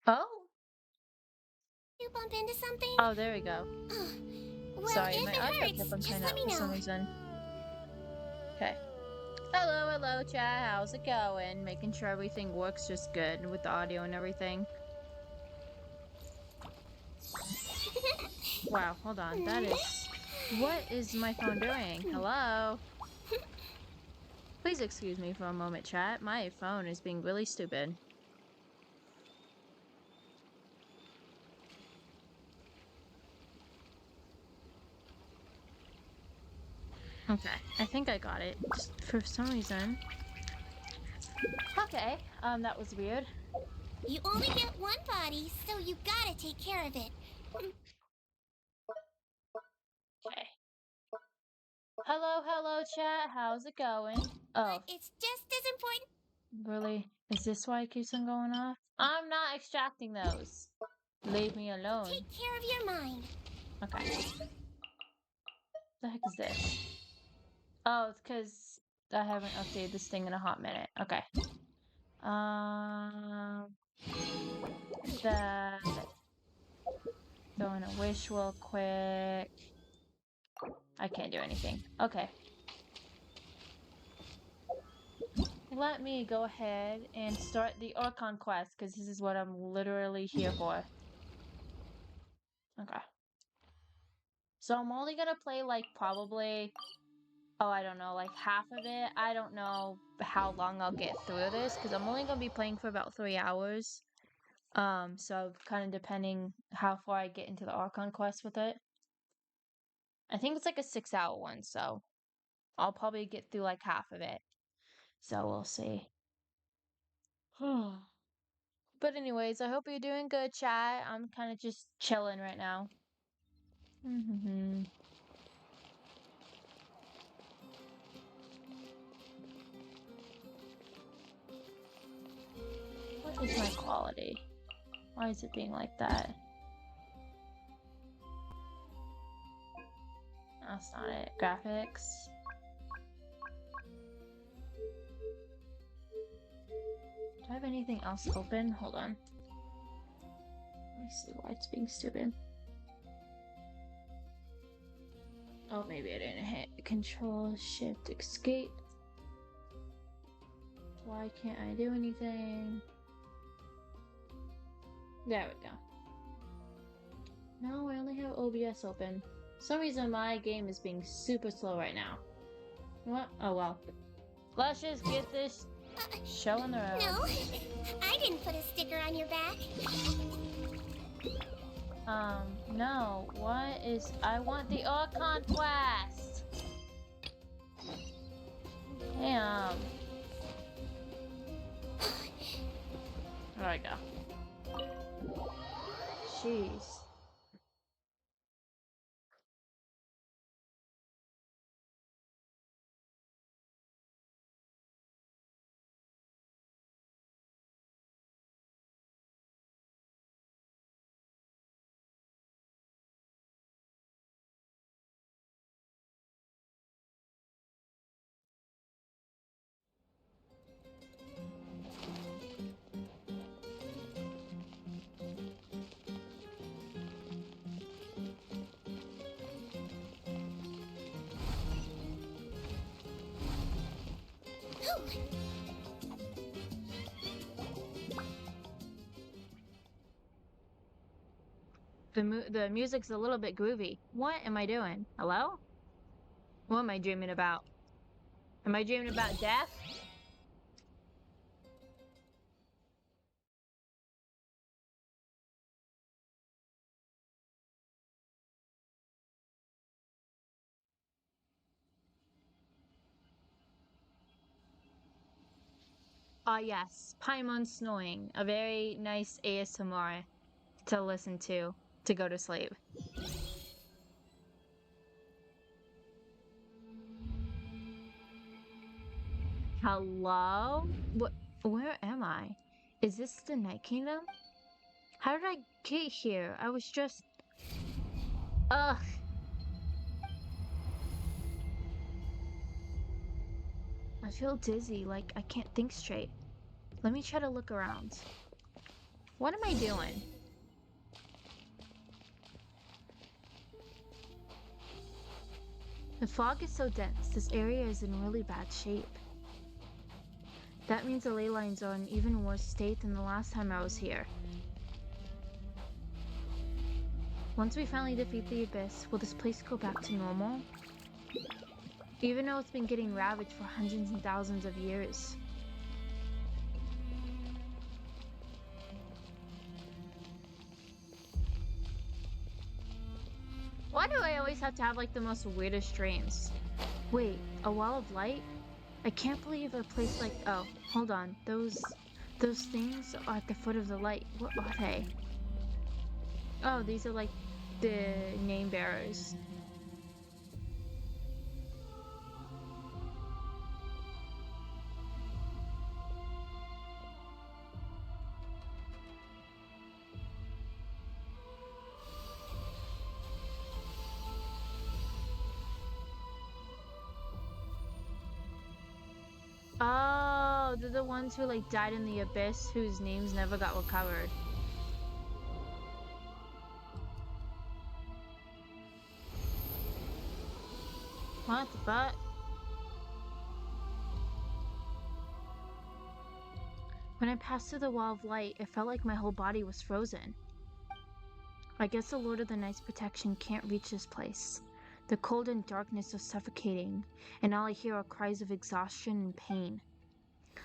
Oh. You bump into something? Oh, there we go. Well, Sorry, if my it audio hurts, kept on just cutting let out me for some know. reason. Okay. Hello, hello, chat. How's it going? Making sure everything works just good with the audio and everything. Wow, hold on. That is... What is my phone doing? Hello? Please excuse me for a moment, chat. My phone is being really stupid. Okay, I think I got it. Just for some reason. Okay, that was weird. You only get one body, so you gotta take care of it. Okay. Hello, hello, chat. How's it going? Oh, But it's just as important. really? Is this why it keeps on going off? I'm not extracting those. Leave me alone. Take care of your mind. Okay. The heck is this? Oh, it's because I haven't updated this thing in a hot minute. Okay. That. Throw in a wish real quick. I can't do anything. Okay. Let me go ahead and start the Archon quest, because this is what I'm literally here for. Okay. So I'm only gonna play, like, probably... Oh, I don't know, like, half of it. I don't know how long I'll get through this, because I'm only gonna be playing for about 3 hours. So kind of depending how far I get into the Archon quest with it. I think it's like a 6-hour one, so I'll probably get through like half of it. So we'll see. But anyways, I hope you're doing good, chat. I'm kind of just chilling right now. What is my quality? Why is it being like that? That's not it. Graphics. Do I have anything else open? Hold on. Let me see why it's being stupid. Oh, maybe I didn't hit Control Shift Escape. Why can't I do anything? There we go. No, I only have OBS open. For some reason my game is being super slow right now. What? Oh well. Let's just get this show on the road. No, I didn't put a sticker on your back. No. What is... I want the Archon quest! Damn. There we go. Jeez. The music's a little bit groovy. What am I doing? Hello? What am I dreaming about? Am I dreaming about death? Ah, yes. Paimon snoring. A very nice ASMR to listen to go to sleep. Hello? What? Where am I? Is this the Night Kingdom? How did I get here? I was just... Ugh. I feel dizzy, like I can't think straight. Let me try to look around. What am I doing? The fog is so dense, this area is in really bad shape. That means the ley lines are in even worse state than the last time I was here. Once we finally defeat the Abyss, will this place go back to normal? Even though it's been getting ravaged for hundreds and thousands of years. Why do I always have to have like the most weirdest dreams? Wait, a wall of light? I can't believe a place like— oh, hold on. Those things are at the foot of the light. What are they? Oh, these are like the name bearers. Oh, they're the ones who like died in the abyss whose names never got recovered. What the fuck? When I passed through the wall of light, it felt like my whole body was frozen. I guess the Lord of the Night's protection can't reach this place. The cold and darkness are suffocating, and all I hear are cries of exhaustion and pain.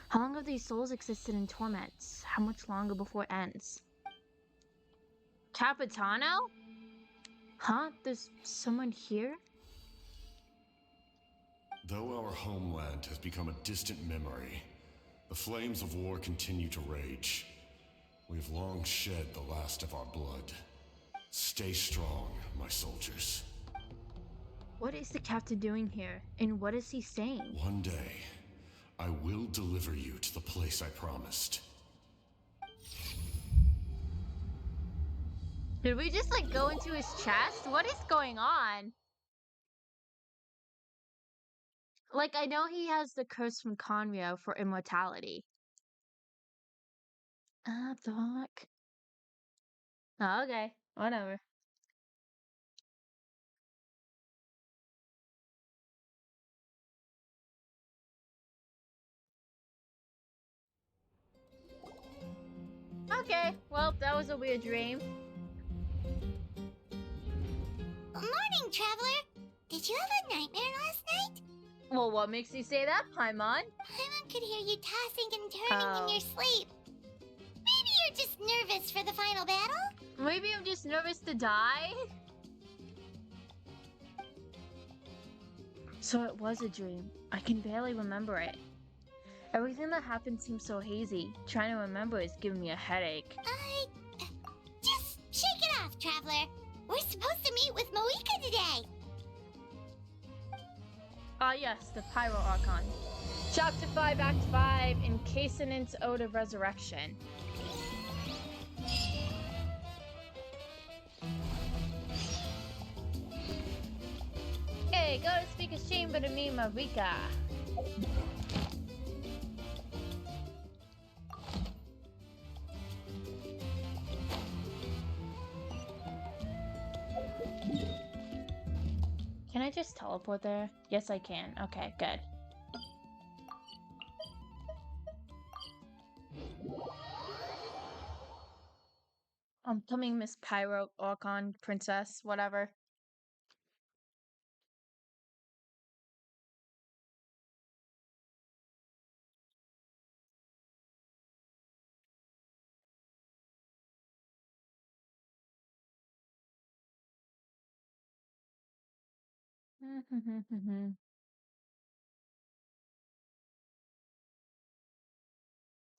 How long have these souls existed in torments? How much longer before it ends? Capitano? Huh? There's someone here? Though our homeland has become a distant memory, the flames of war continue to rage. We've long shed the last of our blood. Stay strong, my soldiers. What is the captain doing here? And what is he saying? One day, I will deliver you to the place I promised. Did we just like go into his chest? What is going on? Like, I know he has the curse from Conrio for immortality. Ah, fuck. Oh, okay. Whatever. Okay, well, that was a weird dream. Morning, Traveler. Did you have a nightmare last night? Well, what makes you say that, Paimon? Paimon could hear you tossing and turning in your sleep. Maybe you're just nervous for the final battle? Maybe I'm just nervous to die? So it was a dream. I can barely remember it. Everything that happened seems so hazy. Trying to remember is giving me a headache. Just shake it off, Traveler. We're supposed to meet with Moika today. Ah yes, the Pyro Archon. Chapter 5, Act 5, Encasonance Ode of Resurrection. Hey, go to Speaker's Chamber to meet Marika. Can I just teleport there? Yes, I can. Okay, good. I'm coming, Miss Pyro Archon Princess, whatever.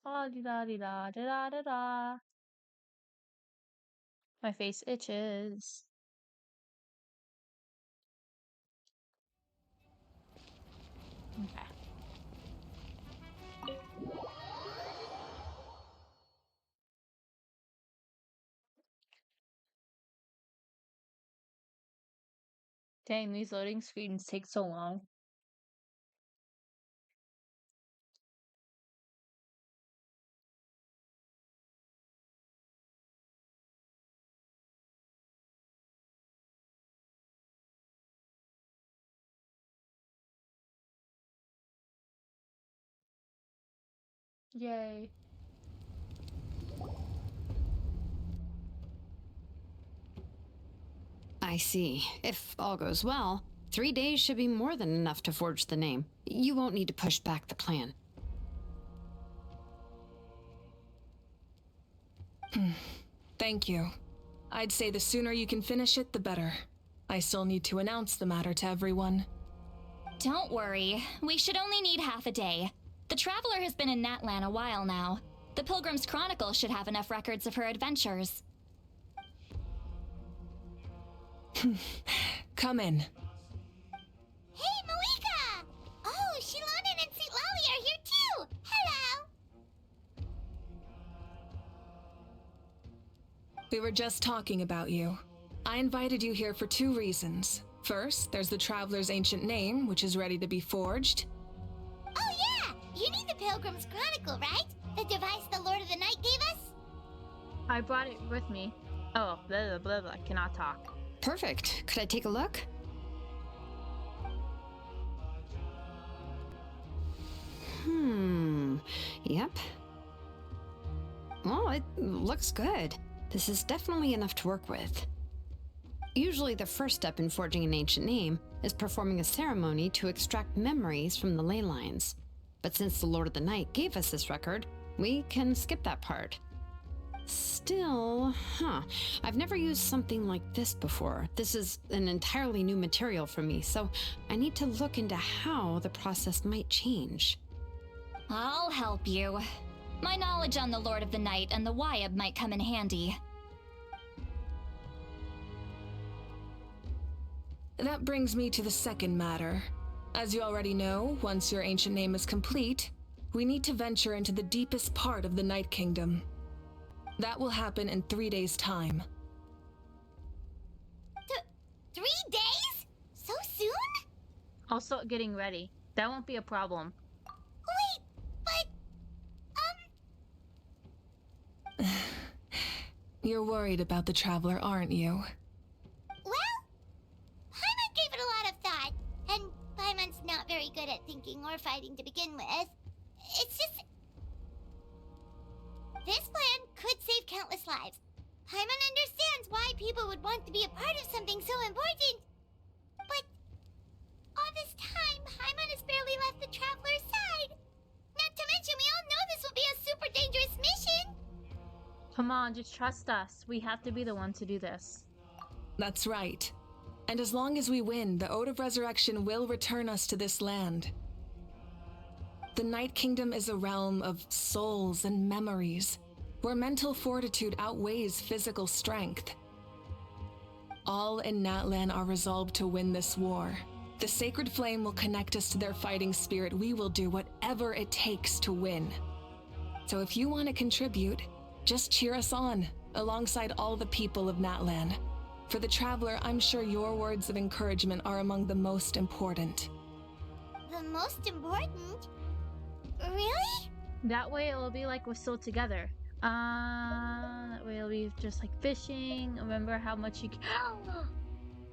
Oh, da da da da da da. My face itches. Okay. Dang, these loading screens take so long. Yay. I see. If all goes well, 3 days should be more than enough to forge the name. You won't need to push back the plan. Thank you. I'd say the sooner you can finish it, the better. I still need to announce the matter to everyone. Don't worry. We should only need half a day. The Traveler has been in Natlan a while now. The Pilgrim's Chronicle should have enough records of her adventures. Come in. Hey, Malika! Oh, Shilonen and St. Lolly are here too! Hello! We were just talking about you. I invited you here for 2 reasons. First, there's the Traveler's ancient name, which is ready to be forged. Oh yeah! You need the Pilgrim's Chronicle, right? The device the Lord of the Night gave us? I brought it with me. Oh, blah blah blah blah. Cannot talk. Perfect. Could I take a look? Yep. Well, it looks good. This is definitely enough to work with. Usually the first step in forging an ancient name is performing a ceremony to extract memories from the ley lines. But since the Lord of the Night gave us this record, we can skip that part. Still, I've never used something like this before. This is an entirely new material for me, so I need to look into how the process might change. I'll help you. My knowledge on the Lord of the Night and the Wyab might come in handy. That brings me to the second matter. As you already know, once your ancient name is complete, we need to venture into the deepest part of the Night Kingdom. That will happen in 3 days' time. 3 days? So soon? I'll start getting ready. That won't be a problem. Wait, but, You're worried about the Traveler, aren't you? well, Paimon gave it a lot of thought, and Paimon's not very good at thinking or fighting to begin with. It's just... this plan could save countless lives. Paimon understands why people would want to be a part of something so important. But all this time, Paimon has barely left the Traveler's side. Not to mention, we all know this will be a super dangerous mission. Come on, just trust us. We have to be the one to do this. That's right. And as long as we win, the Ode of Resurrection will return us to this land. The Night Kingdom is a realm of souls and memories, where mental fortitude outweighs physical strength. All in Natlan are resolved to win this war. The sacred flame will connect us to their fighting spirit. We will do whatever it takes to win. So if you want to contribute, just cheer us on, alongside all the people of Natlan. For the Traveler, I'm sure your words of encouragement are among the most important. The most important? Really? That way it will be like we're still together. That way it'll be just like fishing. Remember how much you...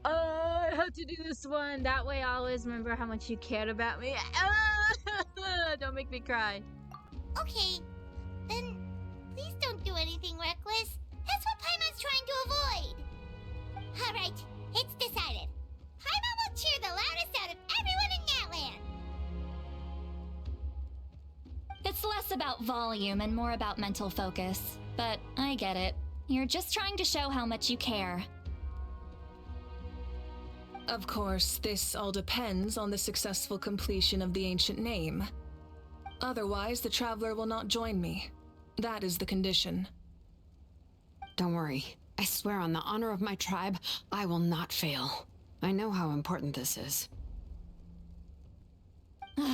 I have to do this one. That way I always remember how much you cared about me. Don't make me cry. Okay, then please don't do anything reckless. That's what Paimon's trying to avoid. Alright, it's decided. Paimon will cheer the loudest out of everyone in Natlan. It's less about volume and more about mental focus. But I get it. You're just trying to show how much you care. Of course, this all depends on the successful completion of the ancient name. Otherwise, the Traveler will not join me. That is the condition. Don't worry. I swear on the honor of my tribe, I will not fail. I know how important this is.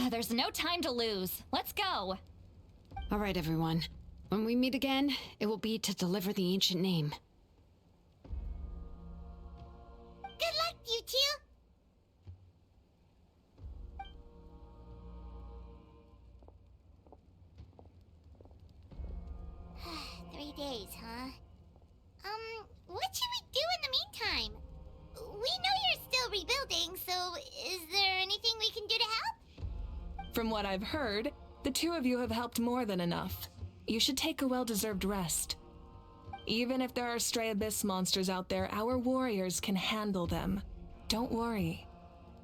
There's no time to lose. Let's go. All right, everyone. When we meet again, it will be to deliver the ancient name. Good luck, you two. 3 days, huh? What should we do in the meantime? We know you're still rebuilding, so is there anything we can do to help? From what I've heard, The two of you have helped more than enough. You should take a well-deserved rest. Even if there are stray abyss monsters out there, our warriors can handle them. Don't worry.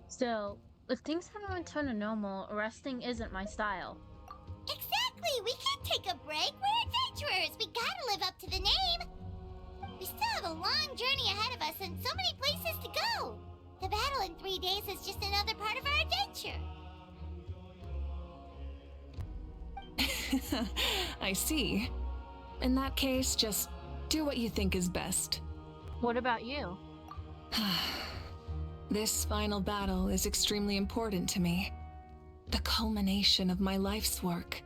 Still, if things haven't returned to normal, resting isn't my style. Exactly! We can't take a break! We're adventurers! We gotta live up to the name! We still have a long journey ahead of us and so many places to go! The battle in 3 days is just another part of our adventure! I see. In that case, just do what you think is best. What about you? This final battle is extremely important to me. The culmination of my life's work.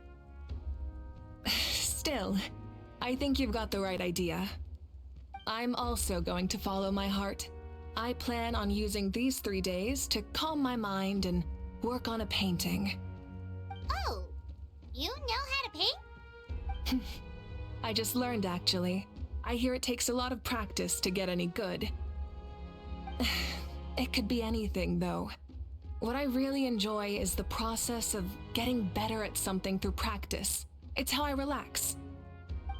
Still, I think you've got the right idea. I'm also going to follow my heart. I plan on using these 3 days to calm my mind and work on a painting. Oh, you know how to paint? I just learned, actually. I hear it takes a lot of practice to get any good. It could be anything, though. What I really enjoy is the process of getting better at something through practice. It's how I relax.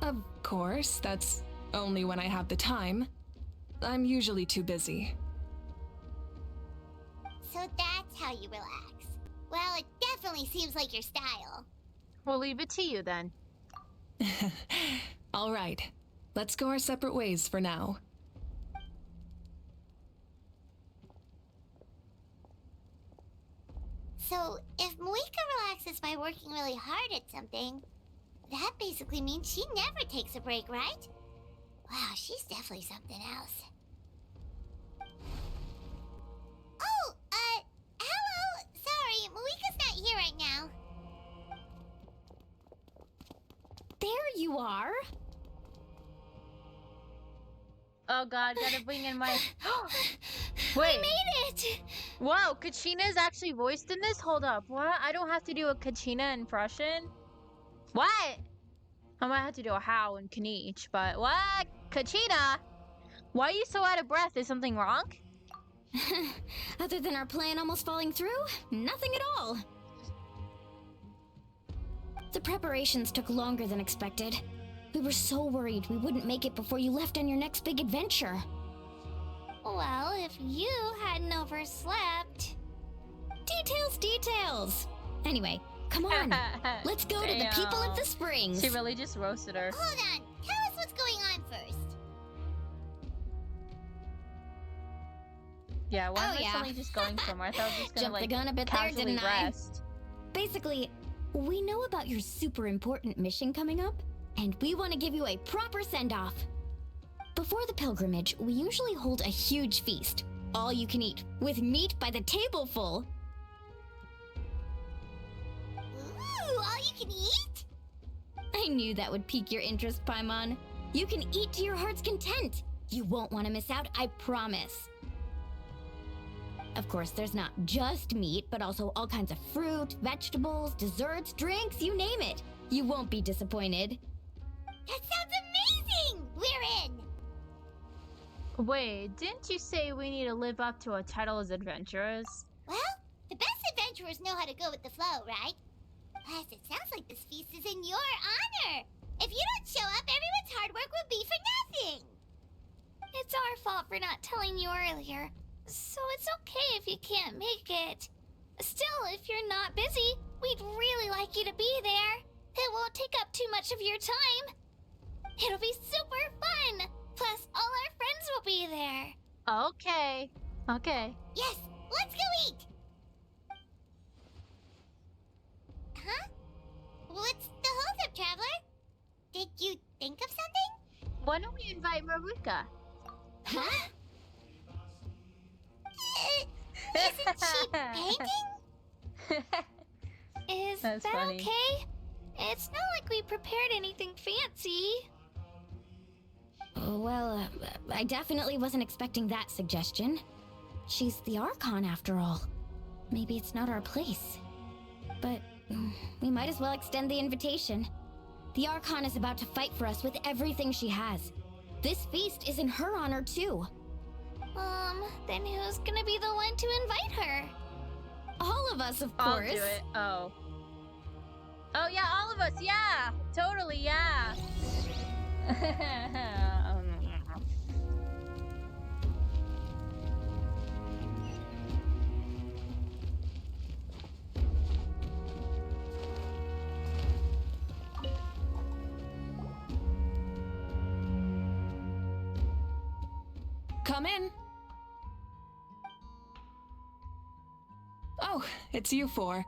Of course, that's only when I have the time. I'm usually too busy. So that's how you relax. Well, it definitely seems like your style. We'll leave it to you then. All right, let's go our separate ways for now. So, if Moika relaxes by working really hard at something, that basically means she never takes a break, right? Wow, she's definitely something else. Oh, hello! Sorry, Moika's not here right now. There you are. Oh god, gotta bring in my... We Wait, made it! whoa, Kachina is actually voiced in this? Hold up, what? I don't have to do a Kachina impression? What? I might have to do a How and Kaniche, but what? Kachina? Why are you so out of breath? Is something wrong? Other than our plan almost falling through, nothing at all. The preparations took longer than expected. We were so worried we wouldn't make it before you left on your next big adventure. Well, if you hadn't overslept... Details! Anyway, come on. Let's go to the people of the springs. She really just roasted her. Hold on, tell us what's going on first. Yeah, why Oh, am I yeah. suddenly just going somewhere? I thought I was just gonna, Jumped the like, gun a bit there, casually didn't I? rest. Basically, we know about your super important mission coming up, and we want to give you a proper send-off. Before the pilgrimage, we usually hold a huge feast, all you can eat, with meat by the tableful. Ooh, all you can eat? I knew that would pique your interest, Paimon. You can eat to your heart's content. You won't want to miss out, I promise. Of course, there's not just meat, but also all kinds of fruit, vegetables, desserts, drinks, you name it. You won't be disappointed. That sounds amazing! We're in! Wait, didn't you say we need to live up to our title as adventurers? Well, the best adventurers know how to go with the flow, right? Plus, it sounds like this feast is in your honor. If you don't show up, everyone's hard work will be for nothing. It's our fault for not telling you earlier, so it's okay if you can't make it. Still, if you're not busy, we'd really like you to be there. It won't take up too much of your time. It'll be super fun. Plus, all our friends will be there. Okay. Okay. Yes, let's go eat! Huh? What's the holdup, Traveler? Did you think of something? Why don't we invite Maruka? Huh? Isn't she painting? Is That's that funny. okay? It's not like we prepared anything fancy. Well, I definitely wasn't expecting that suggestion. She's the Archon, after all. Maybe it's not our place. But we might as well extend the invitation. The Archon is about to fight for us with everything she has. This feast is in her honor, too. Then who's gonna be the one to invite her? All of us, of I'll course. do it. Oh. course, yeah. Totally, yeah. Come in. Oh, it's you four.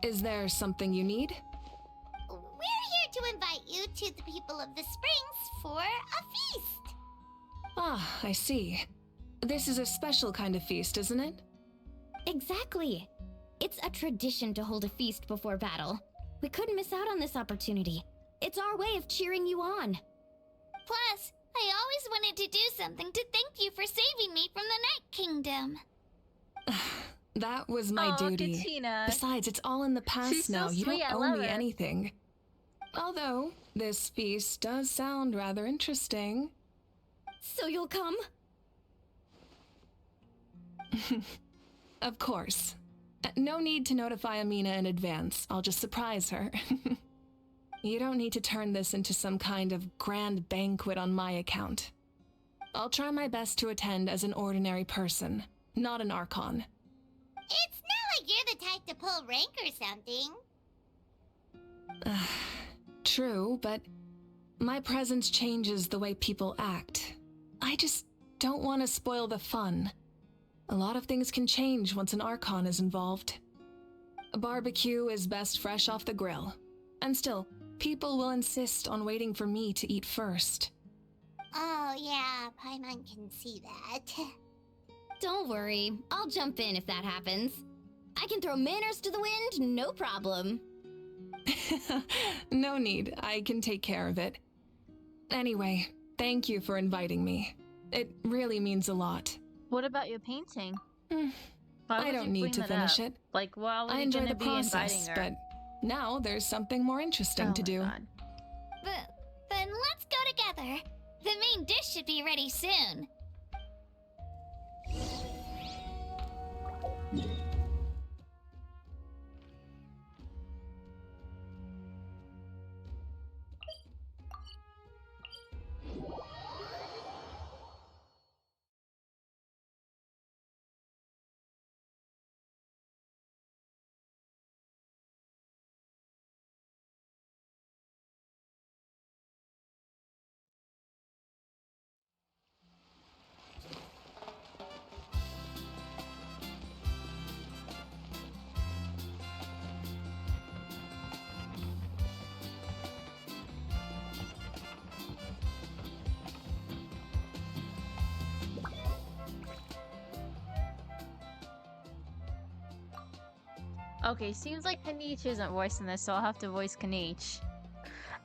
Is there something you need? We're here to invite you to the people of the Springs for a feast. Ah, I see. This is a special kind of feast, isn't it? Exactly. It's a tradition to hold a feast before battle. We couldn't miss out on this opportunity. It's our way of cheering you on. Plus, I always wanted to do something to thank you for saving me from the Night Kingdom. That was my Aw, duty. Katina. Besides, it's all in the past She's so now. You sweet, don't I owe love me her. anything. Although, this feast does sound rather interesting. So you'll come? Of course. No need to notify Amina in advance. I'll just surprise her. You don't need to turn this into some kind of grand banquet on my account. I'll try my best to attend as an ordinary person, not an Archon. It's not like you're the type to pull rank or something. True, but my presence changes the way people act. I just don't want to spoil the fun. A lot of things can change once an Archon is involved. A barbecue is best fresh off the grill. And still, people will insist on waiting for me to eat first. Oh yeah, Paimon can see that. Don't worry. I'll jump in if that happens. I can throw manners to the wind, no problem. No need, I can take care of it. Anyway, thank you for inviting me. It really means a lot. What about your painting? Hmm, Why I would don't you need bring to that finish up? it. Like, why was I you enjoy gonna the be process, inviting her? but now there's something more interesting Oh to my do. God. Then let's go together. The main dish should be ready soon. Okay, seems like Kanichi isn't voicing this, so I'll have to voice Kanichi.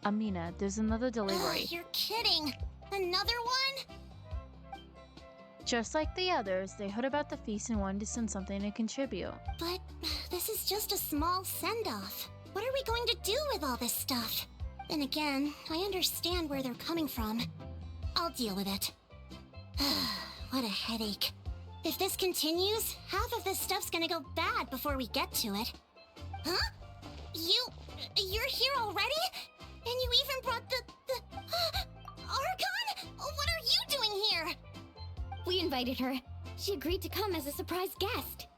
Amina, there's another delivery. Ugh, you're kidding. Another one? Just like the others, they heard about the feast and wanted to send something to contribute. But this is just a small send-off. What are we going to do with all this stuff? And again, I understand where they're coming from. I'll deal with it. What a headache. If this continues, half of this stuff's gonna go bad before we get to it. Huh? You're here already? And you even brought the Archon? What are you doing here? We invited her. She agreed to come as a surprise guest.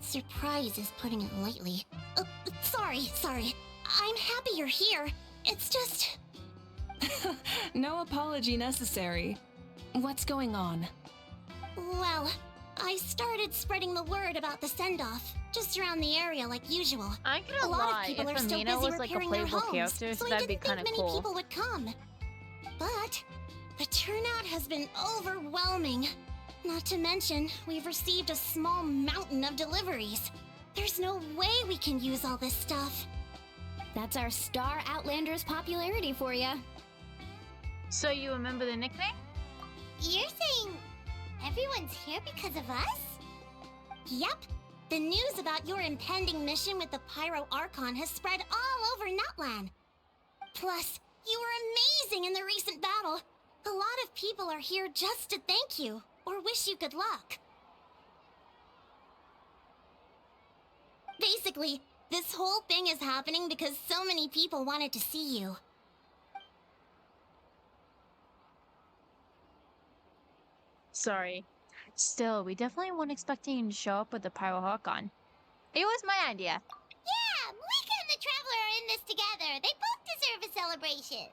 Surprise is putting it lightly. Sorry. I'm happy you're here. It's just... No apology necessary. What's going on? Well, I started spreading the word about the send-off, just around the area like usual. I ain't A gonna lot lie, of people if are still Amina busy was like a repairing their playable homes, character, so I that'd be didn't think kinda many cool. people would come. But the turnout has been overwhelming. Not to mention, we've received a small mountain of deliveries. There's no way we can use all this stuff. That's our Star Outlander's popularity for ya. So you remember the nickname? You're saying everyone's here because of us? Yep. The news about your impending mission with the Pyro Archon has spread all over Nutland. Plus, you were amazing in the recent battle. A lot of people are here just to thank you, or wish you good luck. Basically, This whole thing is happening because so many people wanted to see you. Sorry. Still, we definitely weren't expecting him to show up with the Pyro Hawk on. It was my idea. Yeah, Malika and the Traveler are in this together. They both deserve a celebration.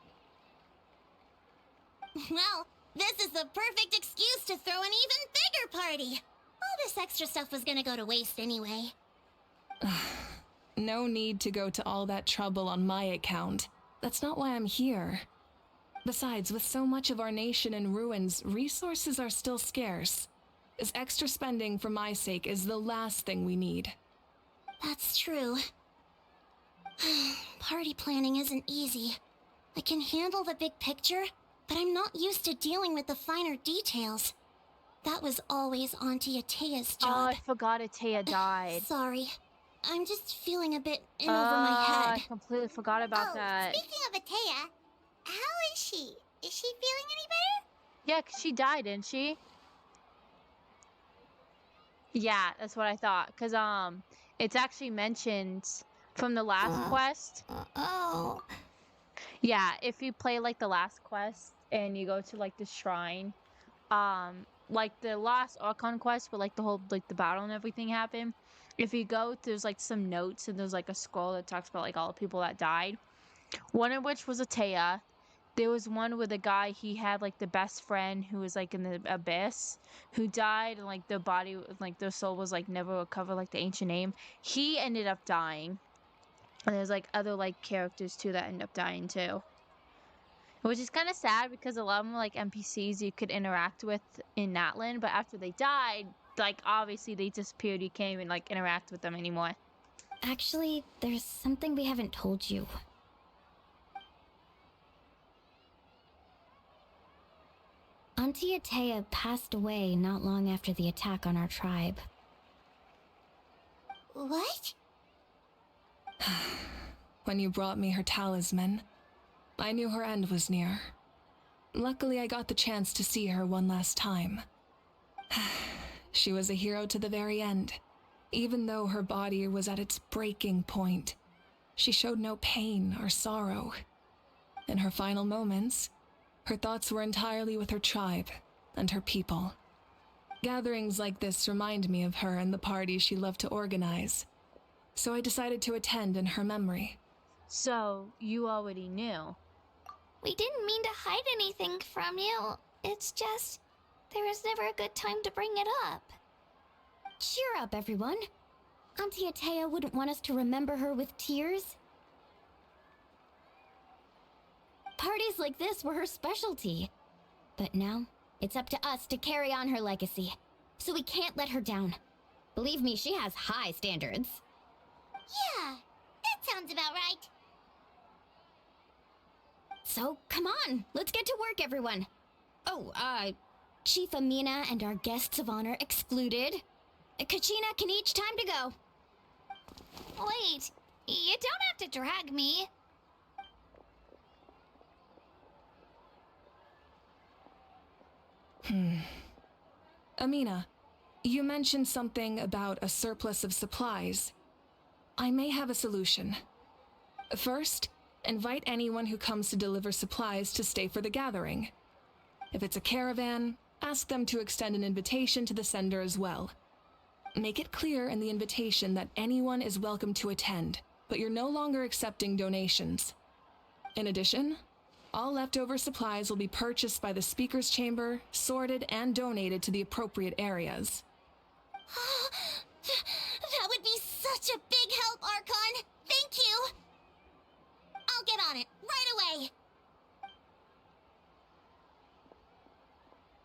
Well, this is the perfect excuse to throw an even bigger party. All this extra stuff was gonna go to waste anyway. No need to go to all that trouble on my account. That's not why I'm here. Besides, with so much of our nation in ruins, resources are still scarce. This extra spending for my sake is the last thing we need. That's true. Party planning isn't easy. I can handle the big picture, but I'm not used to dealing with the finer details. That was always Auntie Atea's Oh, job. I forgot Atea died. Sorry. I'm just feeling a bit in over my head. I completely forgot about that. Speaking of Atea, how is she? Is she feeling any better? Yeah, 'cause she died, didn't she? Yeah, that's what I thought. 'Cause it's actually mentioned from the last quest. Oh. Yeah, if you play like the last quest and you go to like the shrine, like the last Archon quest where like the whole like the battle and everything happened. If you go, there's like some notes and there's like a scroll that talks about like all the people that died. One of which was Atea. There was one where the guy, he had like the best friend who was like in the abyss who died, and like their body, like their soul was like never recovered, like the ancient name. He ended up dying. And there's like other like characters too that end up dying too. Which is kind of sad because a lot of them were like NPCs you could interact with in Natlan, but after they died, like obviously they disappeared. You can't even like interact with them anymore. Actually, there's something we haven't told you. Auntie Atea passed away not long after the attack on our tribe. What? When you brought me her talisman, I knew her end was near. Luckily, I got the chance to see her one last time. She was a hero to the very end. Even though her body was at its breaking point, she showed no pain or sorrow. In her final moments, her thoughts were entirely with her tribe and her people. Gatherings like this remind me of her and the parties she loved to organize. So I decided to attend in her memory. So, you already knew. We didn't mean to hide anything from you. It's just, there was never a good time to bring it up. Cheer up, everyone. Auntie Atea wouldn't want us to remember her with tears. Parties like this were her specialty. But now, it's up to us to carry on her legacy. So we can't let her down. Believe me, she has high standards. Yeah, that sounds about right. So, come on, let's get to work, everyone. Oh, Chief Amina and our guests of honor excluded. Kachina can each time to go. Wait, you don't have to drag me. Amina, you mentioned something about a surplus of supplies. I may have a solution. First, invite anyone who comes to deliver supplies to stay for the gathering. If it's a caravan, ask them to extend an invitation to the sender as well. Make it clear in the invitation that anyone is welcome to attend, but you're no longer accepting donations. In addition, all leftover supplies will be purchased by the speaker's chamber, sorted, and donated to the appropriate areas. That would be such a big help, Archon. Thank you. I'll get on it right away.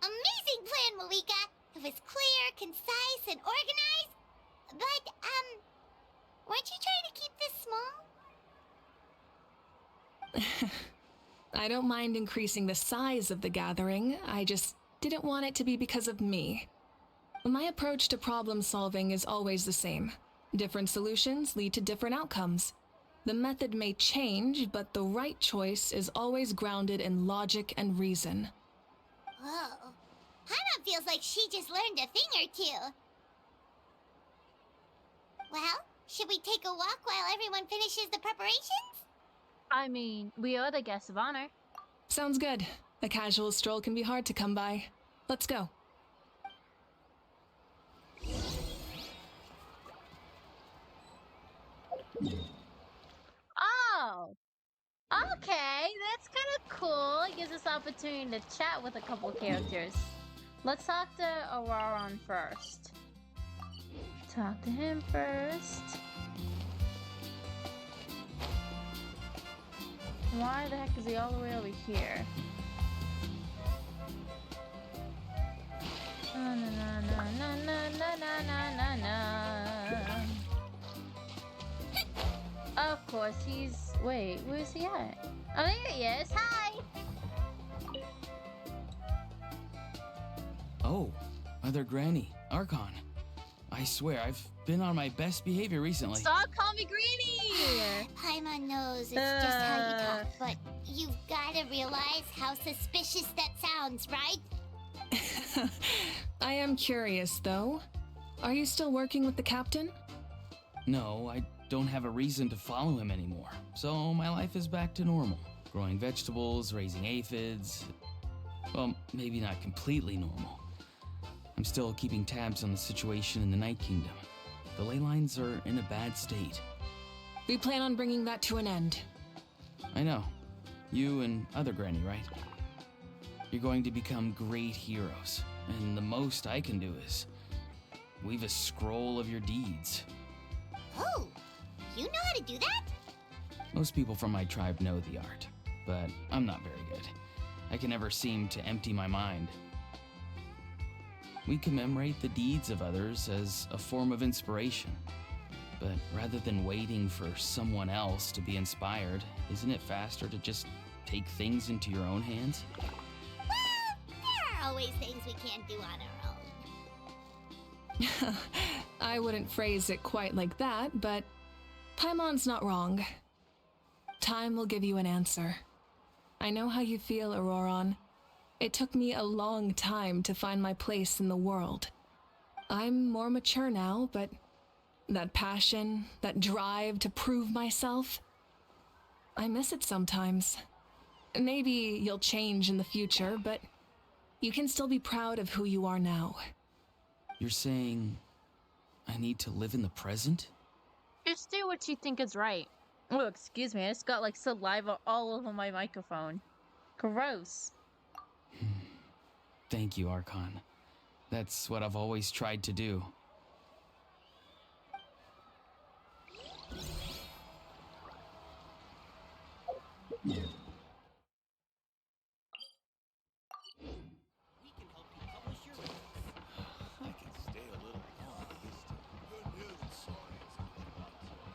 Amazing plan, Malika. It was clear, concise, and organized. But, weren't you trying to keep this small? I don't mind increasing the size of the gathering, I just didn't want it to be because of me. My approach to problem solving is always the same. Different solutions lead to different outcomes. The method may change, but the right choice is always grounded in logic and reason. Whoa. Hana feels like she just learned a thing or two. Well, Should we take a walk while everyone finishes the preparations? I mean, we are the guests of honor. Sounds good. A casual stroll can be hard to come by. Let's go. Oh! Okay, that's kind of cool. It gives us the opportunity to chat with a couple characters. Let's talk to Auroron first. Talk to him first. Why the heck is he all the way over here? Na na na na na na na na na. Of course, he's... Wait, where's he at? Oh, there he is. Hi! Oh, Mother Granny, Archon. I swear, I've been on my best behavior recently. Stop calling me Granny! Paimon knows it's just how you talk, but you've gotta realize how suspicious that sounds, right? I am curious, though. Are you still working with the captain? No, I don't have a reason to follow him anymore, so my life is back to normal. Growing vegetables, raising aphids. Well, maybe not completely normal. I'm still keeping tabs on the situation in the Night Kingdom. The ley lines are in a bad state. We plan on bringing that to an end. I know. You and other Granny, right? You're going to become great heroes, and the most I can do is weave a scroll of your deeds. Oh, you know how to do that? Most people from my tribe know the art, but I'm not very good. I can never seem to empty my mind. We commemorate the deeds of others as a form of inspiration. But rather than waiting for someone else to be inspired, isn't it faster to just take things into your own hands? Well, there are always things we can't do on our own. I wouldn't phrase it quite like that, but Paimon's not wrong. Time will give you an answer. I know how you feel, Auroron. It took me a long time to find my place in the world. I'm more mature now, but that passion, that drive to prove myself, I miss it sometimes. Maybe you'll change in the future, but you can still be proud of who you are now. You're saying I need to live in the present? Just do what you think is right. Oh, excuse me, I just got like saliva all over my microphone. Gross. Thank you, Archon. That's what I've always tried to do.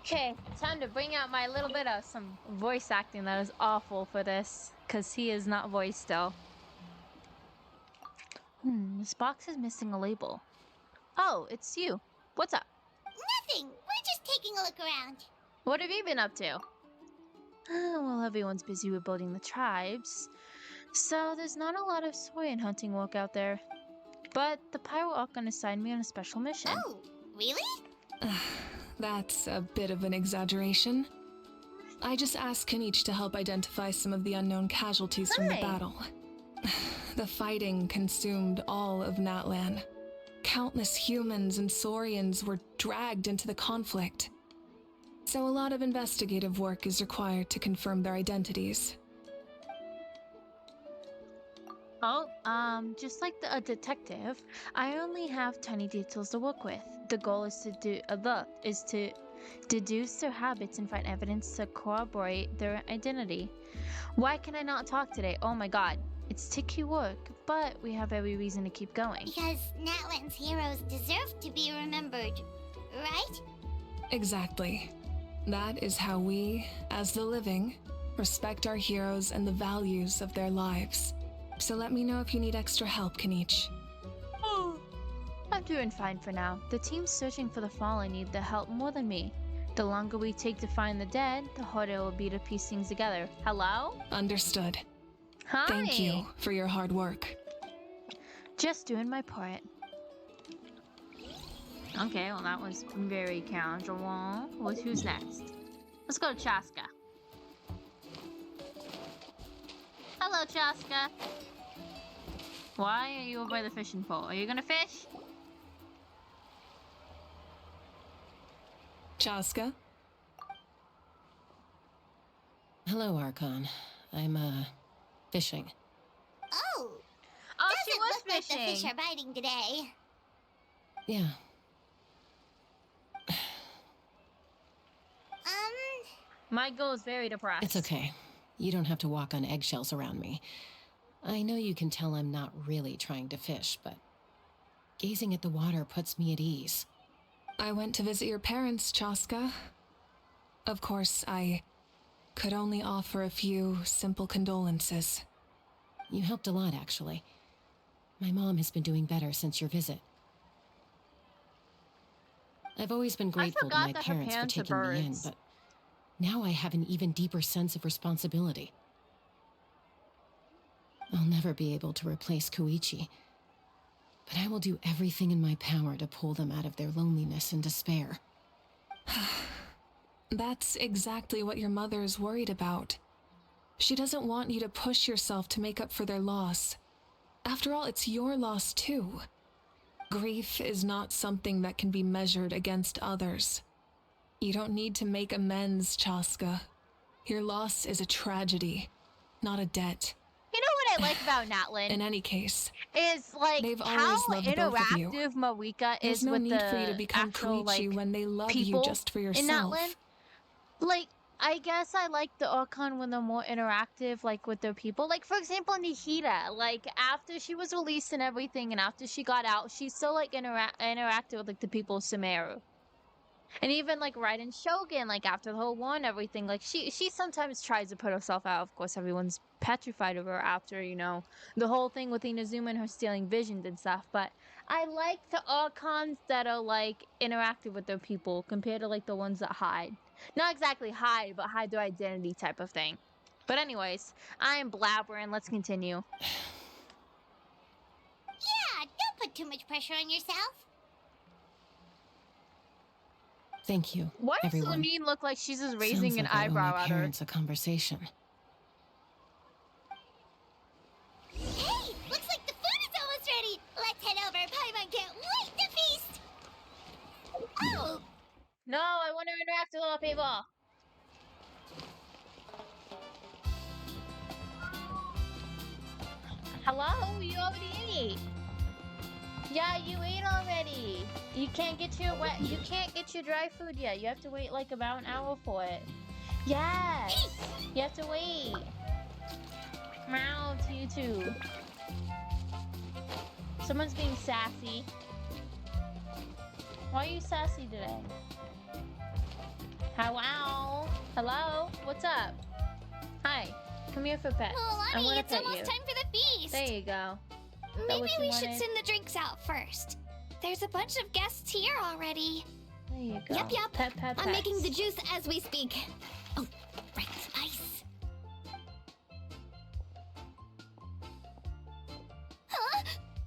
Okay, time to bring out my little bit of some voice acting that is awful for this, because he is not voiced still. This box is missing a label. Oh, it's you. What's up? Nothing. We're just taking a look around. What have you been up to? Well, everyone's busy rebuilding the tribes, so there's not a lot of Saurian hunting work out there. But the Pyro Archon assigned me on a special mission. Oh, really? That's a bit of an exaggeration. I just asked Kanich to help identify some of the unknown casualties from the Hi. battle. The fighting consumed all of Natlan. Countless humans and Saurians were dragged into the conflict. So a lot of investigative work is required to confirm their identities. Oh, just like a detective, I only have tiny details to work with. The goal is to deduce their habits and find evidence to corroborate their identity. Why can I not talk today? Oh my god, it's tricky work, but we have every reason to keep going. Because Natlan's heroes deserve to be remembered, right? Exactly. That is how we, as the living, respect our heroes and the values of their lives. So let me know if you need extra help, Kanich. Oh, I'm doing fine for now. The teams searching for the fallen need the help more than me. The longer we take to find the dead, the harder it will be to piece things together. Hello? Understood. Hi. Thank you for your hard work. Just doing my part. Okay, well that was very casual. Who's next? Let's go to Chaska. Hello, Chaska. Why are you over by the fishing pole? Are you gonna fish? Chaska? Hello, Archon. I'm, fishing. Oh, Oh, she doesn't was look like the fish fishing. are biting today. Yeah. My girl is very depressed. It's okay. You don't have to walk on eggshells around me. I know you can tell I'm not really trying to fish, but gazing at the water puts me at ease. I went to visit your parents, Chaska. Of course, I could only offer a few simple condolences. You helped a lot, actually. My mom has been doing better since your visit. I've always been grateful to forgot my that her parents for parents are taking me in, birds. but now I have an even deeper sense of responsibility. I'll never be able to replace Koichi, but I will do everything in my power to pull them out of their loneliness and despair. That's exactly what your mother is worried about. She doesn't want you to push yourself to make up for their loss. After all, it's your loss too. Grief is not something that can be measured against others. You don't need to make amends, Chaska. Your loss is a tragedy, not a debt. You know what I like about Natlin? In any case, is like they've how always loved both of you. interactive Marika there's is no with need the for you to become actual Koichi like when they love people you just for in yourself. Natlin. Like I guess I like the Archon when they're more interactive, like with their people. Like for example, Nihida. Like after she was released and everything, and after she got out, she's still like interactive with like the people of Sumeru. And even like Raiden Shogun, like after the whole war and everything, like she sometimes tries to put herself out. Of course, everyone's petrified of her after, you know, the whole thing with Inazuma and her stealing visions and stuff. But I like the Archons that are like interactive with their people compared to like the ones that hide. Not exactly hide, but hide their identity type of thing. But anyways, I am blabbering. Let's continue. Yeah, don't put too much pressure on yourself. Thank you, Why does everyone. Lamine look like she's just raising Sounds an like I owe eyebrow my at her? parents a conversation. Hey, looks like the food is almost ready. Let's head over. Paimon can't wait to feast. Oh, No, I want to interact with all people. Hello, you already ate. Yeah, you ate already. You can't get your dry food yet. You have to wait like about an hour for it. Yes, you have to wait. Meow to you too. Someone's being sassy. Why are you sassy today? Hello? Hello? What's up? Hi. Come here for pets. I Milani, want to it's pet almost you. time for the feast. There you go. Maybe what you we should wanted? send the drinks out first. There's a bunch of guests here already. There you go. Yep. Pet, I'm making the pets. juice as we speak. Oh, right, spice. Huh?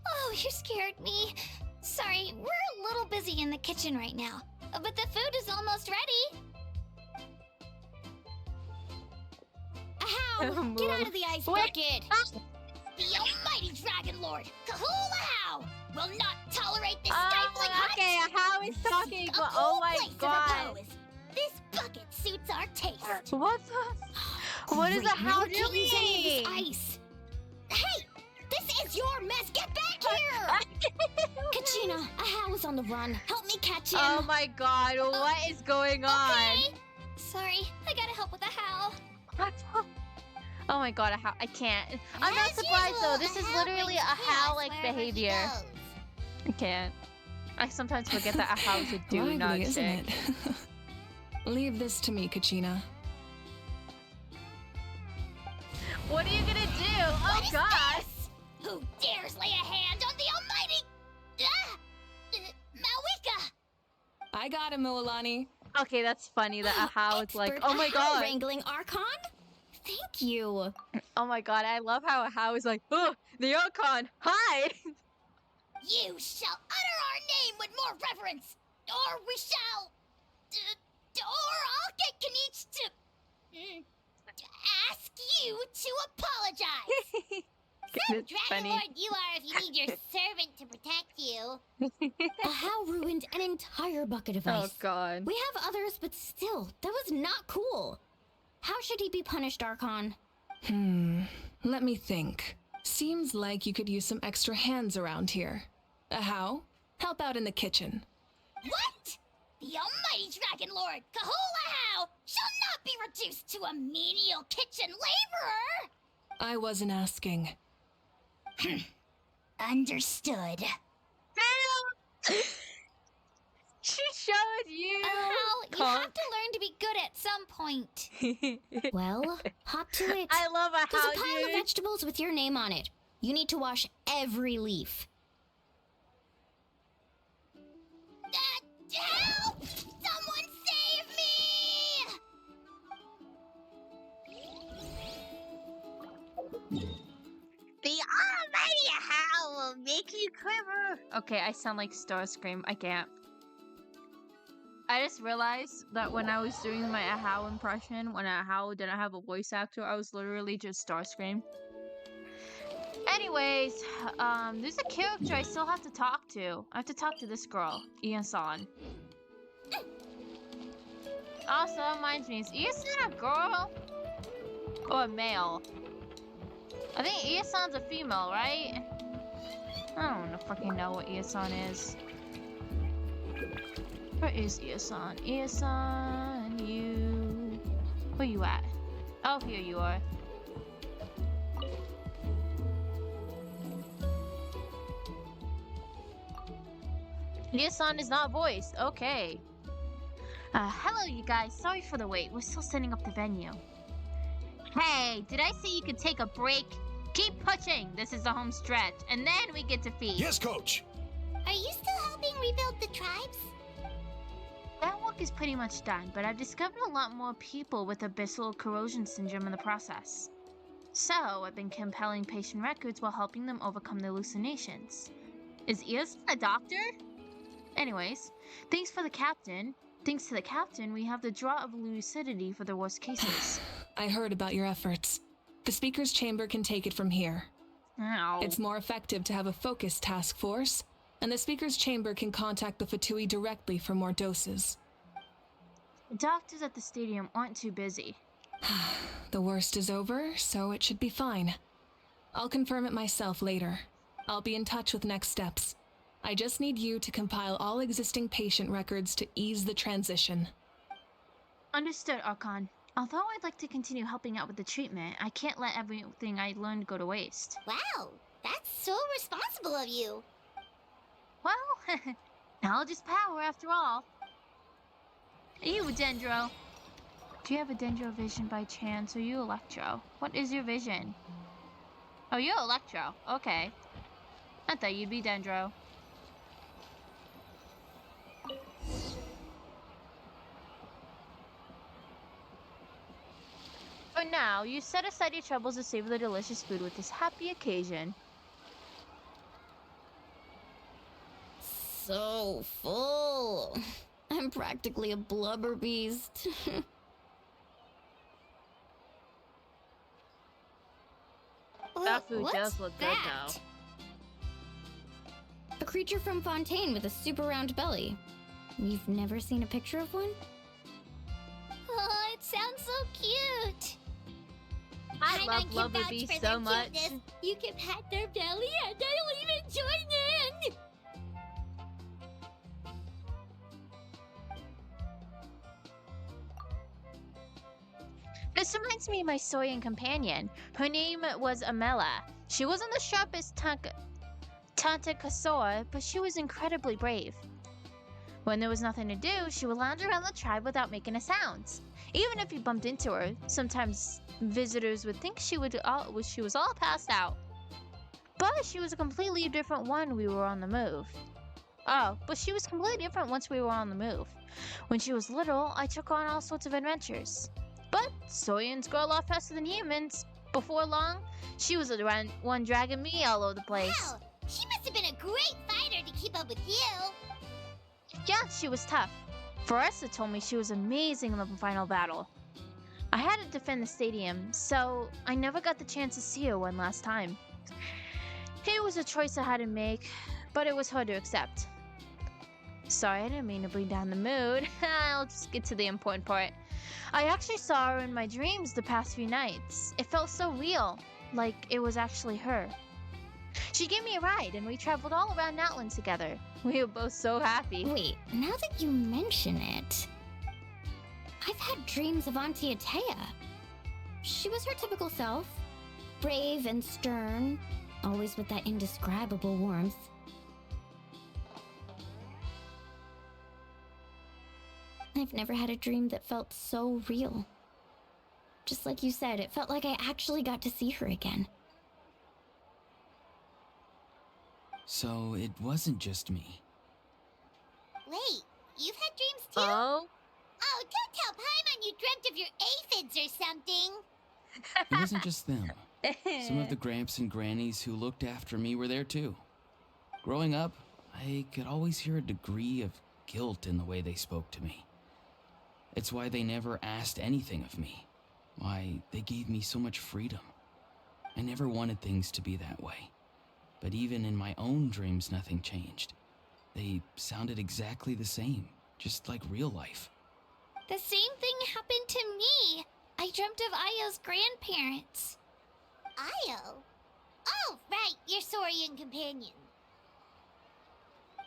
Oh, you scared me. Sorry, we're a little busy in the kitchen right now. But the food is almost ready. How? Get out of the ice Wait. bucket. The almighty Dragon Lord, Kahula How, will not tolerate this Oh, stifling hot. okay, how is talking, A but cool oh my place to god. repose. This bucket suits our taste. What the? What is Great, a now how we can't use any of doing? this ice. Hey, this is your mess. Get back here! Kachina, a how is on the run. Help me catch him. Oh my god, what is going on? Okay. Sorry, I gotta help with the how. Oh my god, I can't. I'm not As surprised usual, though. This a is how literally a brings how chaos like wherever he behavior. goes. I can't. I sometimes forget that a how is a do Lively, not isn't chick. it? Leave this to me, Kachina. What are you gonna do? Oh What is god. this? Who dares lay a hand on the almighty... Malwika? I got him, Mualani. Okay, that's funny that a how is like, Expert oh my how god. wrangling Archon? Thank you. Oh my god, I love how a how is like, oh, the Archon, hi! You shall utter our name with more reverence. or we shall, or I'll get Kanichi to ask you to apologize. Some It's Dragon funny. Lord you are if you need your servant to protect you. How ruined an entire bucket of Oh ice. god. We have others, but still, that was not cool. How should he be punished, Archon? Let me think. Seems like you could use some extra hands around here. How? Help out in the kitchen. What? The almighty Dragon Lord, Kahula shall not be reduced to a menial kitchen laborer! I wasn't asking. Understood. She showed you. Hal, you have to learn to be good at some point. Well, hop to it. I love a There's how a pile of dude. vegetables with your name on it. You need to wash every leaf. Help! Someone save me! The almighty howl will make you quiver. Okay, I sound like Starscream. I can't. I just realized that when I was doing my Ahow impression, when Ahow didn't have a voice actor, I was literally just Starscream. Anyways, there's a character I still have to talk to. I have to talk to this girl, Ian-san. Also, that reminds me, is Ian-san a girl? Or a male? I think Ian-san's a female, right? I don't fucking know what Ian-san is. Where is Ian-san? Ian-san, you... Where you at? Oh, here you are. Ian-san is not voiced. Okay. Hello, you guys. Sorry for the wait. We're still setting up the venue. Hey, did I say you could take a break? Keep pushing. This is the home stretch, and then we get to feed. Yes, Coach! Are you still helping rebuild the tribes? That work is pretty much done, but I've discovered a lot more people with abyssal corrosion syndrome in the process. So, I've been compiling patient records while helping them overcome their hallucinations. Is Ias a doctor? Anyways, thanks to the captain, we have the draw of lucidity for the worst cases. I heard about your efforts. The Speaker's Chamber can take it from here. Ow. It's more effective to have a focused task force, and the Speaker's Chamber can contact the Fatui directly for more doses. The doctors at the stadium aren't too busy. The worst is over, so it should be fine. I'll confirm it myself later. I'll be in touch with next steps. I just need you to compile all existing patient records to ease the transition. Understood, Archon. Although I'd like to continue helping out with the treatment, I can't let everything I learned go to waste. Wow, that's so responsible of you. Well, knowledge is power after all. Are you a Dendro? Do you have a Dendro vision by chance, or are you Electro? What is your vision? Oh, you're Electro. Okay. I thought you'd be Dendro. For now, you set aside your troubles to savor the delicious food with this happy occasion. So full. I'm practically a blubber beast. That food What's does look good, that? though. A creature from Fontaine with a super round belly. You've never seen a picture of one? Oh, it sounds so cute. I Paimon love can Blubber vouch Beast for so their much. cuteness. You can pat their belly and I'll even join in. This reminds me of my Soyan companion. Her name was Amela. She wasn't the sharpest Tantakasaur, but she was incredibly brave. When there was nothing to do, she would lounge around the tribe without making a sound. Even if you bumped into her, sometimes visitors would think she was all passed out. But she was a completely different one we were on the move. But she was completely different once we were on the move. When she was little, I took her on all sorts of adventures. But Soyans grow a lot faster than humans. Before long, she was the one dragging me all over the place. Wow, she must have been a great fighter to keep up with you. Yeah, she was tough. Faressa told me she was amazing in the final battle. I had to defend the stadium, so I never got the chance to see her one last time. It was a choice I had to make, but it was hard to accept. Sorry, I didn't mean to bring down the mood. I'll just get to the important part. I actually saw her in my dreams the past few nights. It felt so real, like it was actually her. She gave me a ride, and we traveled all around Outland together. We were both so happy. Wait, now that you mention it, I've had dreams of Auntie Atea. She was her typical self, brave and stern, always with that indescribable warmth. I've never had a dream that felt so real. Just like you said, it felt like I actually got to see her again. So it wasn't just me. Wait, you've had dreams too? Oh? Oh, don't tell Paimon you dreamt of your aphids or something. It wasn't just them. Some of the Gramps and Grannies who looked after me were there too. Growing up, I could always hear a degree of guilt in the way they spoke to me. It's why they never asked anything of me. Why they gave me so much freedom. I never wanted things to be that way. But even in my own dreams, nothing changed. They sounded exactly the same, just like real life. The same thing happened to me. I dreamt of Io's grandparents. Io? Oh, right, your Saurian companion.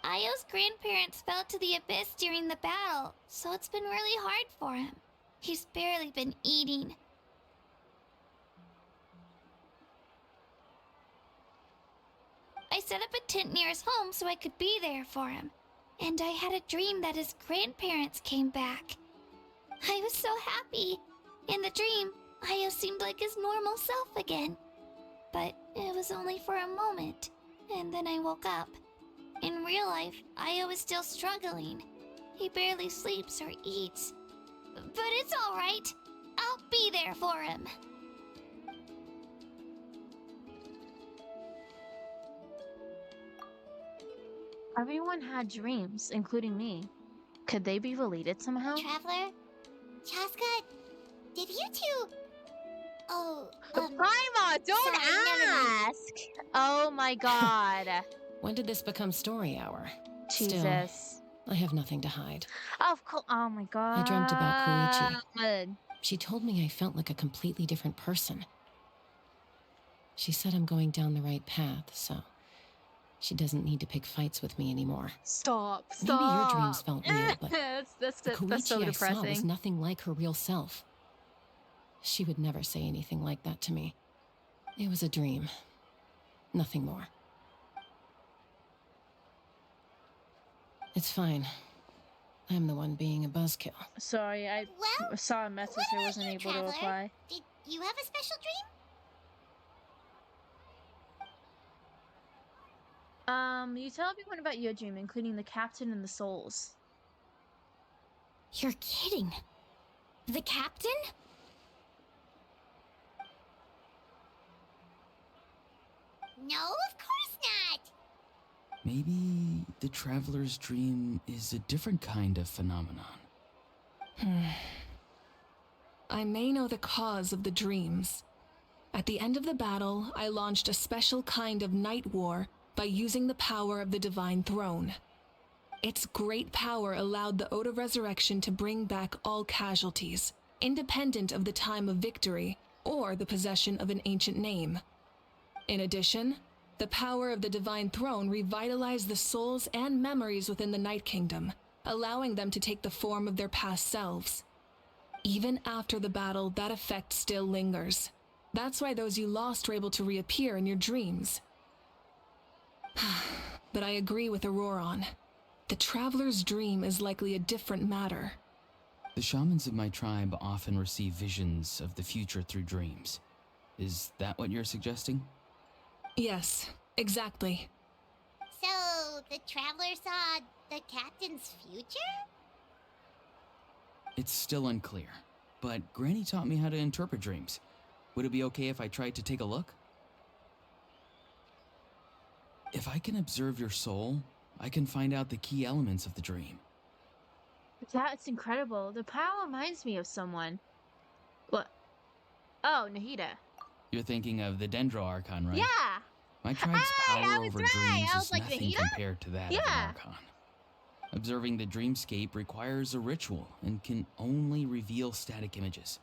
Io's grandparents fell to the abyss during the battle, so it's been really hard for him. He's barely been eating. I set up a tent near his home so I could be there for him. And I had a dream that his grandparents came back. I was so happy. In the dream, Io seemed like his normal self again. But it was only for a moment, and then I woke up. In real life, Io is still struggling. He barely sleeps or eats. But it's all right. I'll be there for him. Everyone had dreams, including me. Could they be related somehow? Traveler? Chaska? Did you two... Oh, Paimon, don't sorry, never mind. ask! Oh my god. When did this become story hour? Jesus. Still, I have nothing to hide. Of course. Oh my god. I dreamt about Koichi. She told me I felt like a completely different person. She said I'm going down the right path, so she doesn't need to pick fights with me anymore. Stop. Maybe your dreams felt real, but that's the Koichi so I saw was depressing. nothing like her real self. She would never say anything like that to me. It was a dream. Nothing more. It's fine. I'm the one being a buzzkill. Sorry, I Well, saw a message what I about wasn't you, able to Traveler? reply. Did you have a special dream? You tell everyone about your dream, including the captain and the souls. You're kidding. The captain? No, of course not. Maybe the traveler's dream is a different kind of phenomenon. I may know the cause of the dreams. At the end of the battle, I launched a special kind of night war by using the power of the Divine Throne. Its great power allowed the Ode of Resurrection to bring back all casualties, independent of the time of victory or the possession of an ancient name. In addition, the power of the Divine Throne revitalized the souls and memories within the Night Kingdom, allowing them to take the form of their past selves. Even after the battle, that effect still lingers. That's why those you lost were able to reappear in your dreams. But I agree with Auroron. The traveler's dream is likely a different matter. The shamans of my tribe often receive visions of the future through dreams. Is that what you're suggesting? Yes, exactly. So, the Traveler saw the captain's future? It's still unclear, but Granny taught me how to interpret dreams. Would it be okay if I tried to take a look? If I can observe your soul, I can find out the key elements of the dream. That's incredible. The power reminds me of someone. What? Oh, Nahida. You're thinking of the Dendro Archon, right? Yeah! My tribe's Hey, I power was over right! dreams I was is like, nothing Nahida? compared to that of an Yeah. Archon. Observing the dreamscape requires a ritual and can only reveal static images.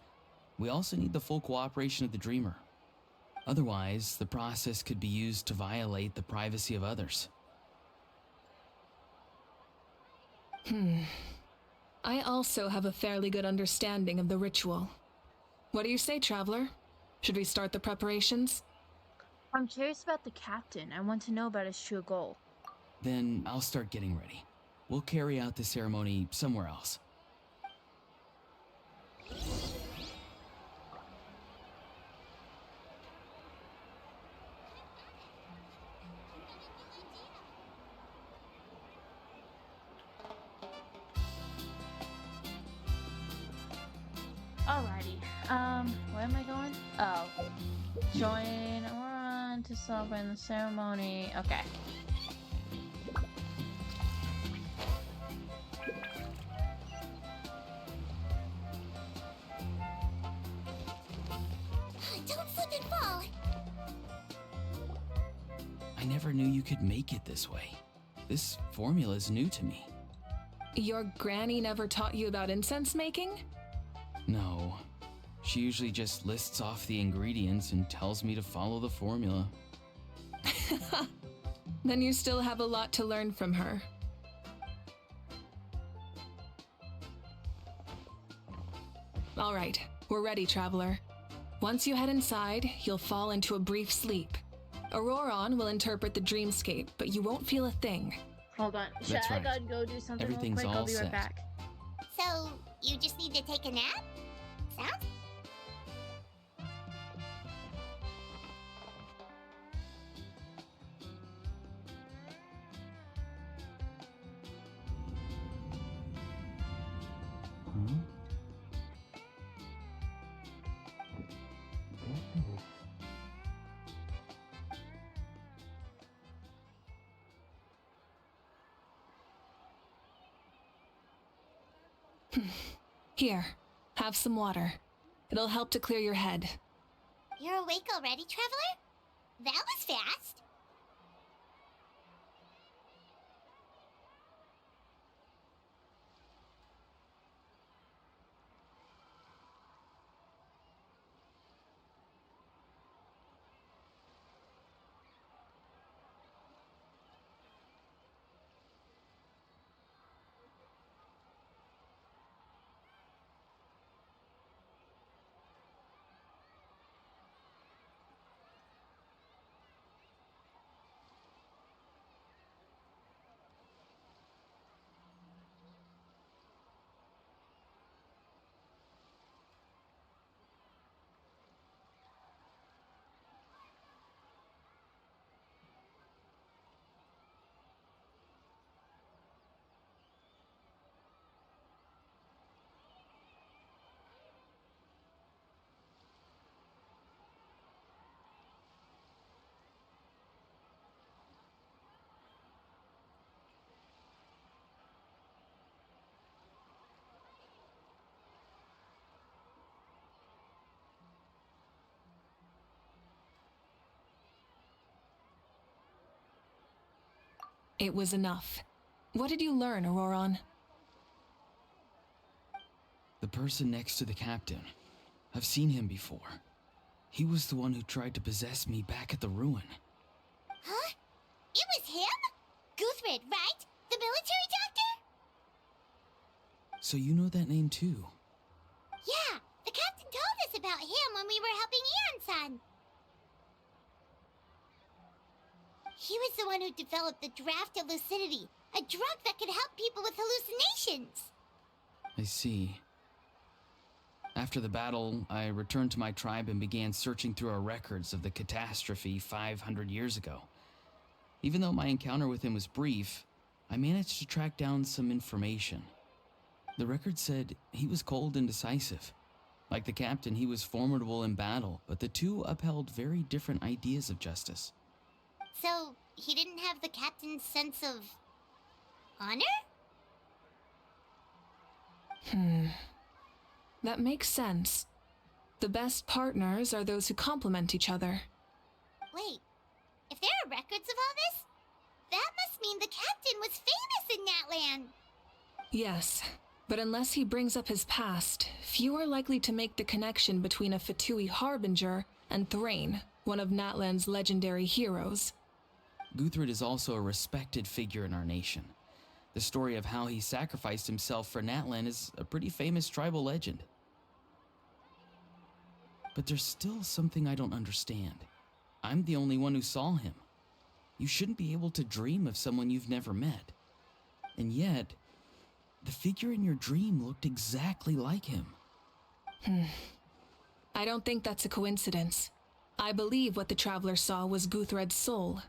We also need the full cooperation of the dreamer. Otherwise, the process could be used to violate the privacy of others. I also have a fairly good understanding of the ritual. What do you say, Traveler? Should we start the preparations? I'm curious about the captain. I want to know about his true goal. Then I'll start getting ready. We'll carry out the ceremony somewhere else. Alrighty. Where am I going? Oh. Join Auron to celebrate the ceremony. Okay. Don't slip and fall. I never knew you could make it this way. This formula is new to me. Your granny never taught you about incense making? No. She usually just lists off the ingredients and tells me to follow the formula. Then you still have a lot to learn from her. All right, we're ready, Traveler. Once you head inside, you'll fall into a brief sleep. Auroron will interpret the dreamscape, but you won't feel a thing. Hold on. Should That's I right. go do something Everything's real quick? I'll all be right set. back. So, you just need to take a nap? Sounds Here, have some water. It'll help to clear your head. You're awake already, Traveler? That was fast. It was enough. What did you learn, Auroron? The person next to the captain. I've seen him before. He was the one who tried to possess me back at the ruin. Huh? It was him? Guthred, right? The military doctor? So you know that name too? Yeah, the captain told us about him when we were helping Ian-san. He was the one who developed the draft of lucidity, a drug that could help people with hallucinations. I see. After the battle, I returned to my tribe and began searching through our records of the catastrophe 500 years ago. Even though my encounter with him was brief, I managed to track down some information. The record said he was cold and decisive. Like the captain, he was formidable in battle, but the two upheld very different ideas of justice. So, he didn't have the captain's sense of honor? That makes sense. The best partners are those who complement each other. Wait, if there are records of all this, that must mean the captain was famous in that land. Yes, but unless he brings up his past, few are likely to make the connection between a Fatui harbinger and Thrain, one of Natlan's legendary heroes. Guthred is also a respected figure in our nation. The story of how he sacrificed himself for Natlan is a pretty famous tribal legend. But there's still something I don't understand. I'm the only one who saw him. You shouldn't be able to dream of someone you've never met. And yet, the figure in your dream looked exactly like him. I don't think that's a coincidence. I believe what the traveler saw was Guthred's soul.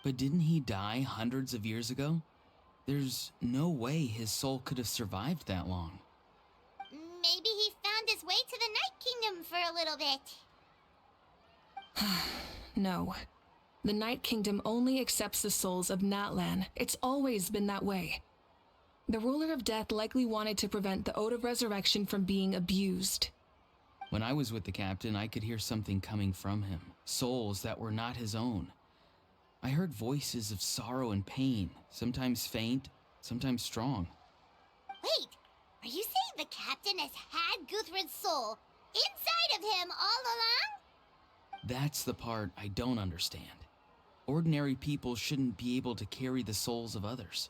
But didn't he die hundreds of years ago? There's no way his soul could have survived that long. Maybe he found his way to the Night Kingdom for a little bit. No. The Night Kingdom only accepts the souls of Natlan. It's always been that way. The ruler of death likely wanted to prevent the Ode of Resurrection from being abused. When I was with the captain, I could hear something coming from him. Souls that were not his own. I heard voices of sorrow and pain, sometimes faint, sometimes strong. Wait, are you saying the captain has had Guthred's soul inside of him all along? That's the part I don't understand. Ordinary people shouldn't be able to carry the souls of others.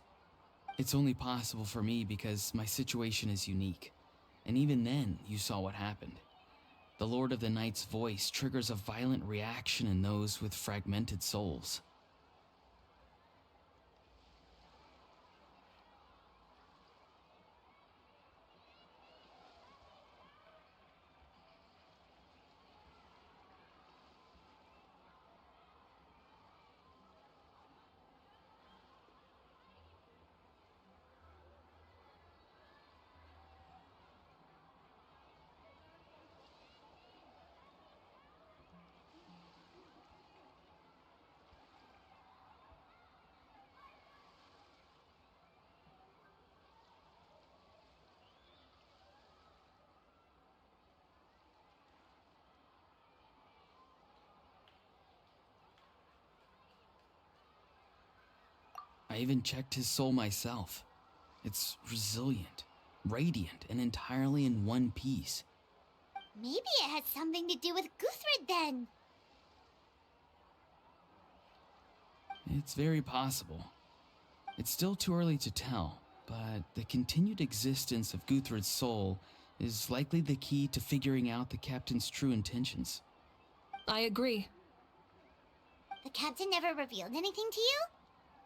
It's only possible for me because my situation is unique. And even then, you saw what happened. The Lord of the Night's voice triggers a violent reaction in those with fragmented souls. I even checked his soul myself. It's resilient, radiant, and entirely in one piece. Maybe it has something to do with Guthred then. It's very possible. It's still too early to tell, but the continued existence of Guthred's soul is likely the key to figuring out the captain's true intentions. I agree. The captain never revealed anything to you?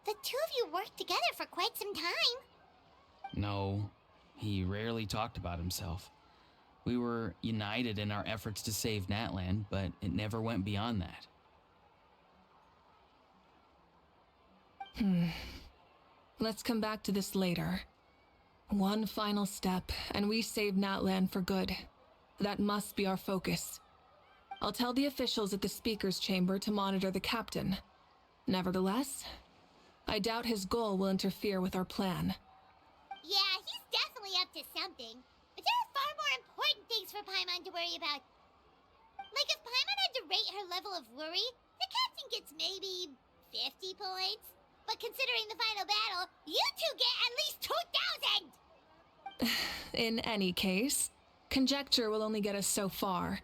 The two of you worked together for quite some time. No, he rarely talked about himself. We were united in our efforts to save Natlan, but it never went beyond that. Let's come back to this later. One final step, and we save Natlan for good. That must be our focus. I'll tell the officials at the speaker's chamber to monitor the captain. Nevertheless, I doubt his goal will interfere with our plan. Yeah, he's definitely up to something. But there are far more important things for Paimon to worry about. Like if Paimon had to rate her level of worry, the captain gets maybe 50 points. But considering the final battle, you two get at least 2,000! In any case, conjecture will only get us so far.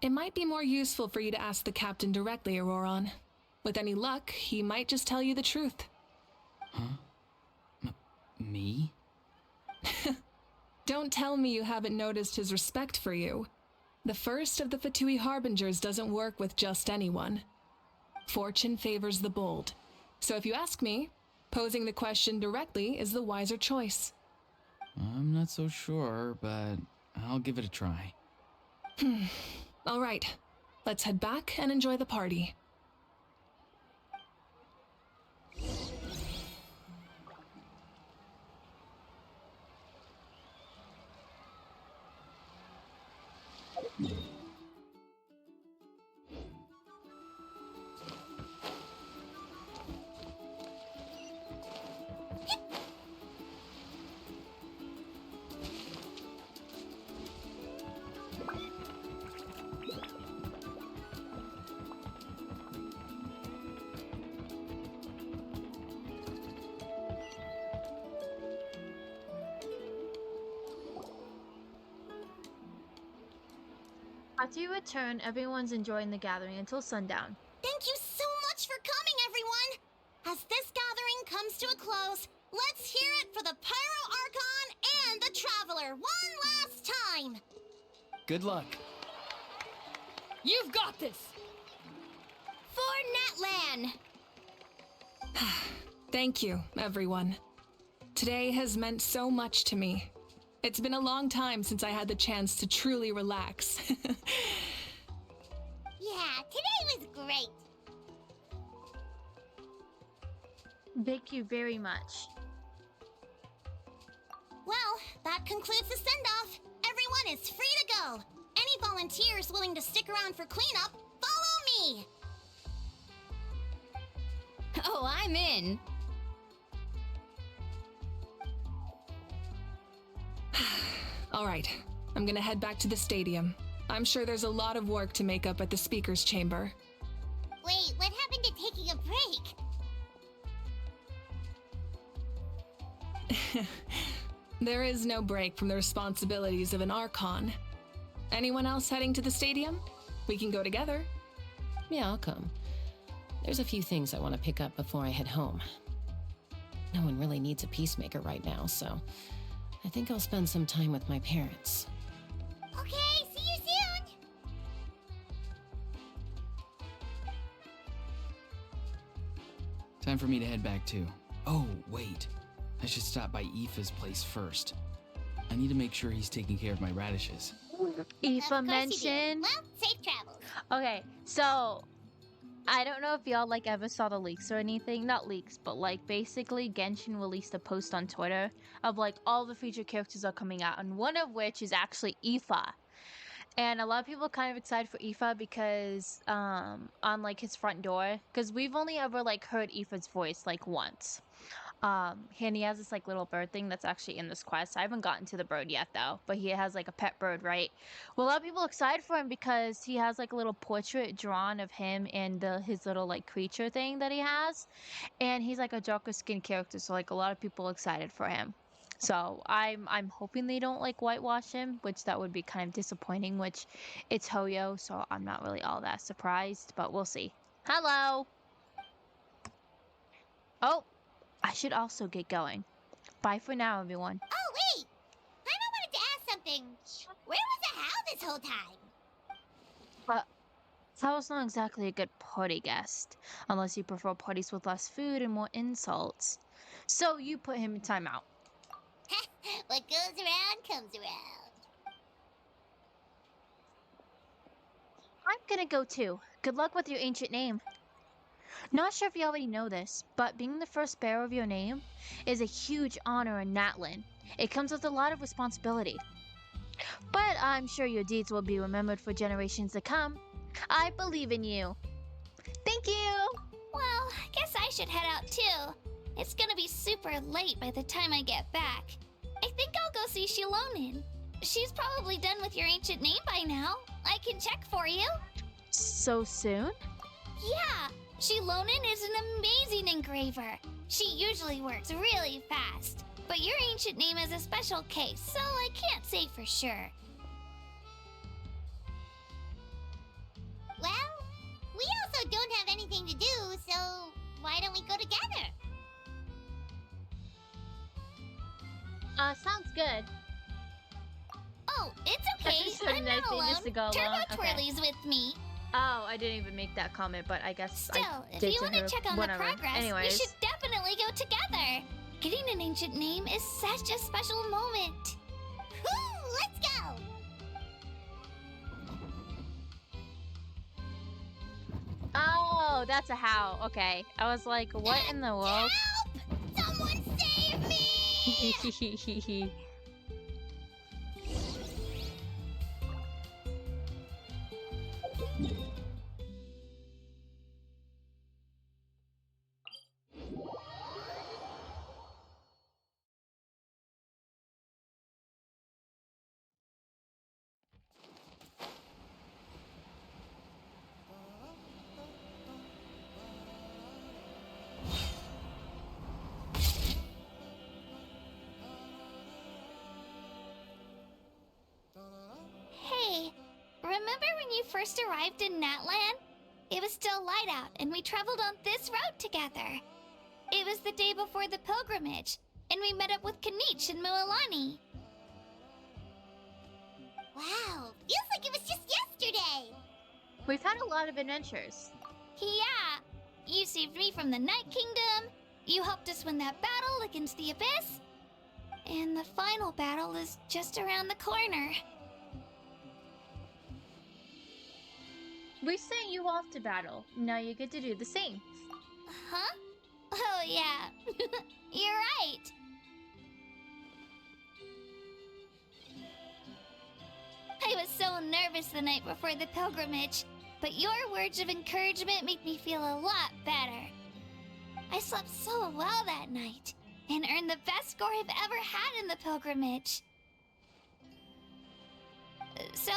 It might be more useful for you to ask the captain directly, Auroron. With any luck, he might just tell you the truth. Huh? Me? Don't tell me you haven't noticed his respect for you. The first of the Fatui Harbingers doesn't work with just anyone. Fortune favors the bold. So if you ask me, posing the question directly is the wiser choice. I'm not so sure, but I'll give it a try. All right, let's head back and enjoy the party. After you return, everyone's enjoying the gathering until sundown. Thank you so much for coming, everyone! As this gathering comes to a close, let's hear it for the Pyro Archon and the Traveler one last time! Good luck. You've got this! For Netlan! Thank you, everyone. Today has meant so much to me. It's been a long time since I had the chance to truly relax. Yeah, today was great. Thank you very much. Well, that concludes the send-off. Everyone is free to go. Any volunteers willing to stick around for cleanup, follow me! Oh, I'm in. All right, I'm gonna head back to the stadium. I'm sure there's a lot of work to make up at the speaker's chamber. Wait, what happened to taking a break? There is no break from the responsibilities of an Archon. Anyone else heading to the stadium? We can go together. Yeah, I'll come. There's a few things I want to pick up before I head home. No one really needs a peacemaker right now, so I think I'll spend some time with my parents. Okay, see you soon! Time for me to head back too. Oh, wait. I should stop by Aoife's place first. I need to make sure he's taking care of my radishes. Of Aoife course you do. mentioned. Well, safe travels. Okay, so I don't know if y'all like ever saw the leaks or anything. Not leaks, but like basically Genshin released a post on Twitter of like all the featured characters are coming out, and one of which is actually Aoife. And a lot of people are kind of excited for Aoife because on like his front door, because we've only ever like heard Aoife's voice like once. And he has this like little bird thing that's actually in this quest. I haven't gotten to the bird yet though, but he has like a pet bird, right? Well, a lot of people are excited for him because he has like a little portrait drawn of him and his little like creature thing that he has, and he's like a darker skin character, so like a lot of people are excited for him. So I'm hoping they don't like whitewash him, which that would be kind of disappointing. Which it's Hoyo, so I'm not really all that surprised, but we'll see. Hello. Oh, I should also get going. Bye for now, everyone. Oh, wait! Paimon wanted to ask something. Where was the How this whole time? That was not exactly a good party guest, unless you prefer parties with less food and more insults. So you put him in timeout. What goes around comes around. I'm gonna go too. Good luck with your ancient name. Not sure if you already know this, but being the first bearer of your name is a huge honor in Natlan. It comes with a lot of responsibility. But I'm sure your deeds will be remembered for generations to come. I believe in you. Thank you! Well, I guess I should head out too. It's gonna be super late by the time I get back. I think I'll go see Shilonin. She's probably done with your ancient name by now. I can check for you. So soon? Yeah, Shilonin is an amazing engraver. She usually works really fast. But your ancient name is a special case, so I can't say for sure. Well, we also don't have anything to do, so why don't we go together? Sounds good. Oh, it's That's okay. just a I'm nice not thing alone. just to go Turbo along. Okay. Twirly's with me. Oh, I didn't even make that comment, but I guess Still, I if did you to want to her. check on Whatever. the progress, Anyways. we should definitely go together. Getting an ancient name is such a special moment. Woo, let's go! Oh, that's a how. Okay. I was like, what in the world? Help! Someone save me! when you first arrived in Natlan? It was still light out, and we traveled on this road together. It was the day before the pilgrimage, and we met up with Kanich and Mualani. Wow, feels like it was just yesterday. We've had a lot of adventures. Yeah, you saved me from the Night Kingdom, you helped us win that battle against the Abyss, and the final battle is just around the corner. We sent you off to battle. Now you get to do the same. Huh? Oh yeah, you're right. I was so nervous the night before the pilgrimage, but your words of encouragement made me feel a lot better. I slept so well that night, and earned the best score I've ever had in the pilgrimage. So,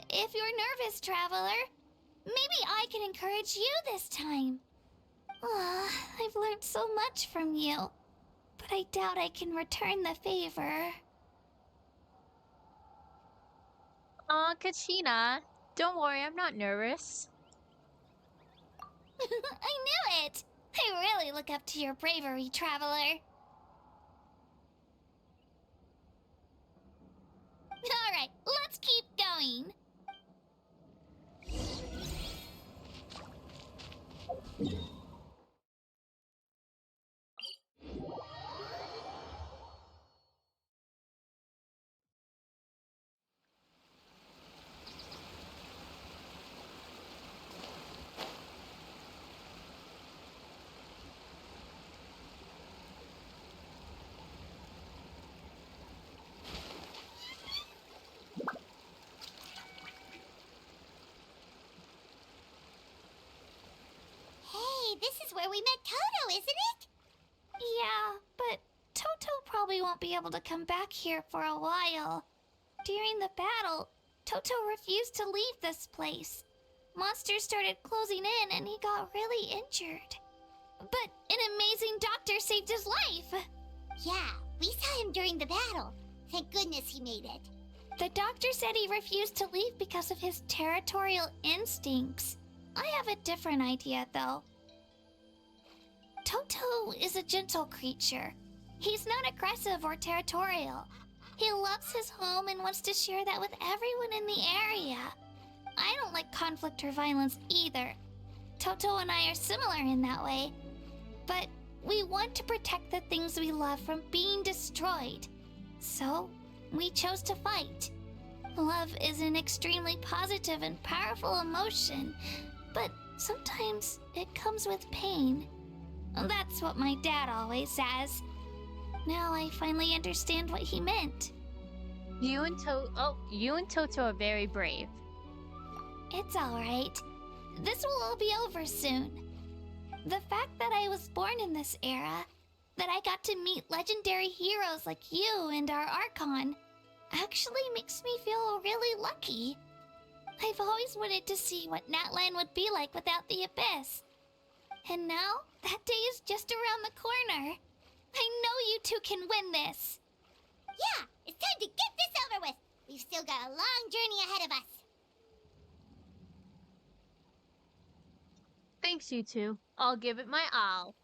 if you're nervous, traveler, maybe I can encourage you this time. I've learned so much from you, but I doubt I can return the favor. Aw, Kachina. Don't worry, I'm not nervous. I knew it! I really look up to your bravery, traveler. Alright, let's keep going. Hey, this is where we met Toto, isn't it? Yeah, but Toto probably won't be able to come back here for a while. During the battle, Toto refused to leave this place. Monsters started closing in and he got really injured. But an amazing doctor saved his life! Yeah, we saw him during the battle. Thank goodness he made it. The doctor said he refused to leave because of his territorial instincts. I have a different idea, though. Toto is a gentle creature. He's not aggressive or territorial. He loves his home and wants to share that with everyone in the area. I don't like conflict or violence either. Toto and I are similar in that way. But we want to protect the things we love from being destroyed. So, we chose to fight. Love is an extremely positive and powerful emotion, but sometimes it comes with pain. That's what my dad always says. Now I finally understand what he meant. You and Toto are very brave. It's alright. This will all be over soon. The fact that I was born in this era, that I got to meet legendary heroes like you and our Archon, actually makes me feel really lucky. I've always wanted to see what Natlan would be like without the Abyss. And now, that day is just around the corner. I know you two can win this. Yeah, it's time to get this over with. We've still got a long journey ahead of us. Thanks, you two. I'll give it my all.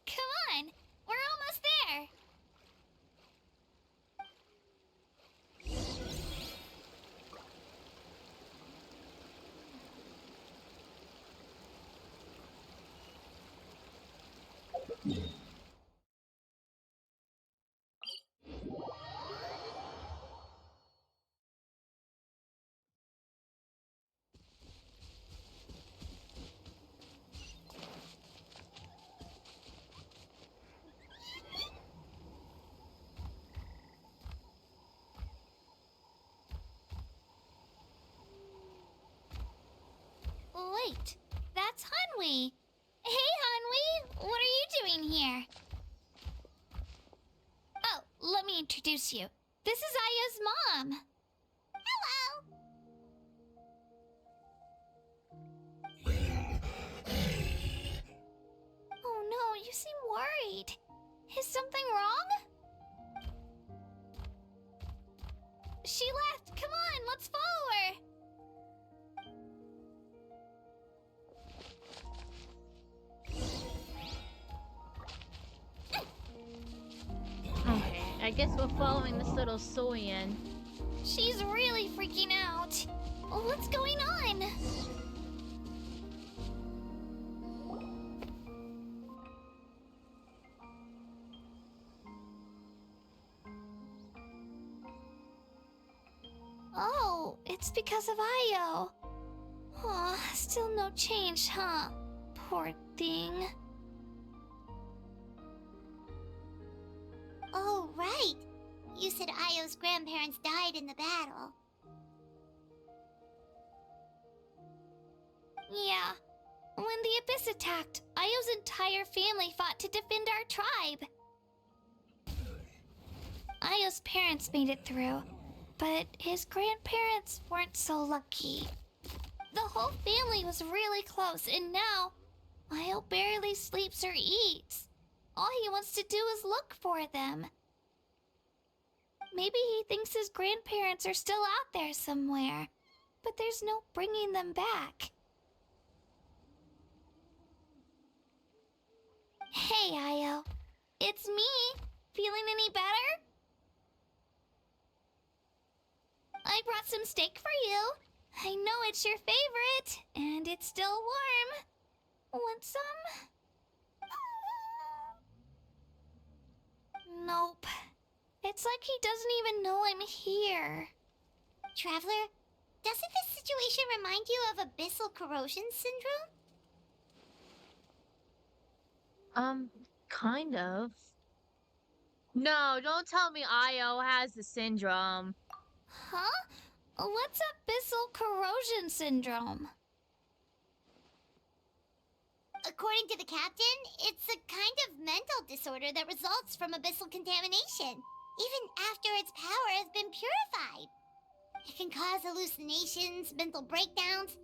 Come on, we're almost there. Wait, that's Hanwi. Hey, Hanwi, what are you doing here? Oh, let me introduce you. This is Aya's mom. Hello. Oh no, you seem worried. Is something wrong? She left. Come on, let's follow her. guess we're following this little Soyan. She's really freaking out. What's going on? Oh, it's because of Io. Aw, still no change, huh? Poor thing. Oh, right. You said Io's grandparents died in the battle. Yeah. When the Abyss attacked, Io's entire family fought to defend our tribe. Io's parents made it through, but his grandparents weren't so lucky. The whole family was really close, and now Io barely sleeps or eats. All he wants to do is look for them. Maybe he thinks his grandparents are still out there somewhere, but there's no bringing them back. Hey, Io. It's me. Feeling any better? I brought some steak for you. I know it's your favorite, and it's still warm. Want some? Nope. It's like he doesn't even know I'm here. Traveler, doesn't this situation remind you of abyssal corrosion syndrome? Kind of. No, don't tell me Io has the syndrome. Huh? What's abyssal corrosion syndrome? According to the captain, it's a kind of mental disorder that results from abyssal contamination, even after its power has been purified. It can cause hallucinations, mental breakdowns.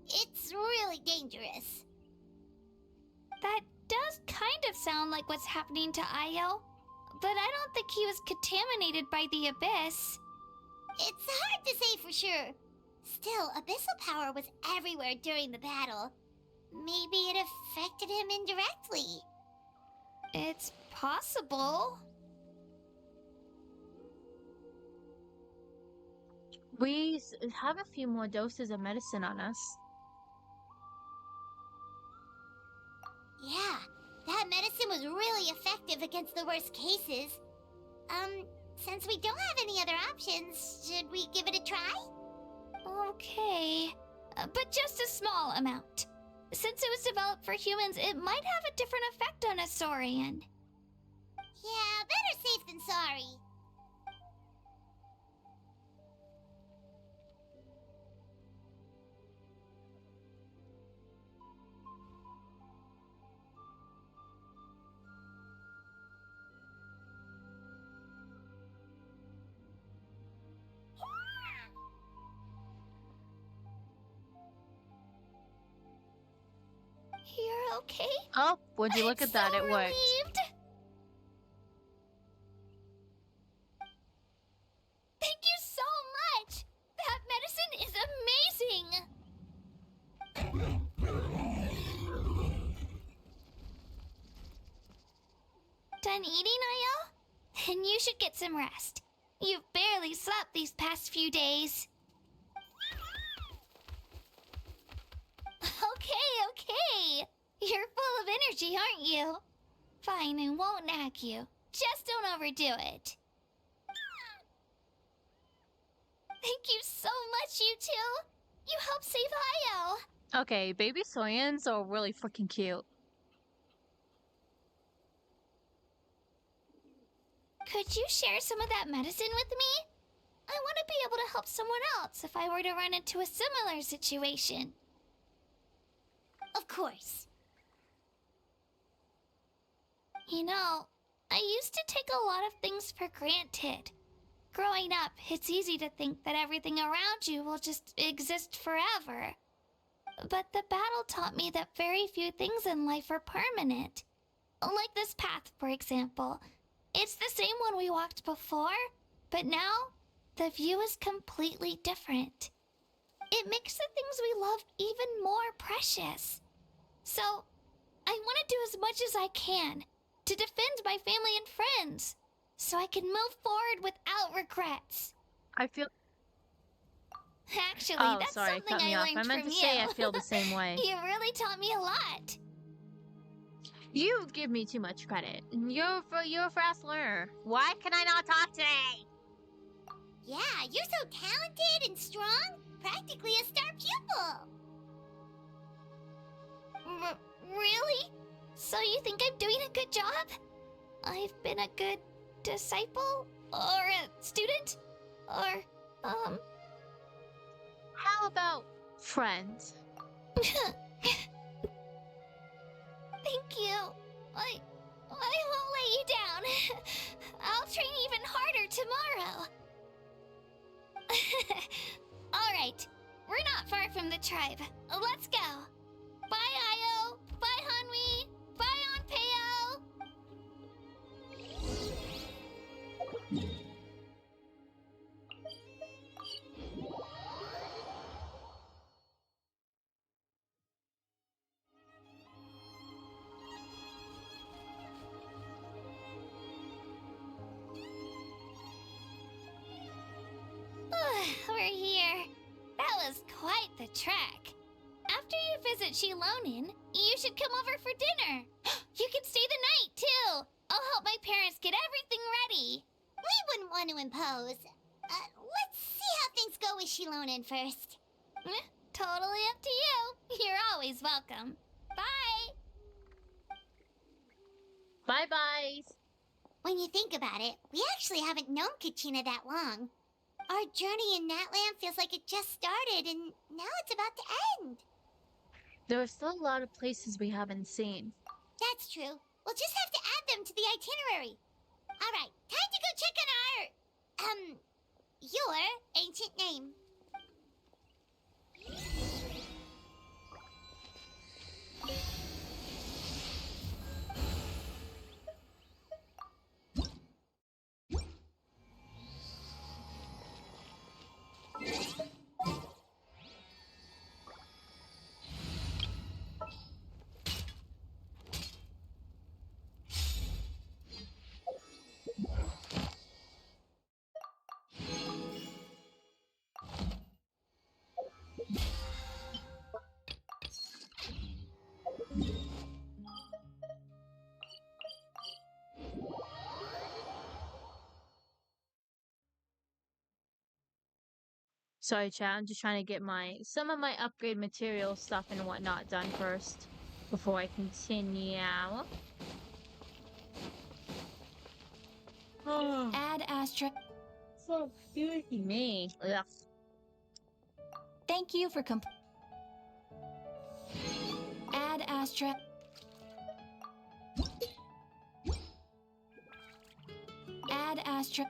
It's really dangerous. That does kind of sound like what's happening to Io, but I don't think he was contaminated by the Abyss. It's hard to say for sure. Still, abyssal power was everywhere during the battle. Maybe it affected him indirectly. It's possible. We have a few more doses of medicine on us. Yeah, that medicine was really effective against the worst cases. Since we don't have any other options, should we give it a try? Okay, but just a small amount. Since it was developed for humans, it might have a different effect on a Saurian. Yeah, better safe than sorry. You're okay? Oh, would you look I'm at that? so It worked. relieved. Thank you so much! That medicine is amazing! Done eating, Io? Then you should get some rest. You've barely slept these past few days. Okay. You're full of energy, aren't you? Fine, I won't nag you. Just don't overdo it. Thank you so much, you two. You helped save Io. Okay, baby Soyans are really freaking cute. Could you share some of that medicine with me? I want to be able to help someone else if I were to run into a similar situation. Of course. You know, I used to take a lot of things for granted. Growing up, it's easy to think that everything around you will just exist forever. But the battle taught me that very few things in life are permanent. Like this path, for example. It's the same one we walked before, but now the view is completely different. It makes the things we love even more precious. So, I want to do as much as I can to defend my family and friends, so I can move forward without regrets. I feel. Actually, Oh, that's sorry, something cut me I off. I learned meant from to you. say I feel the same way. You really taught me a lot. You give me too much credit. You're a fast learner. Why can I not talk today? Yeah, you're so talented and strong. Practically a star pupil. Really? So you think I'm doing a good job? I've been a good disciple? Or a student? Or, How about friends? Thank you. I won't let you down. I'll train even harder tomorrow. Alright, we're not far from the tribe. Let's go. Bye, Io. Bye, Hanwi. Bye, Onpeo. We're here. That was quite the trek. After you visit Shilonin, you should come over for dinner. You can stay the night, too. I'll help my parents get everything ready. We wouldn't want to impose. Let's see how things go with Shilonin first. Totally up to you. You're always welcome. Bye. Bye-bye. When you think about it, we actually haven't known Kachina that long. Our journey in Natland feels like it just started, and now it's about to end. There are still a lot of places we haven't seen. That's true. We'll just have to add them to the itinerary. All right, time to go check on your ancient name. Sorry, chat. I'm just trying to get some of my upgrade material stuff and whatnot done first before I continue. Oh, Add Astra. so excuse me. Ugh. Thank you for Add Astra. Add Astra.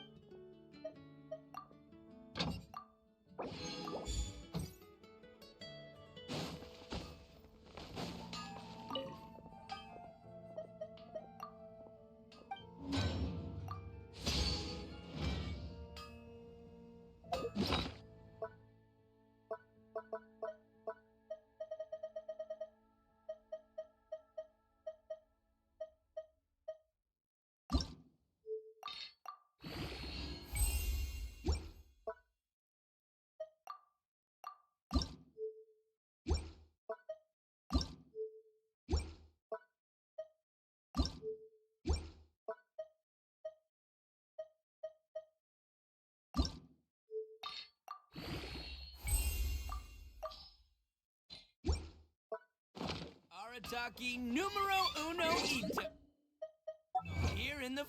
Arataki numero uno ito. Here in the...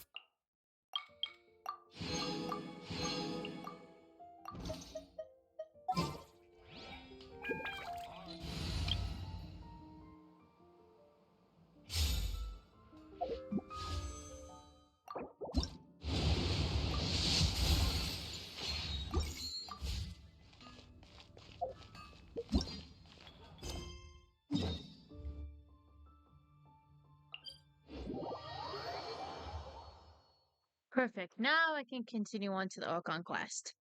Perfect. Now I can continue on to the Archon quest.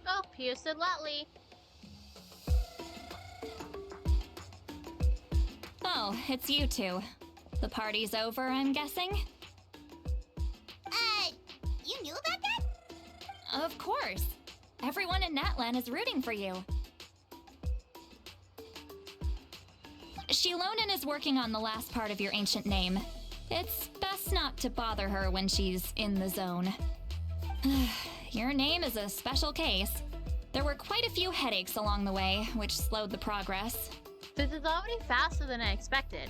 Oh, here's the Lutley. Oh, it's you two. The party's over, I'm guessing? You knew about that? Of course. Everyone in Natlan is rooting for you. Shilonen is working on the last part of your ancient name. It's best not to bother her when she's in the zone. Your name is a special case. There were quite a few headaches along the way, which slowed the progress. This is already faster than I expected.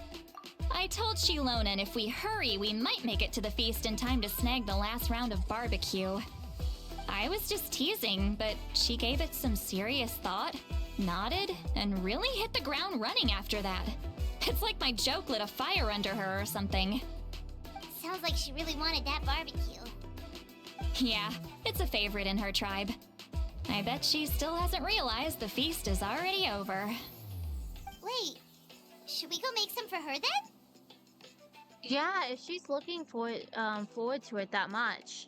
I told Shilonen if we hurry, we might make it to the feast in time to snag the last round of barbecue. I was just teasing, but she gave it some serious thought, nodded, and really hit the ground running after that. It's like my joke lit a fire under her or something. Sounds like she really wanted that barbecue. Yeah, it's a favorite in her tribe. I bet she still hasn't realized the feast is already over. Wait, should we go make some for her then? Yeah, if she's looking forward to it that much.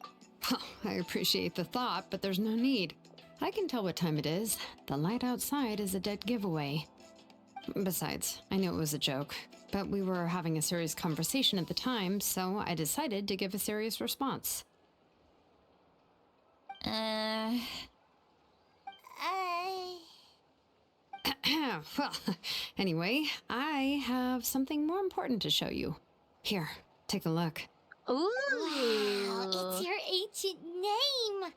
I appreciate the thought, but there's no need. I can tell what time it is. The light outside is a dead giveaway. Besides, I knew it was a joke, but we were having a serious conversation at the time, so I decided to give a serious response. Well, anyway, I have something more important to show you. Here, take a look. Ooh! Wow, it's your ancient name!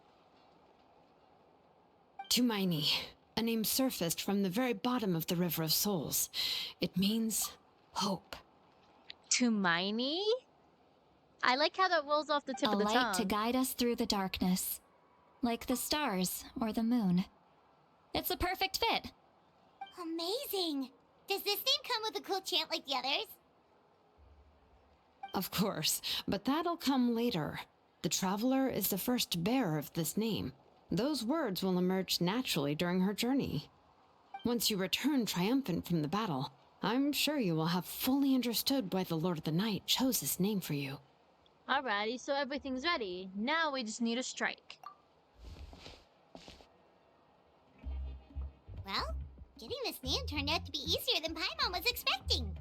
Tumaini, a name surfaced from the very bottom of the River of Souls. It means hope. Tumaini? I like how that rolls off the tip A of the light tongue. to guide us through the darkness, like the stars or the moon. It's a perfect fit. Amazing! Does this name come with a cool chant like the others? Of course, but that'll come later. The Traveler is the first bearer of this name. Those words will emerge naturally during her journey. Once you return triumphant from the battle, I'm sure you will have fully understood why the Lord of the Night chose this name for you. Alrighty, so everything's ready. Now we just need a strike. Well, getting this name turned out to be easier than Paimon was expecting.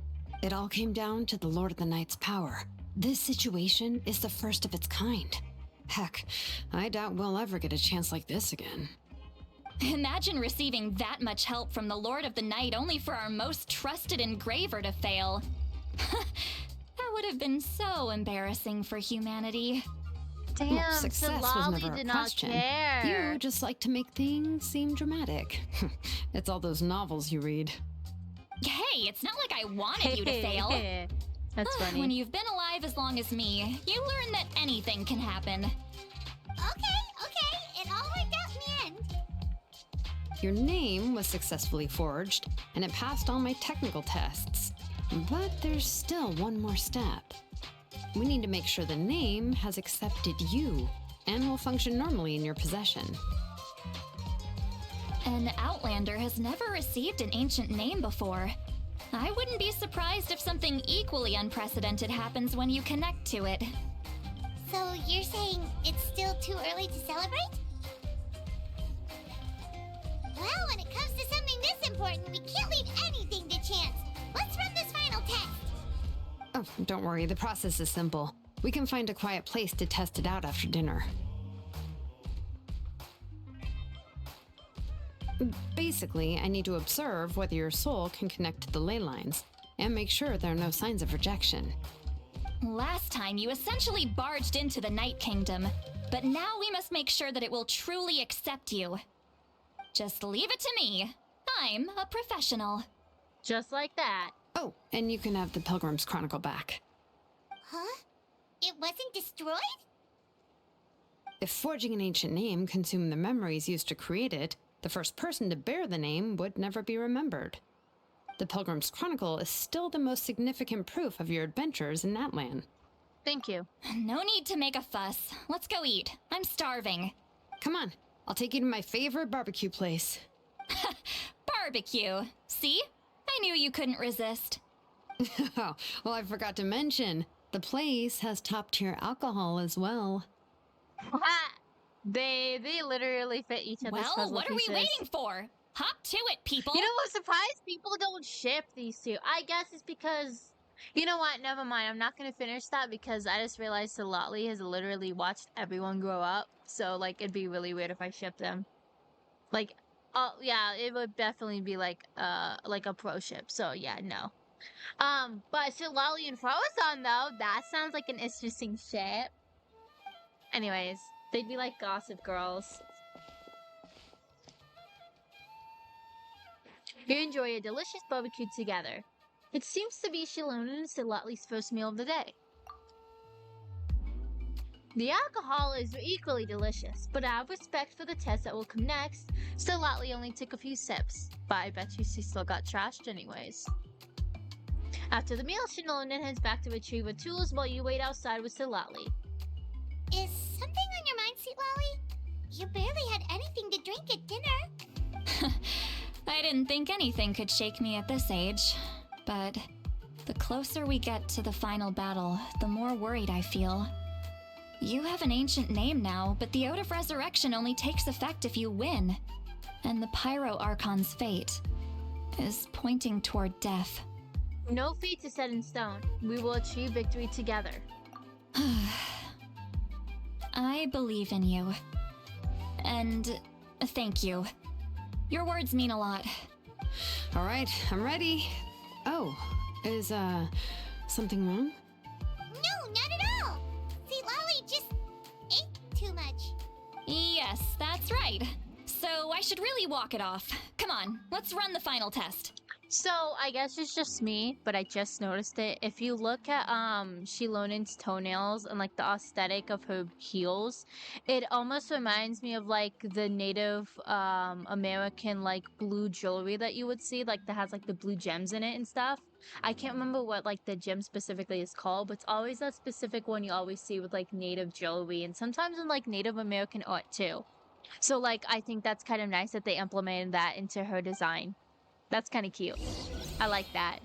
It all came down to the Lord of the Night's power. This situation is the first of its kind. Heck, I doubt we'll ever get a chance like this again. Imagine receiving that much help from the Lord of the Night only for our most trusted engraver to fail. That would have been so embarrassing for humanity. Damn, Well, success was Shalali never a did not question. care. You just like to make things seem dramatic. It's all those novels you read. Hey, it's not like I wanted you to fail. That's funny. When you've been alive as long as me, you learn that anything can happen. Okay, it all worked out in the end. Your name was successfully forged, and it passed all my technical tests. But there's still one more step. We need to make sure the name has accepted you and will function normally in your possession. An Outlander has never received an ancient name before. I wouldn't be surprised if something equally unprecedented happens when you connect to it. So you're saying it's still too early to celebrate? Well, when it comes to something this important, we can't leave anything to chance. Let's run this final test. Oh, don't worry, the process is simple. We can find a quiet place to test it out after dinner. Basically, I need to observe whether your soul can connect to the ley lines, and make sure there are no signs of rejection. Last time, you essentially barged into the Night Kingdom, but now we must make sure that it will truly accept you. Just leave it to me. I'm a professional. Just like that. Oh, and you can have the Pilgrim's Chronicle back. Huh? It wasn't destroyed? If forging an ancient name consumed the memories used to create it, the first person to bear the name would never be remembered. The Pilgrim's Chronicle is still the most significant proof of your adventures in Natlan. Thank you. No need to make a fuss. Let's go eat. I'm starving. Come on, I'll take you to my favorite barbecue place. Barbecue. See? I knew you couldn't resist. Oh, well, I forgot to mention, The place has top-tier alcohol as well. They literally fit each other's Well, puzzle what are pieces. we waiting for? Hop to it, people! You know, I'm surprised people don't ship these two. I guess it's because... You know what? Never mind. I'm not gonna finish that because I just realized Salatli has literally watched everyone grow up. So, like, it'd be really weird if I shipped them. Like, oh, yeah, it would definitely be like a pro ship. So, yeah, no. But Salatli and Frozen, though, that sounds like an interesting ship. Anyways, they'd be like gossip girls. You enjoy a delicious barbecue together. It seems to be Shilona and Salatli's first meal of the day. The alcohol is equally delicious, but out of respect for the test that will come next, Salatli only took a few sips, but I bet you she still got trashed anyways. After the meal, Shilona heads back to retrieve her tools while you wait outside with Salatli. Is something on your mind, Sweet Lolly? You barely had anything to drink at dinner. I didn't think anything could shake me at this age, but the closer we get to the final battle, the more worried I feel. You have an ancient name now, but the Oath of Resurrection only takes effect if you win, and the Pyro Archon's fate is pointing toward death. No fate is set in stone. We will achieve victory together. I believe in you. And thank you. Your words mean a lot. All right, I'm ready. Oh, is, something wrong? No, not at all. Sweet Lolly just ate too much. Yes, that's right. So I should really walk it off. Come on, let's run the final test. So, I guess it's just me, but I just noticed it. If you look at Shilonen's toenails and like the aesthetic of her heels, it almost reminds me of like the Native American like blue jewelry that you would see, like that has like the blue gems in it and stuff. I can't remember what like the gem specifically is called, but it's always that specific one you always see with like Native jewelry and sometimes in like Native American art too. So like I think that's kind of nice that they implemented that into her design. That's kind of cute. I like that.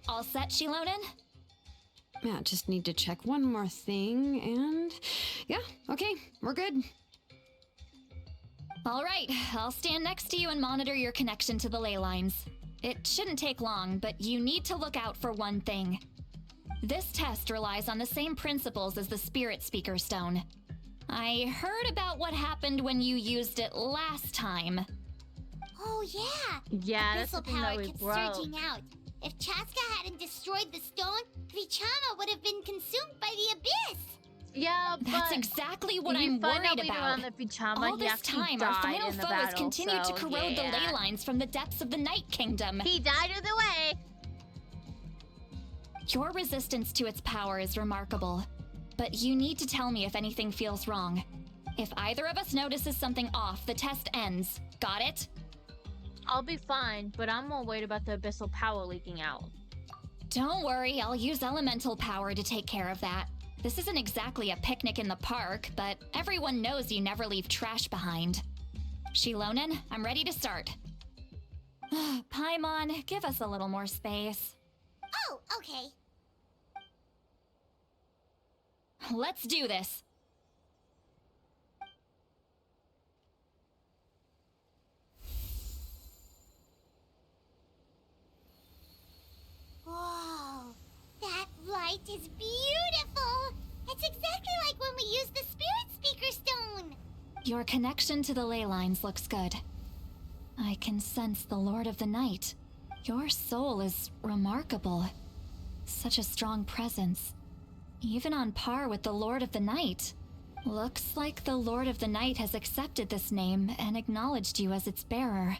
All set, Shilonen? Yeah, just need to check one more thing, and yeah, okay, we're good. All right, I'll stand next to you and monitor your connection to the ley lines. It shouldn't take long, but you need to look out for one thing. This test relies on the same principles as the Spirit Speaker Stone. I heard about what happened when you used it last time. Oh yeah. Yeah, that's the Abyssal thing power that we kept broke. surging out. If Chaska hadn't destroyed the stone, Vichama would have been consumed by the abyss. Yeah, but That's exactly what you I'm find out worried later about. on that Vichama, All he this actually time, our died final in the foe battle, has continued so, to corrode the yeah. ley lines from the depths of the Night Kingdom. He died either way. Your resistance to its power is remarkable, but you need to tell me if anything feels wrong. If either of us notices something off, the test ends. Got it? I'll be fine, but I'm more worried about the abyssal power leaking out. Don't worry, I'll use elemental power to take care of that. This isn't exactly a picnic in the park, but everyone knows you never leave trash behind. Shilonen, I'm ready to start. Paimon, give us a little more space. Oh, okay. Let's do this. Whoa, that light is beautiful. It's exactly like when we used the Spirit Speaker Stone. Your connection to the ley lines looks good. I can sense the Lord of the Night. Your soul is remarkable. Such a strong presence. Even on par with the Lord of the Night. Looks like the Lord of the Night has accepted this name and acknowledged you as its bearer.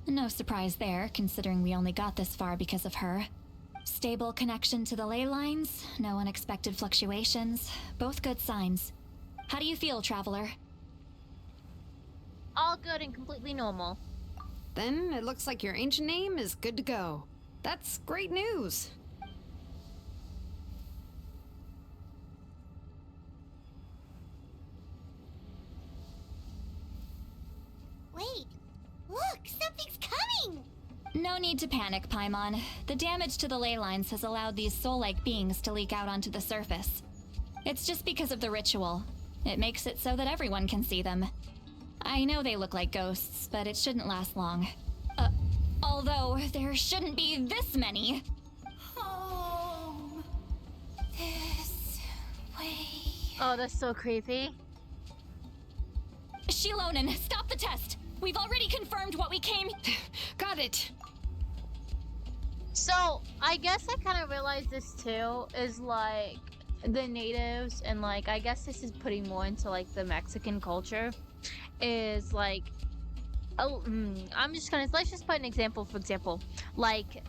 No surprise there, considering we only got this far because of her. Stable connection to the ley lines, no unexpected fluctuations, both good signs. How do you feel, Traveler? All good and completely normal. Then it looks like your ancient name is good to go. That's great news. Wait, look, something's coming! No need to panic, Paimon. The damage to the ley lines has allowed these soul-like beings to leak out onto the surface. It's just because of the ritual. It makes it so that everyone can see them. I know they look like ghosts, but it shouldn't last long. Although there shouldn't be this many. Home. This way. Oh, that's so creepy. Shilonen, stop the test! We've already confirmed what we came. Got it. So, I guess I kind of realized this too, is like the natives, and like, I guess this is putting more into like the Mexican culture, is like, let's just put an example, for example, like,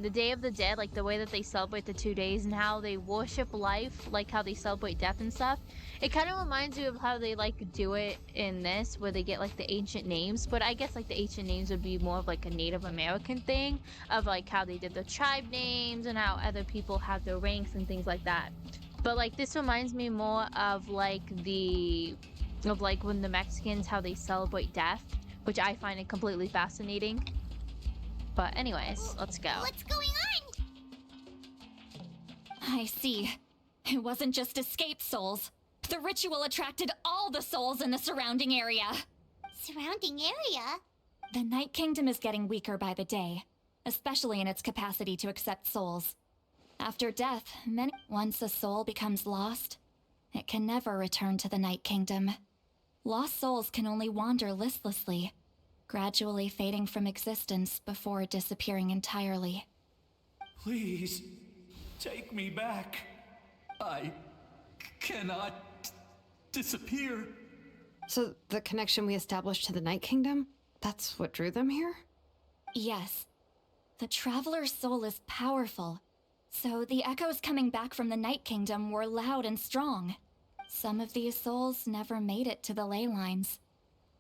the Day of the Dead, like the way that they celebrate the 2 days and how they worship life, like how they celebrate death and stuff. It kind of reminds me of how they like do it in this, where they get like the ancient names, but I guess like the ancient names would be more of like a Native American thing, of like how they did the tribe names and how other people have their ranks and things like that. But like this reminds me more of like when the Mexicans, how they celebrate death, which I find it completely fascinating. But anyways, let's go. What's going on? I see. It wasn't just escaped souls. The ritual attracted all the souls in the surrounding area. Surrounding area? The Night Kingdom is getting weaker by the day, especially in its capacity to accept souls. After death, once a soul becomes lost, it can never return to the Night Kingdom. Lost souls can only wander listlessly, gradually fading from existence before disappearing entirely. Please, take me back. I cannot disappear. So the connection we established to the Night Kingdom, that's what drew them here? Yes. The Traveler's soul is powerful, so the echoes coming back from the Night Kingdom were loud and strong. Some of these souls never made it to the ley lines.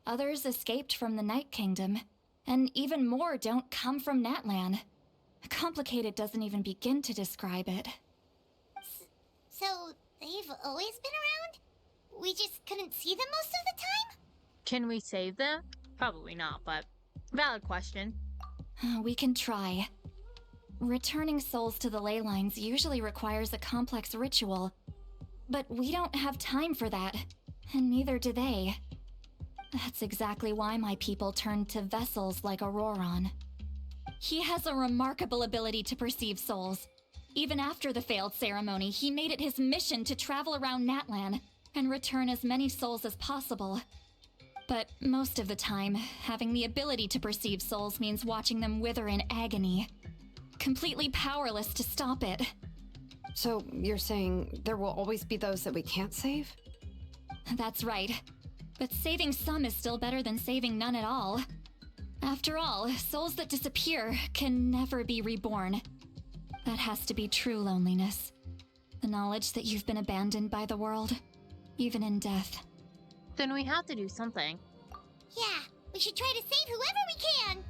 Others escaped from the Night Kingdom, and even more don't come from Natlan. Complicated doesn't even begin to describe it. So, they've always been around? We just couldn't see them most of the time? Can we save them? Probably not, but valid question. We can try. Returning souls to the ley lines usually requires a complex ritual, but we don't have time for that, and neither do they. That's exactly why my people turned to vessels like Auroron. He has a remarkable ability to perceive souls. Even after the failed ceremony, he made it his mission to travel around Natlan and return as many souls as possible. But most of the time, having the ability to perceive souls means watching them wither in agony. Completely powerless to stop it. So you're saying there will always be those that we can't save? That's right. But saving some is still better than saving none at all. After all, souls that disappear can never be reborn. That has to be true loneliness. The knowledge that you've been abandoned by the world, even in death. Then we have to do something. Yeah, we should try to save whoever we can!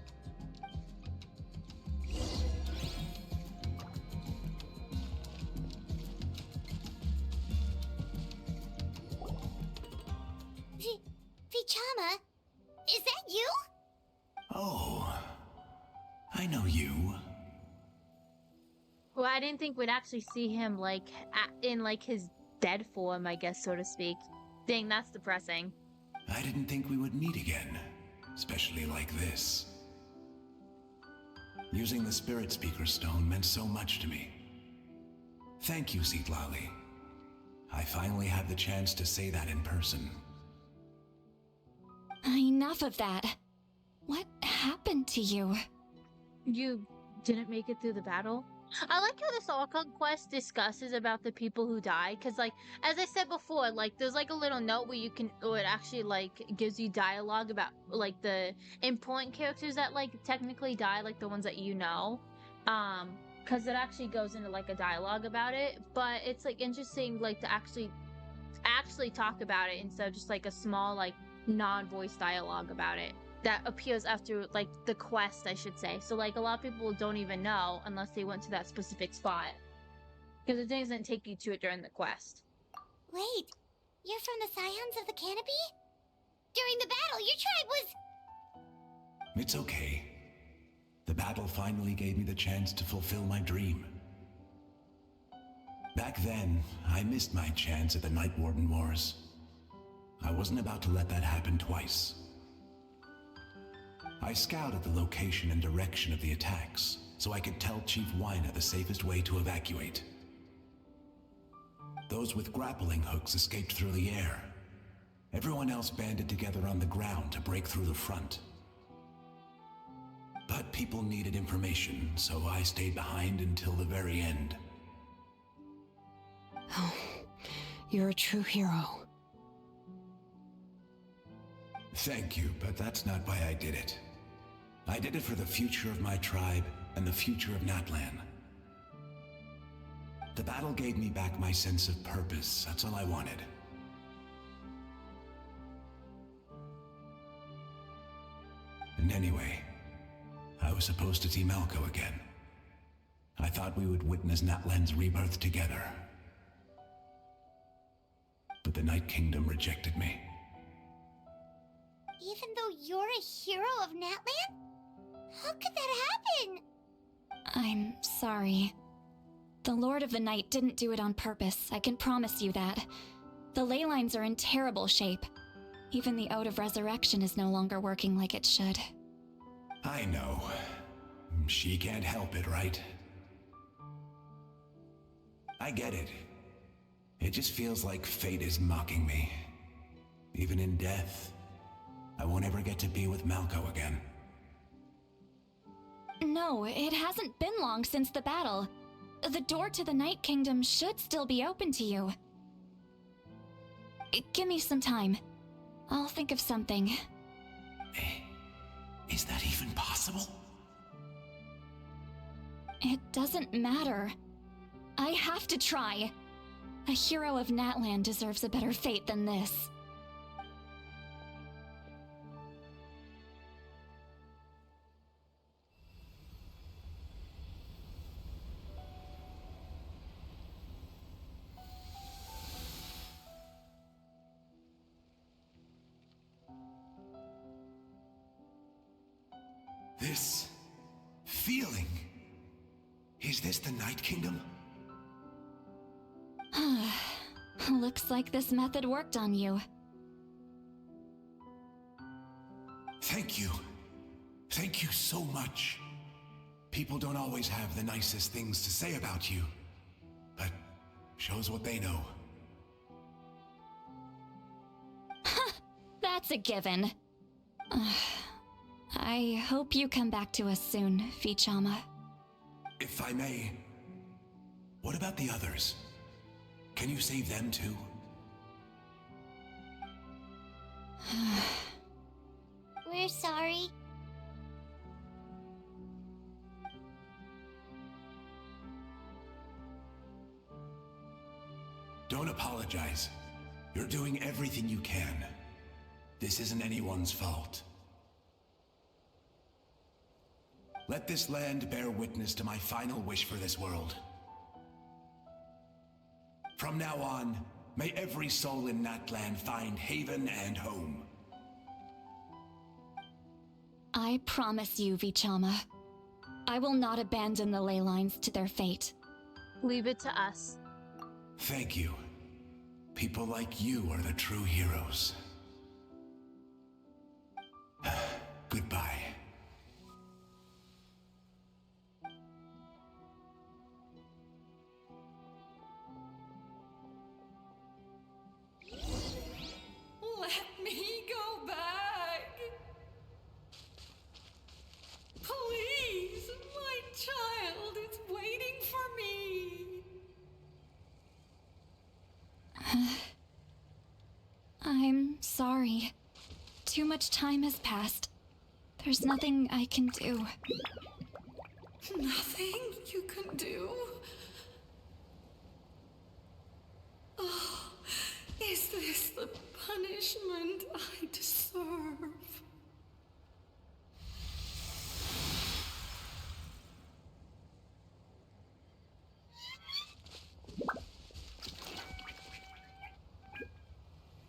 Vichama, is that you? Oh, I know you. Well, I didn't think we'd actually see him, like, in, like, his dead form, I guess, so to speak. Dang, that's depressing. I didn't think we would meet again, especially like this. Using the Spirit Speaker Stone meant so much to me. Thank you, Citlali. I finally had the chance to say that in person. Enough of that. What happened to you? You didn't make it through the battle? I like how this Archon quest discusses about the people who die, because, like, as I said before, like, there's, like, a little note where you can, or it actually, like, gives you dialogue about, like, the important characters that, like, technically die, like, the ones that you know. Because it actually goes into, like, a dialogue about it, but it's, like, interesting, like, to actually talk about it instead of just, like, a small, like, non-voice dialogue about it that appears after, like, the quest, I should say. So, like, a lot of people don't even know unless they went to that specific spot. Because it doesn't take you to it during the quest. Wait, you're from the Scions of the Canopy? During the battle, your tribe was... It's okay. The battle finally gave me the chance to fulfill my dream. Back then, I missed my chance at the Night Warden Wars. I wasn't about to let that happen twice. I scouted the location and direction of the attacks, so I could tell Chief Wyna the safest way to evacuate. Those with grappling hooks escaped through the air. Everyone else banded together on the ground to break through the front. But people needed information, so I stayed behind until the very end. Oh, you're a true hero. Thank you, but that's not why I did it. I did it for the future of my tribe and the future of Natlan. The battle gave me back my sense of purpose. That's all I wanted. And anyway, I was supposed to see Malco again. I thought we would witness Natlan's rebirth together. But the Night Kingdom rejected me. Even though you're a hero of Natlan? How could that happen? I'm sorry. The Lord of the Night didn't do it on purpose, I can promise you that. The ley lines are in terrible shape. Even the Ode of Resurrection is no longer working like it should. I know. She can't help it, right? I get it. It just feels like fate is mocking me. Even in death, I won't ever get to be with Malco again. No, it hasn't been long since the battle. The door to the Night Kingdom should still be open to you. Give me some time. I'll think of something. Is that even possible? It doesn't matter. I have to try. A hero of Natlan deserves a better fate than this. This feeling. Is this the Night Kingdom? Looks like this method worked on you. Thank you. Thank you so much. People don't always have the nicest things to say about you, but shows what they know. That's a given. I hope you come back to us soon, Vichama. If I may, what about the others? Can you save them too? We're sorry. Don't apologize. You're doing everything you can. This isn't anyone's fault. Let this land bear witness to my final wish for this world. From now on, may every soul in Natlan find haven and home. I promise you, Vichama. I will not abandon the ley lines to their fate. Leave it to us. Thank you. People like you are the true heroes. Goodbye. Let me go back. Please, my child is waiting I'm sorry. Too much time has passed. There's nothing I can do. Nothing you can do? Oh, is this the punishment I deserve?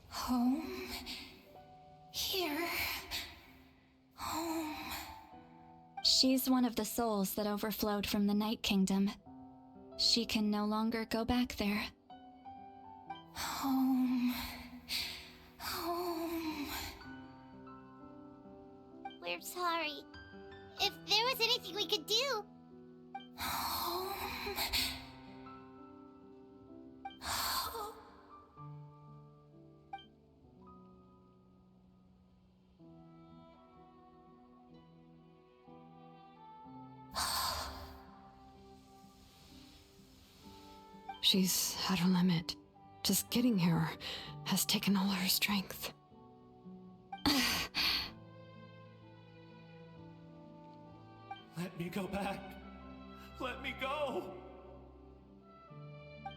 Home? Here? Home. She's one of the souls that overflowed from the Night Kingdom. She can no longer go back there. Home. Home. We're sorry. If there was anything we could do... Home. Home. She's at her limit. Just getting here has taken all her strength. Let me go back. Let me go.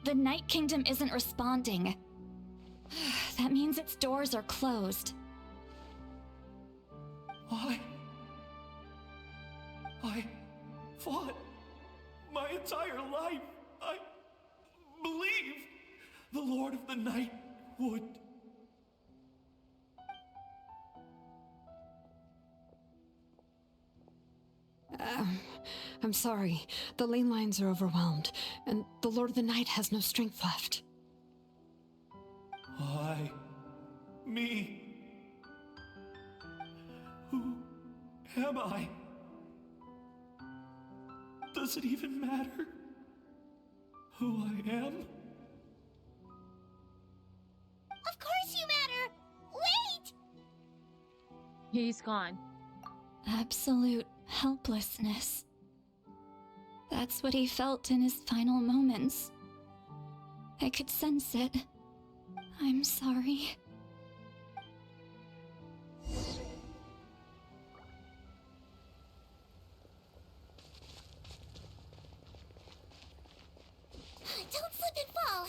The Night Kingdom isn't responding. That means its doors are closed. I fought my entire life. I believed the Lord of the Night would. I'm sorry. The lane lines are overwhelmed, and the Lord of the Night has no strength left. Me. Who am I? Does it even matter who I am? Of course you matter! Wait! He's gone. Absolute helplessness. That's what he felt in his final moments. I could sense it. I'm sorry. Don't slip and fall!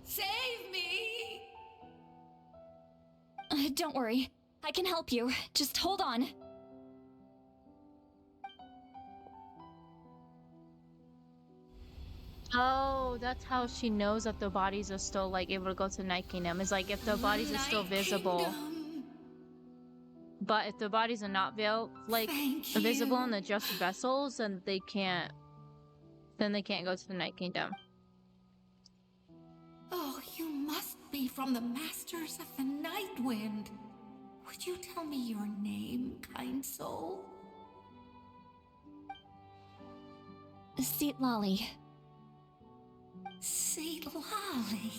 Save me! Don't worry. I can help you. Just hold on. Oh, that's how she knows that the bodies are still like able to go to the Night Kingdom. It's like if the bodies are still visible, but if the bodies are not visible and they're just vessels, then they can't. Then they can't go to the Night Kingdom. Oh, you must be from the Masters of the Night Wind. Would you tell me your name, kind soul? Seat Lolly. Seat Lolly.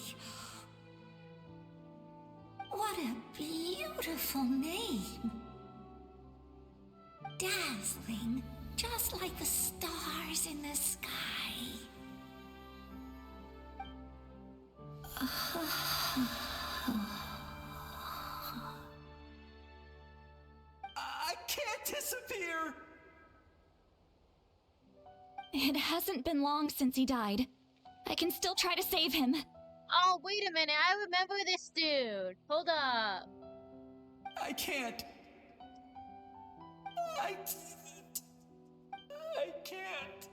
What a beautiful name. Dazzling, just like the stars in the sky. I can't disappear! It hasn't been long since he died. I can still try to save him. Oh, wait a minute. I remember this dude. Hold up. I can't. I can't.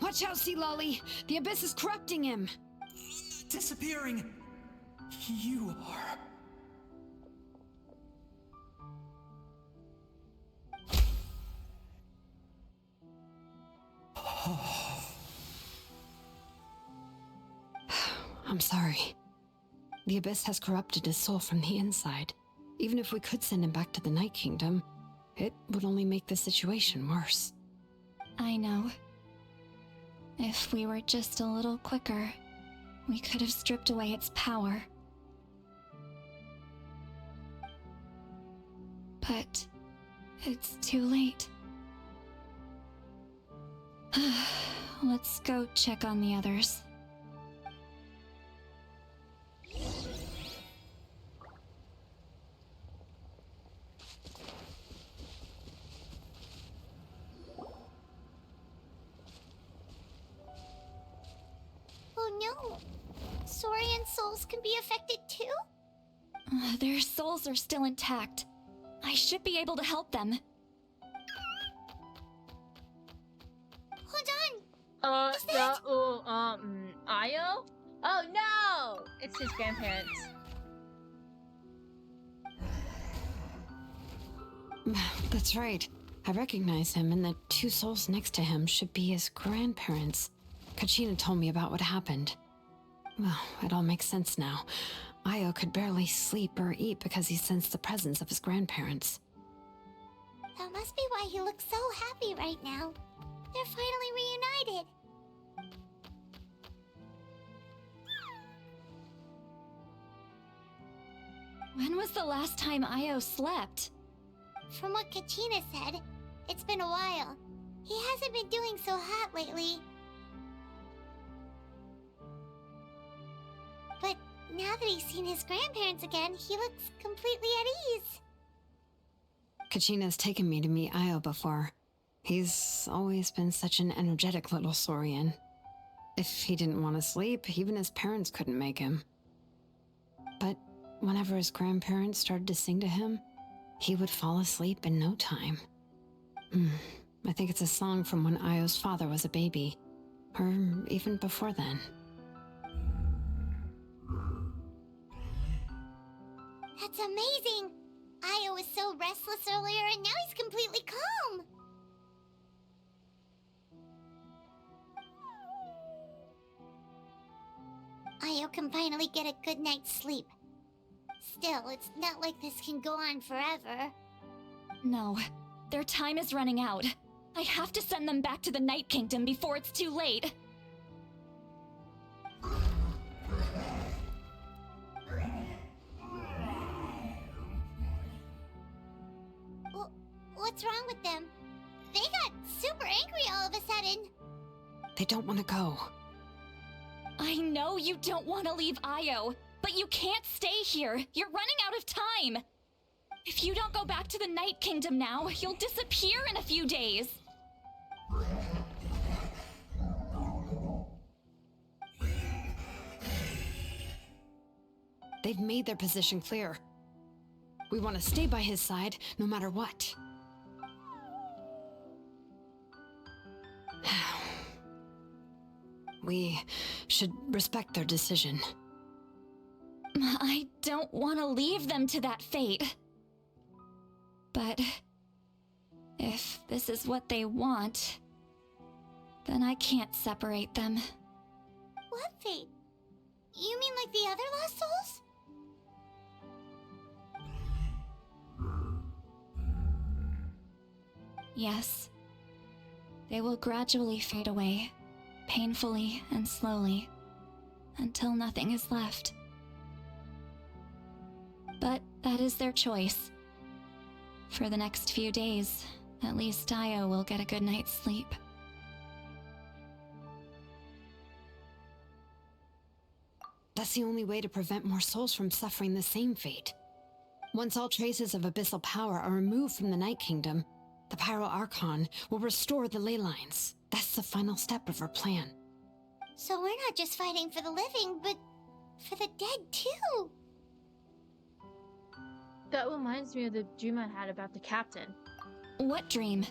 Watch out, Sea Lolly! The Abyss is corrupting him! Disappearing. You are. I'm sorry. The Abyss has corrupted his soul from the inside. Even if we could send him back to the Night Kingdom, it would only make the situation worse. I know. If we were just a little quicker, we could have stripped away its power. But It's too late. Let's go check on the others. Oh no! Saurian souls can be affected too? Their souls are still intact. I should be able to help them. Hold on! Io? Oh no! It's his grandparents. That's right. I recognize him, and the two souls next to him should be his grandparents. Kachina told me about what happened. Well, it all makes sense now. Io could barely sleep or eat because he sensed the presence of his grandparents. That must be why he looks so happy right now. They're finally reunited. When was the last time Io slept? From what Kachina said, it's been a while. He hasn't been doing so hot lately. But now that he's seen his grandparents again, he looks completely at ease. Kachina's taken me to meet Io before. He's always been such an energetic little saurian. If he didn't want to sleep, even his parents couldn't make him. But whenever his grandparents started to sing to him, he would fall asleep in no time. I think it's a song from when Io's father was a baby, or even before then. That's amazing! Io was so restless earlier, and now he's completely calm! Io can finally get a good night's sleep. Still, it's not like this can go on forever. No, their time is running out. I have to send them back to the Night Kingdom before it's too late. What's wrong with them? They got super angry all of a sudden. They don't want to go. I know you don't want to leave Io, but you can't stay here. You're running out of time. If you don't go back to the Night Kingdom now, you'll disappear in a few days. They've made their position clear. We want to stay by his side, no matter what. We should respect their decision. I don't want to leave them to that fate. But if this is what they want, then I can't separate them. What fate? You mean like the other lost souls? Yes. They will gradually fade away, painfully and slowly, until nothing is left. But that is their choice. For the next few days, at least Io will get a good night's sleep. That's the only way to prevent more souls from suffering the same fate. Once all traces of abyssal power are removed from the Night Kingdom, the Pyro Archon will restore the ley lines. That's the final step of our plan. So we're not just fighting for the living, but for the dead too. That reminds me of the dream I had about the captain. What dream?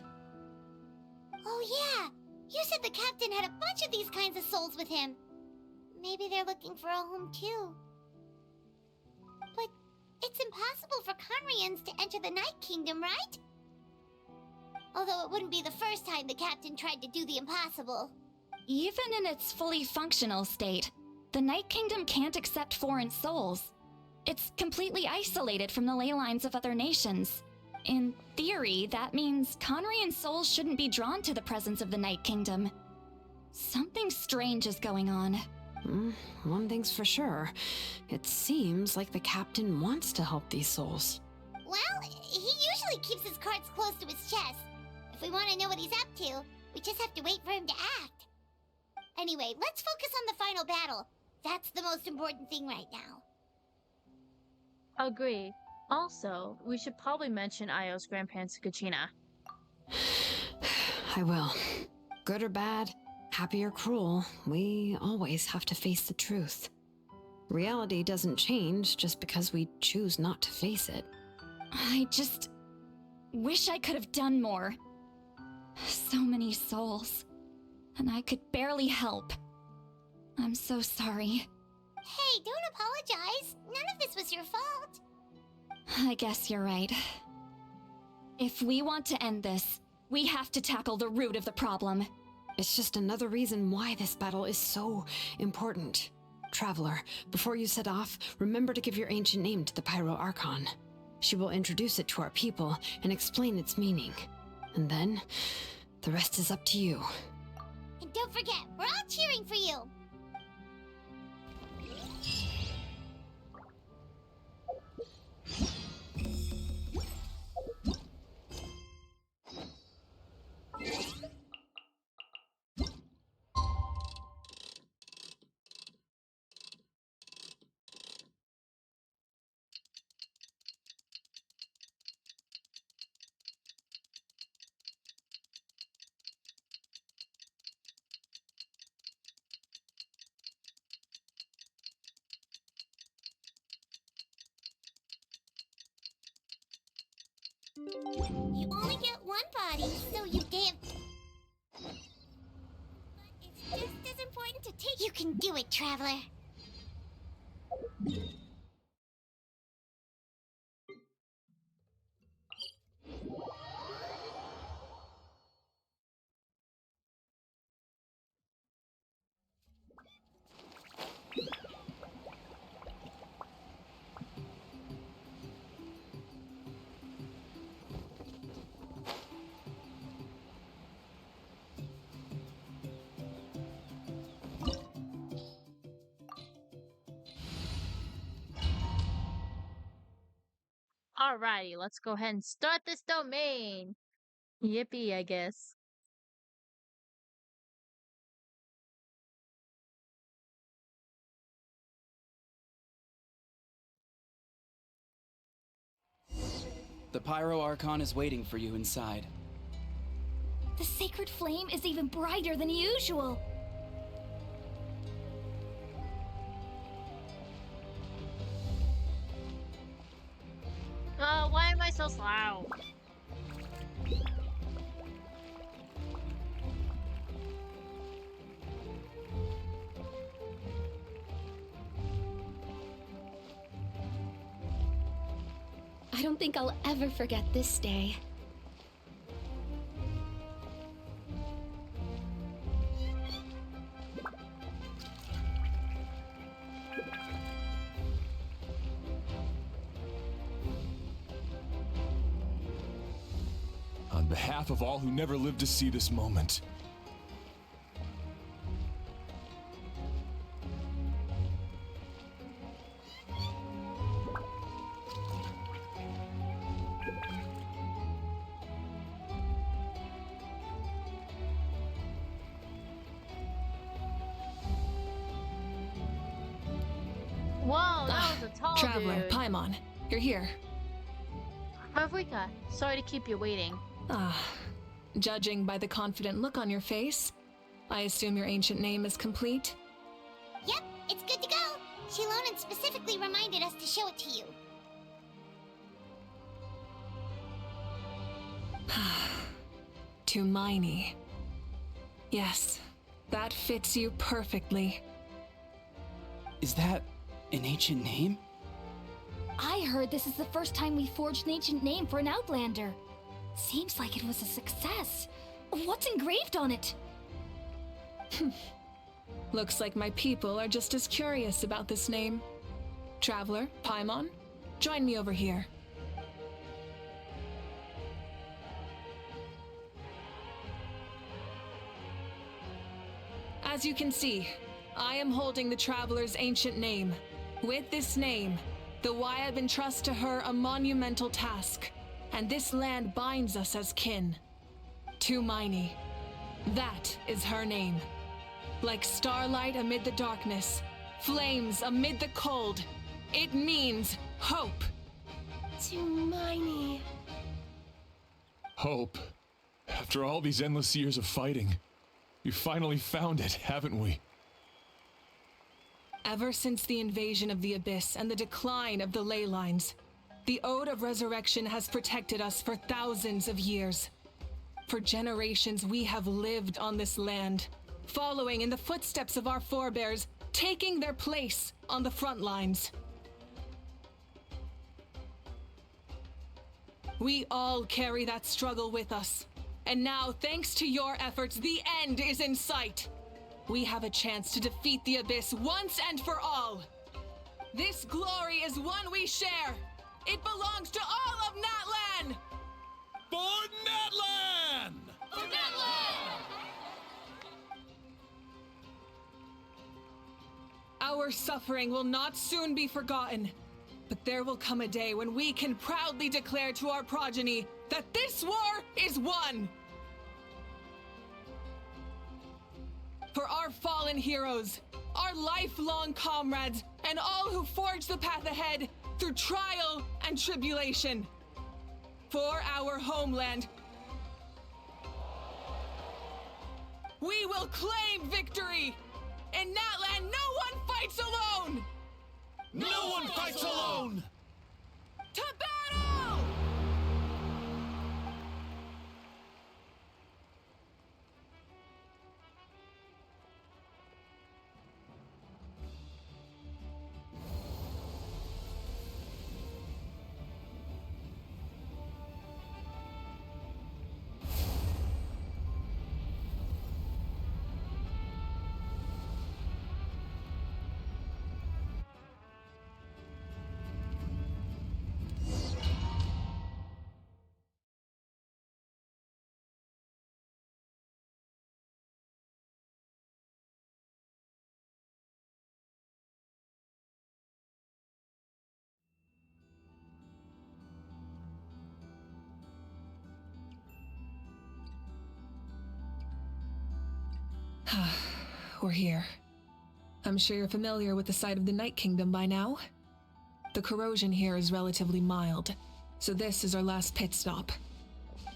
Oh yeah! You said the captain had a bunch of these kinds of souls with him. Maybe they're looking for a home too. But it's impossible for Conrians to enter the Night Kingdom, right? Although it wouldn't be the first time the captain tried to do the impossible. Even in its fully functional state, the Night Kingdom can't accept foreign souls. It's completely isolated from the ley lines of other nations. In theory, that means Conrian souls shouldn't be drawn to the presence of the Night Kingdom. Something strange is going on. One thing's for sure. It seems like the captain wants to help these souls. Well, he usually usually keeps his cards close to his chest. If we want to know what he's up to, we just have to wait for him to act. Anyway, let's focus on the final battle. That's the most important thing right now. Agree. Also, we should probably mention Io's grandparents to Kachina. I will. Good or bad, happy or cruel, we always have to face the truth. Reality doesn't change just because we choose not to face it. I just wish I could have done more. So many souls, and I could barely help. I'm so sorry. Hey, don't apologize. None of this was your fault. I guess you're right. If we want to end this, we have to tackle the root of the problem. It's just another reason why this battle is so important. Traveler, before you set off, remember to give your ancient name to the Pyro Archon. She will introduce it to our people and explain its meaning. And then, the rest is up to you. And don't forget, we're all cheering for you. You only get one body, so you damn... But it's just as important to take... You can do it, Traveler. Alrighty, let's go ahead and start this domain. Yippee, I guess. The Pyro Archon is waiting for you inside. The sacred flame is even brighter than usual. Oh, why am I so slow? I don't think I'll ever forget this day. On behalf of all who never lived to see this moment, Whoa, that was a tall Traveler, dude. Paimon, you're here. Mavrika, sorry to keep you waiting. Judging by the confident look on your face, I assume your ancient name is complete? Yep, it's good to go. Shilonan specifically reminded us to show it to you. To Miney. Yes, that fits you perfectly. Is that an ancient name? I heard this is the first time we forged an ancient name for an Outlander. Seems like it was a success. What's engraved on it? Looks like my people are just as curious about this name. Traveler, Paimon, join me over here. As you can see, I am holding the Traveler's ancient name. With this name, the Wyab entrusts to her a monumental task: and this land binds us as kin. Tumaini. That is her name. Like starlight amid the darkness, flames amid the cold, it means hope. Tumaini. Hope. After all these endless years of fighting, we finally found it, haven't we? Ever since the invasion of the Abyss and the decline of the ley lines, the Ode of Resurrection has protected us for thousands of years. For generations, we have lived on this land, following in the footsteps of our forebears, taking their place on the front lines. We all carry that struggle with us. And now, thanks to your efforts, the end is in sight. We have a chance to defeat the Abyss once and for all. This glory is one we share. It belongs to all of Natlan! For Natlan! For Natlan! Our suffering will not soon be forgotten. But there will come a day when we can proudly declare to our progeny that this war is won! For our fallen heroes, our lifelong comrades, and all who forge the path ahead through trial and tribulation. For our homeland, we will claim victory! In Natlan, no one fights alone! No one fights alone! To battle! We're here. I'm sure you're familiar with the site of the Night Kingdom by now. The corrosion here is relatively mild, so this is our last pit stop.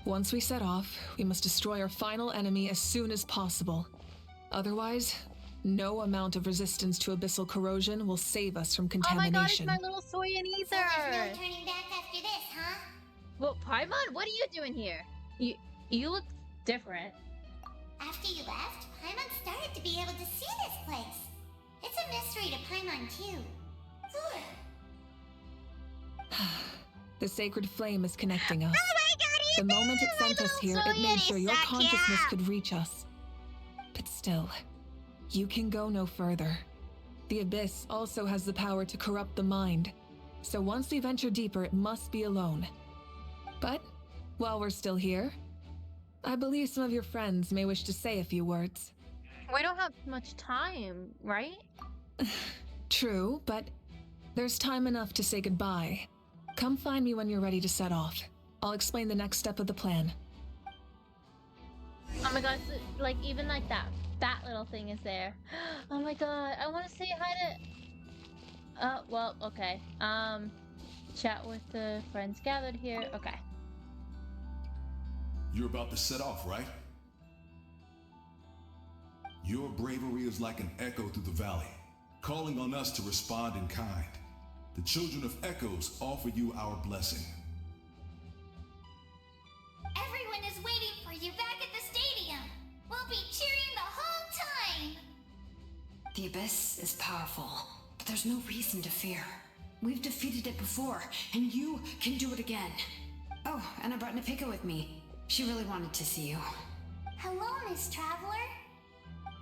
Once we set off, we must destroy our final enemy as soon as possible. Otherwise, no amount of resistance to abyssal corrosion will save us from contamination. Oh my god, it's my little Soyan Ether! So there's no turning back after this, huh? Well, Paimon, what are you doing here? You look different. After you left, Paimon started to be able to see this place. It's a mystery to Paimon, too. The sacred flame is connecting us. Oh my god, The moment it sent us here, it made sure your Soyan, consciousness could reach us. But still, you can go no further. The Abyss also has the power to corrupt the mind, so once we venture deeper, it must be alone. But, while we're still here, I believe some of your friends may wish to say a few words. We don't have much time, right? True, but there's time enough to say goodbye. Come find me when you're ready to set off. I'll explain the next step of the plan. Oh my god, so, like, even like that little thing is there. Oh my god, I want to say hi to... well, okay. Chat with the friends gathered here. Okay. You're about to set off, right? Your bravery is like an echo through the valley, calling on us to respond in kind. The children of Echoes offer you our blessing. Everyone is waiting for you back at the stadium. We'll be cheering the whole time. The Abyss is powerful, but there's no reason to fear. We've defeated it before, and you can do it again. Oh, and I brought Nepika with me. She really wanted to see you. Hello, Miss Traveler.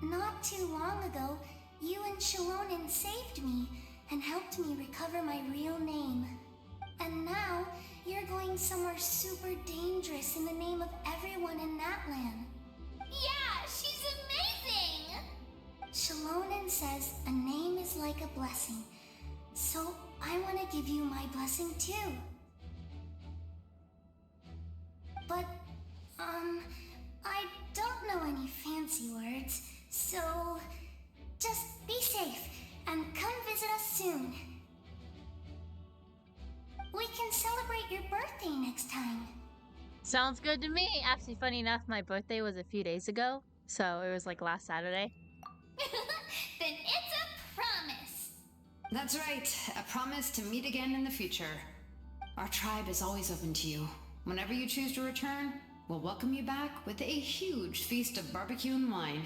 Not too long ago, you and Shalonen saved me and helped me recover my real name. And now, you're going somewhere super dangerous in the name of everyone in Natlan. Yeah, she's amazing! Shalonen says a name is like a blessing. So, I want to give you my blessing too. but, I don't know any fancy words, so just be safe and come visit us soon. We can celebrate your birthday next time. Sounds good to me. Actually, funny enough, my birthday was a few days ago, so it was like last Saturday. Then it's a promise. That's right, a promise to meet again in the future. Our tribe is always open to you. Whenever you choose to return, we'll welcome you back with a huge feast of barbecue and wine.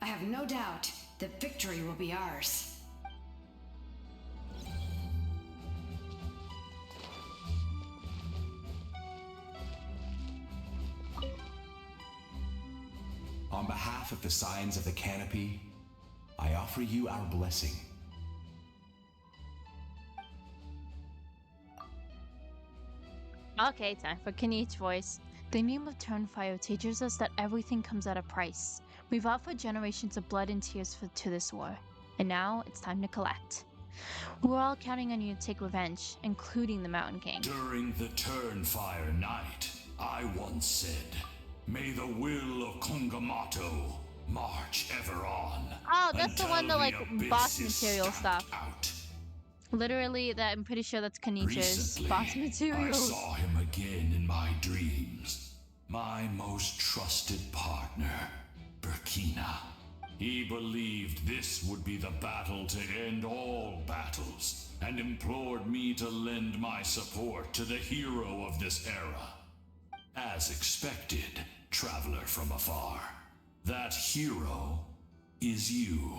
I have no doubt that victory will be ours. On behalf of the Signs of the Canopy, I offer you our blessing. Okay, time for Kenich's voice. The name of Turnfire teaches us that everything comes at a price. We've offered generations of blood and tears to this war, and now it's time to collect. We're all counting on you to take revenge, including the Mountain King. During the Turnfire night, I once said, "May the will of Kungamato march ever on." Oh, that's the one that like abyss boss is material stamped stuff. out. Literally, that I'm pretty sure that's Kenich's Recently, boss I materials. saw him again in my dreams. My most trusted partner, Burkina. He believed this would be the battle to end all battles, and implored me to lend my support to the hero of this era. As expected, traveler from afar, that hero is you.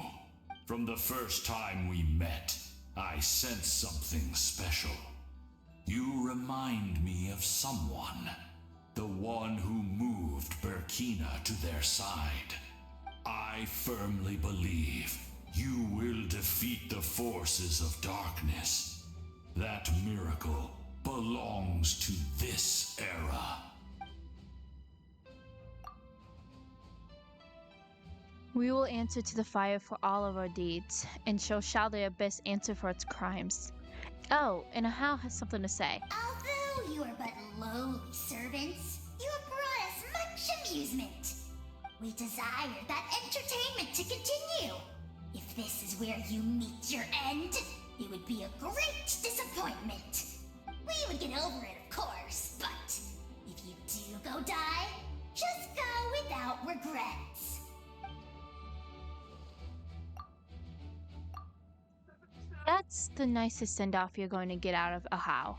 From the first time we met, I sensed something special. You remind me of someone. The one who moved Burkina to their side. I firmly believe you will defeat the forces of darkness. That miracle belongs to this era. We will answer to the fire for all of our deeds, and so shall the abyss answer for its crimes. Oh, and Ahau has something to say. Although you are but lowly servants, you have brought us much amusement. We desire that entertainment to continue. If this is where you meet your end, it would be a great disappointment. We would get over it, of course, but if you do go die, just go without regrets. That's the nicest send-off you're going to get out of Ahau.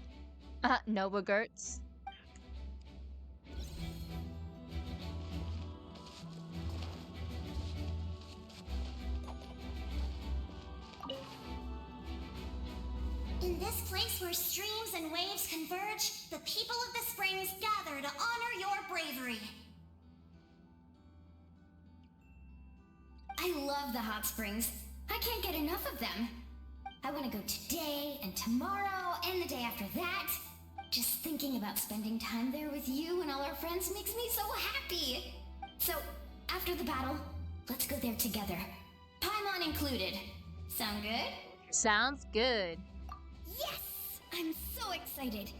No regrets. In this place where streams and waves converge, the people of the springs gather to honor your bravery. I love the hot springs. I can't get enough of them. I want to go today and tomorrow and the day after that. Just thinking about spending time there with you and all our friends makes me so happy. So, after the battle, let's go there together. Paimon included. Sound good? Sounds good. Yes! I'm so excited.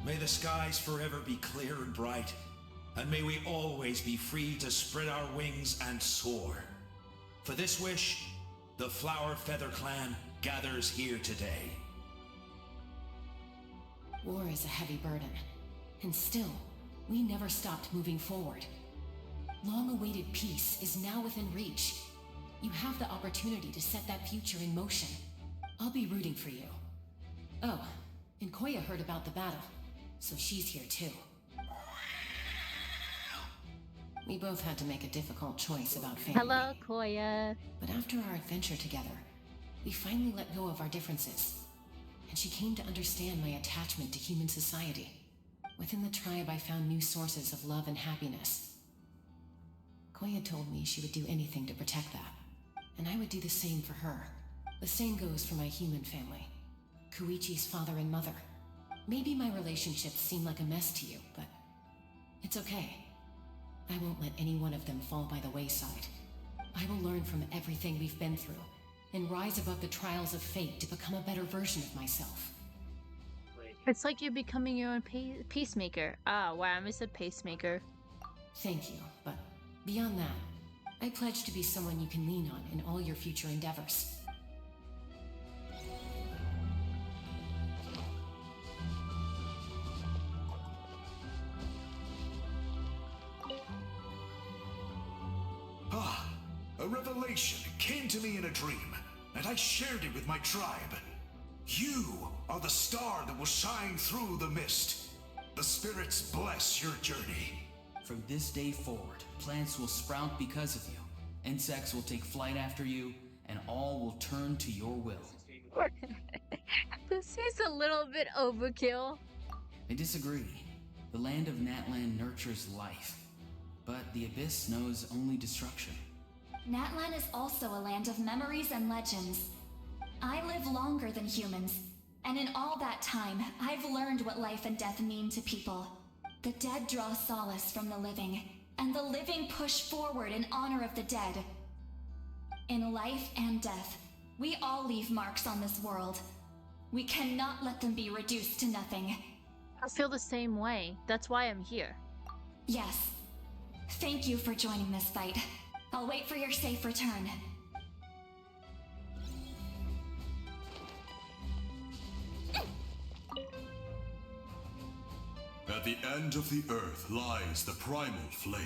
May the skies forever be clear and bright, and may we always be free to spread our wings and soar. For this wish, the Flower Feather Clan gathers here today. War is a heavy burden, and still, we never stopped moving forward. Long-awaited peace is now within reach. You have the opportunity to set that future in motion. I'll be rooting for you. Oh, and Koya heard about the battle, so she's here too. We both had to make a difficult choice about family. Hello, Koya. But after our adventure together, we finally let go of our differences. And she came to understand my attachment to human society. Within the tribe, I found new sources of love and happiness. Koya told me she would do anything to protect that. And I would do the same for her. The same goes for my human family. Koichi's father and mother. Maybe my relationships seem like a mess to you, but it's okay. I won't let any one of them fall by the wayside. I will learn from everything we've been through and rise above the trials of fate to become a better version of myself. It's like you're becoming your own peacemaker. Ah, wow, I said pacemaker. Thank you, but beyond that, I pledge to be someone you can lean on in all your future endeavors. Ah, a revelation came to me in a dream, and I shared it with my tribe. You are the star that will shine through the mist. The spirits bless your journey. From this day forward, plants will sprout because of you. Insects will take flight after you, and all will turn to your will. This is a little bit overkill. I disagree. The land of Natlan nurtures life, but the Abyss knows only destruction. Natlan is also a land of memories and legends. I live longer than humans, and in all that time, I've learned what life and death mean to people. The dead draw solace from the living, and the living push forward in honor of the dead. In life and death, we all leave marks on this world. We cannot let them be reduced to nothing. I feel the same way. That's why I'm here. Yes. Thank you for joining this fight. I'll wait for your safe return. At the end of the earth lies the primal flame.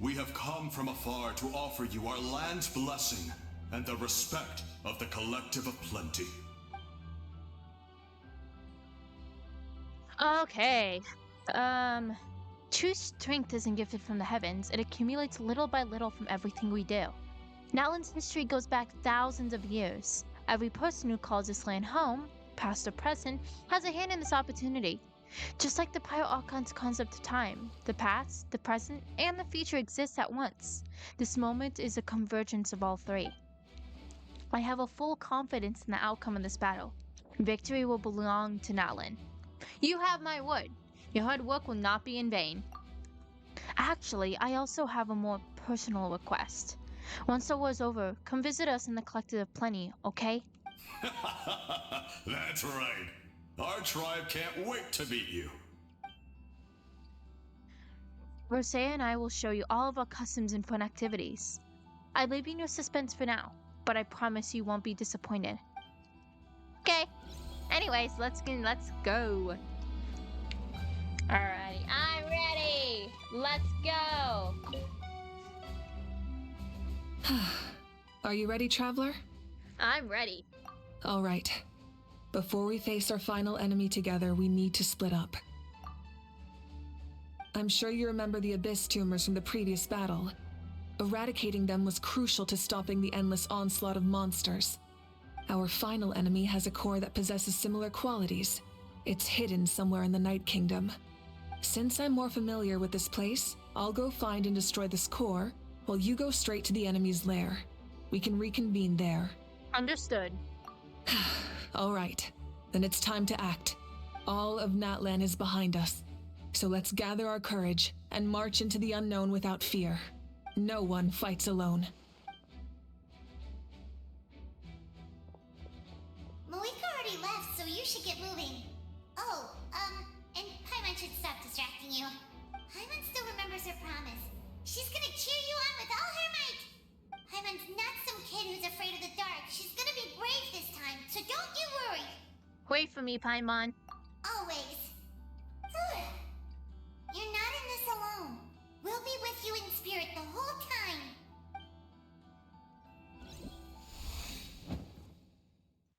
We have come from afar to offer you our land's blessing and the respect of the Collective of Plenty. Okay. True strength isn't gifted from the heavens. It accumulates little by little from everything we do. Natlan's history goes back thousands of years. Every person who calls this land home, past or present, has a hand in this opportunity. Just like the Pyro Archon's concept of time, the past, the present, and the future exist at once. This moment is a convergence of all three. I have a full confidence in the outcome of this battle. Victory will belong to Natlan. You have my word. Your hard work will not be in vain. Actually, I also have a more personal request. Once the war's over, come visit us in the Collective of Plenty, okay? That's right. Our tribe can't wait to meet you. Rosea and I will show you all of our customs and fun activities. I leave you in your suspense for now, but I promise you won't be disappointed. Okay. Anyways, let's go. Alrighty, I'm ready. Let's go. Are you ready, Traveler? I'm ready. All right. Before we face our final enemy together, we need to split up. I'm sure you remember the Abyss tumors from the previous battle. Eradicating them was crucial to stopping the endless onslaught of monsters. Our final enemy has a core that possesses similar qualities. It's hidden somewhere in the Night Kingdom. Since I'm more familiar with this place, I'll go find and destroy this core, while you go straight to the enemy's lair. We can reconvene there. Understood. All right, then it's time to act. All of Natlan is behind us. So let's gather our courage and march into the unknown without fear. No one fights alone. Moika already left, so you should get moving. Oh, and Paimon should stop distracting you. Paimon still remembers her promise. She's gonna cheer you on with all her might. Paimon's not some kid who's afraid of the dark. She's gonna be brave this time, so don't you worry. Wait for me, Paimon. Always. You're not in this alone. We'll be with you in spirit the whole time.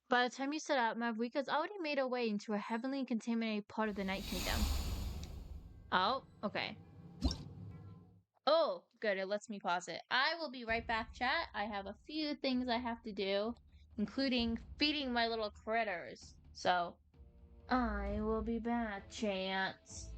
By the time you set out, Mavrika's already made her way into a heavily contaminated part of the Night Kingdom. Oh, okay. Oh, good, it lets me pause it. I will be right back, chat. I have a few things I have to do, including feeding my little critters. So, I will be back, chance.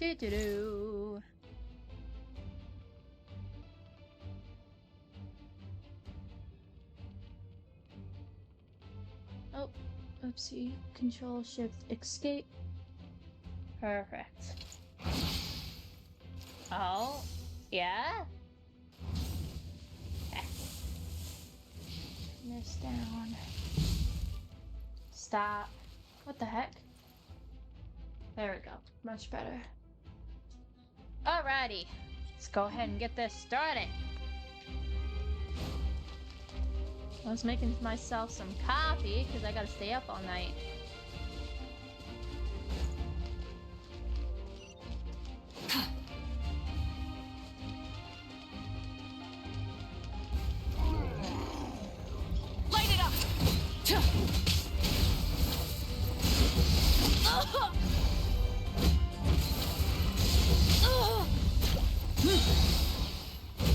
Do do do. Oh, oopsie. Control Shift Escape. Perfect. Oh, yeah? Okay. Turn this down. Stop. What the heck? There we go. Much better. Alrighty. Let's go ahead and get this started. I was making myself some coffee because I gotta stay up all night. Light it up!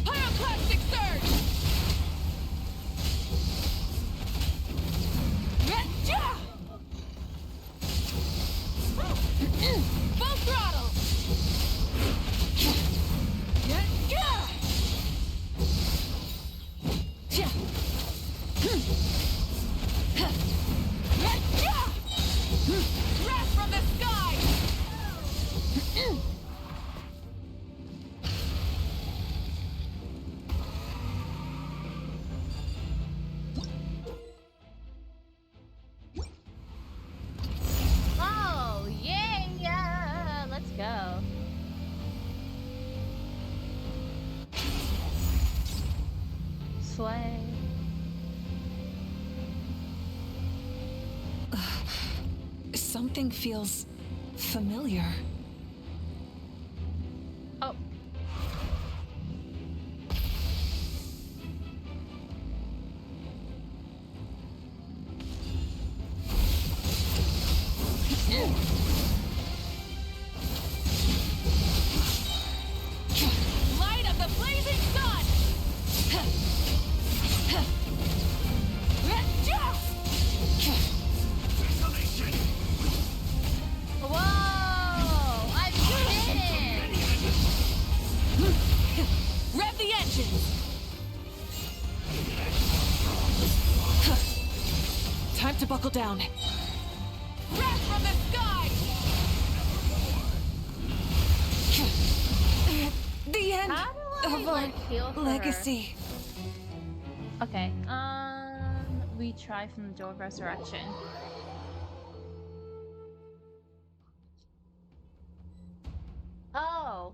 Pyroclastic surge! Full throttle! Wrath from the sky! Oh, yeah! Let's go. Slay. Something feels familiar. Oh. Light of the blazing sun! Whoa! I'm in! Rev the engines! Time to buckle down. Wrath from the sky! The end How do I, of like, heal our for legacy. her? Okay, retry from the Door of Resurrection. Oh!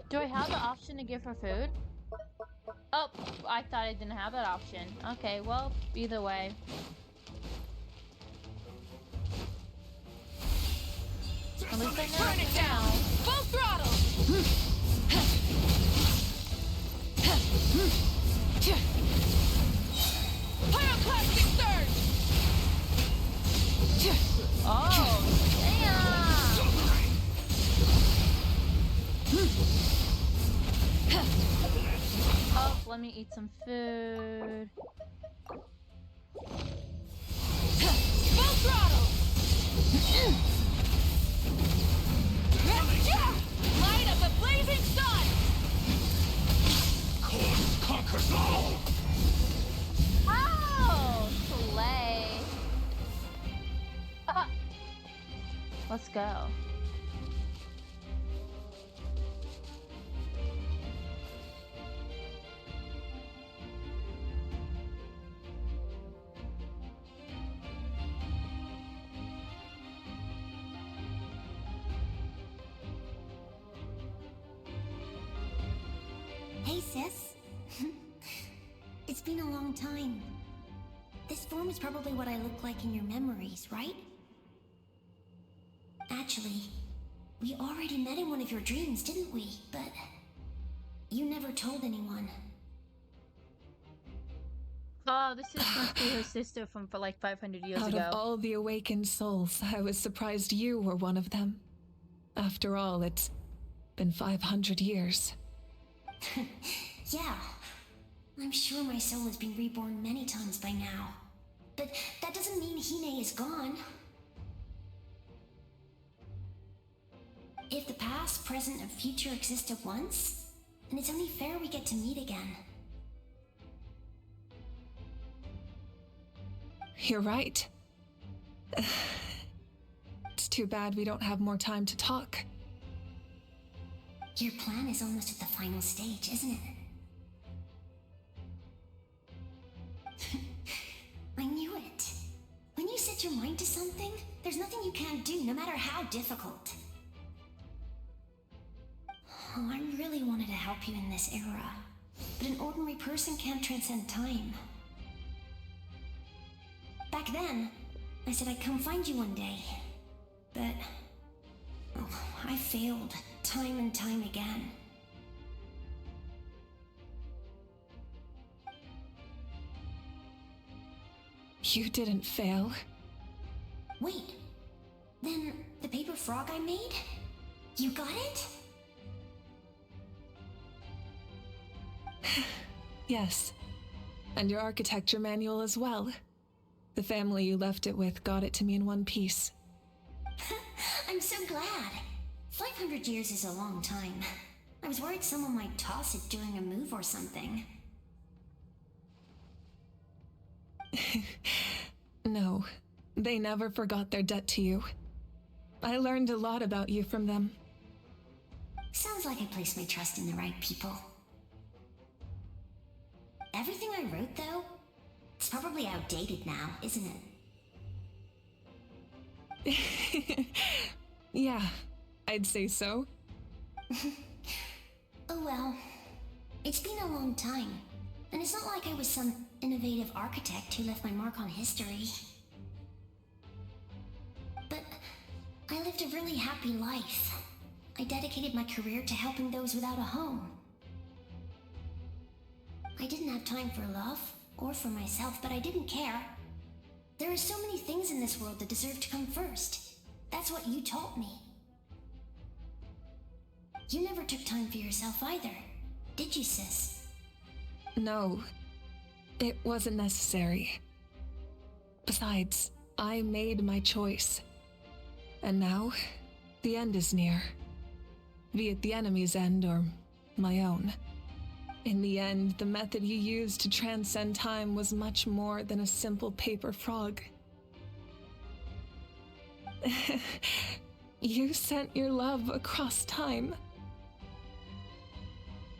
Do I have the option to give her food? Oh, I thought I didn't have that option. Okay, well, either way. At least I know. Turn it down! Full throttle! Pyroclastic surge! Oh, damn! Oh, let me eat some food. Full throttle! Light of the blazing sun! Course conquers all! Oh, slay! Let's go. Hey, sis. It's been a long time. This form is probably what I look like in your memories, right? Actually, we already met in one of your dreams, didn't we? But you never told anyone. Oh, this is must be her sister from for like 500 years Out ago. of all the awakened souls, I was surprised you were one of them. After all, it's been 500 years. Yeah. I'm sure my soul has been reborn many times by now. But that doesn't mean Hine is gone. If the past, present, and future exist at once, then it's only fair we get to meet again. You're right. It's too bad we don't have more time to talk. Your plan is almost at the final stage, isn't it? I knew it. When you set your mind to something, there's nothing you can't do, no matter how difficult. Oh, I really wanted to help you in this era, but an ordinary person can't transcend time. Back then, I said I'd come find you one day, but I failed time and time again. You didn't fail. Wait, then the paper frog I made? You got it? Yes, and your architecture manual as well. The family you left it with got it to me in one piece. I'm so glad. 500 years is a long time. I was worried someone might toss it during a move or something. No, they never forgot their debt to you. I learned a lot about you from them. Sounds like I placed my trust in the right people. Everything I wrote, though, it's probably outdated now, isn't it? Yeah, I'd say so. Oh well. It's been a long time, and it's not like I was some innovative architect who left my mark on history. But I lived a really happy life. I dedicated my career to helping those without a home. I didn't have time for love, or for myself, but I didn't care. There are so many things in this world that deserve to come first. That's what you taught me. You never took time for yourself either, did you, sis? No, it wasn't necessary. Besides, I made my choice. And now, the end is near. Be it the enemy's end or my own. In the end, the method you used to transcend time was much more than a simple paper frog. You sent your love across time.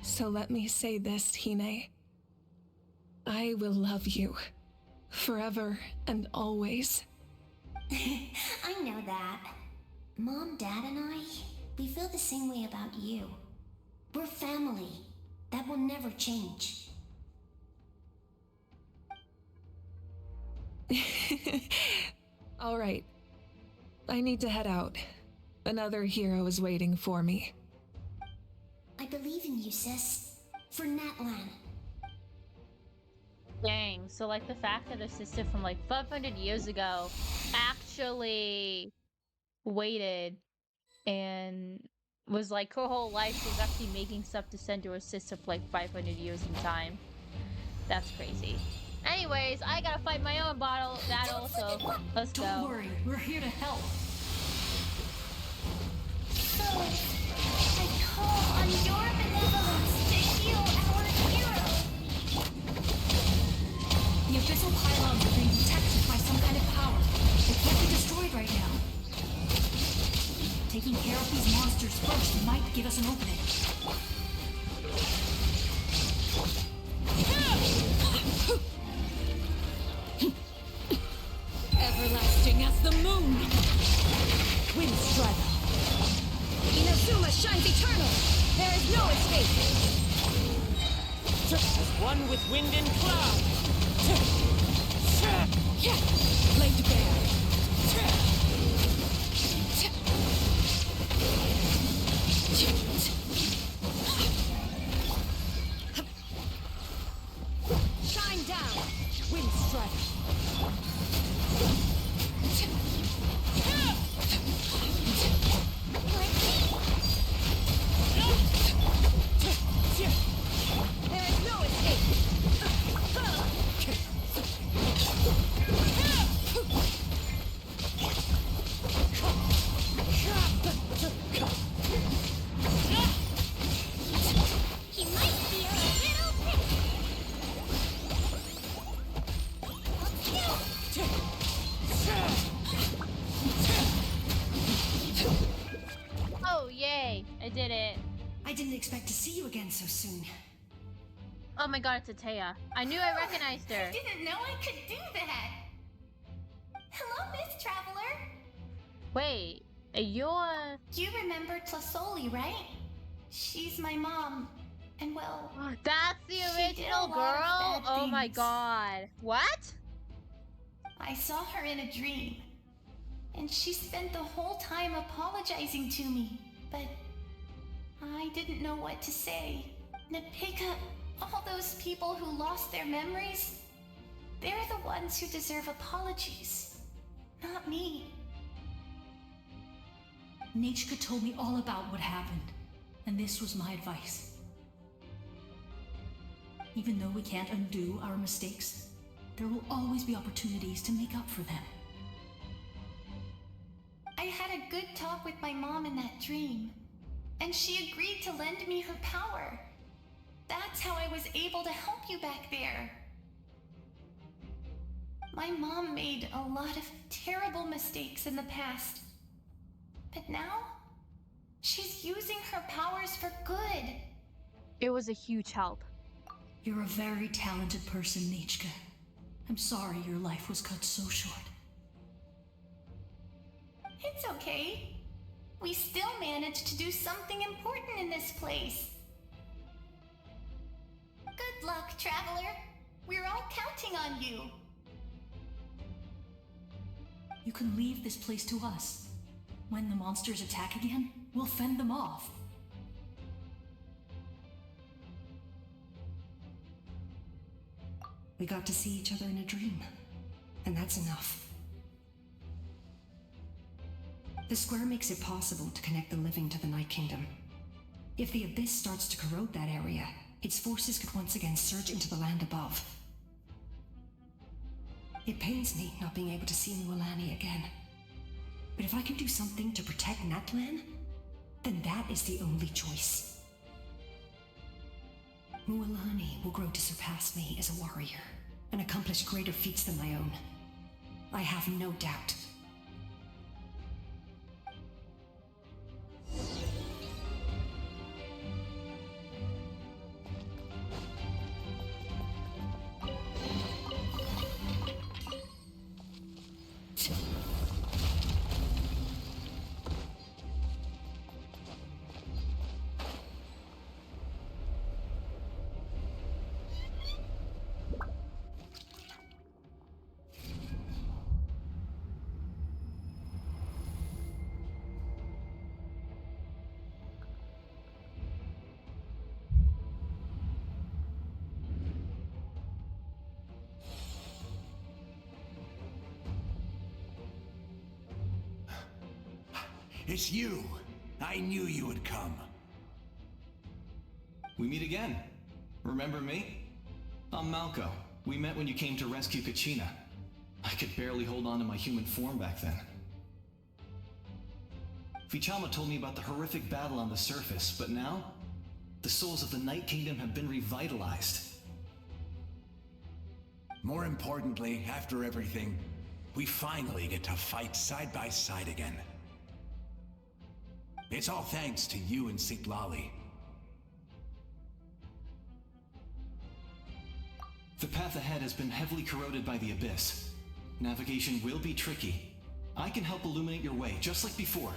So let me say this, Hine. I will love you. Forever and always. I know that. Mom, Dad, and I, we feel the same way about you. We're family. That will never change. All right. I need to head out. Another hero is waiting for me. I believe in you, sis. For Natlan. Dang, so like the fact that a sister from like 500 years ago actually waited and was like her whole life she was actually making stuff to send to her sister for like 500 years in time. That's crazy. Anyways, I gotta fight my own battle, so let's go. Don't worry, we're here to help. So, I call on your benevolence to heal our hero. The abyssal pylons are being protected by some kind of power. They can't be destroyed right now. Taking care of these monsters first might give us an opening. Everlasting as the moon! Wind Strider! Inazuma shines eternal! There is no escape! As one with wind and cloud! Laid bare! Shine down, Wind Strider! There is no escape! did it. I didn't expect to see you again so soon. Oh my god, it's Atea. I knew I recognized her. I didn't know I could do that. Hello, Miss Traveler. Wait, you're... You remember Tlasoli, right? She's my mom. And well... That's the original girl? Oh my god. What? I saw her in a dream. And she spent the whole time apologizing to me. But I didn't know what to say. Napika, all those people who lost their memories, they're the ones who deserve apologies. Not me. Nichka told me all about what happened, and this was my advice. Even though we can't undo our mistakes, there will always be opportunities to make up for them. I had a good talk with my mom in that dream, and she agreed to lend me her power. That's how I was able to help you back there. My mom made a lot of terrible mistakes in the past. But now, she's using her powers for good. It was a huge help. You're a very talented person, Nichka. I'm sorry your life was cut so short. It's okay. We still managed to do something important in this place. Good luck, Traveler. We're all counting on you. You can leave this place to us. When the monsters attack again, we'll fend them off. We got to see each other in a dream, and that's enough. The square makes it possible to connect the living to the Night Kingdom. If the Abyss starts to corrode that area, its forces could once again surge into the land above. It pains me not being able to see Mualani again. But if I can do something to protect Natlan, then that is the only choice. Mualani will grow to surpass me as a warrior and accomplish greater feats than my own. I have no doubt. It's you! I knew you would come. We meet again. Remember me? I'm Malco. We met when you came to rescue Kachina. I could barely hold on to my human form back then. Vichama told me about the horrific battle on the surface, but now, the souls of the Night Kingdom have been revitalized. More importantly, after everything, we finally get to fight side by side again. It's all thanks to you and Sitlali. The path ahead has been heavily corroded by the Abyss. Navigation will be tricky. I can help illuminate your way, just like before.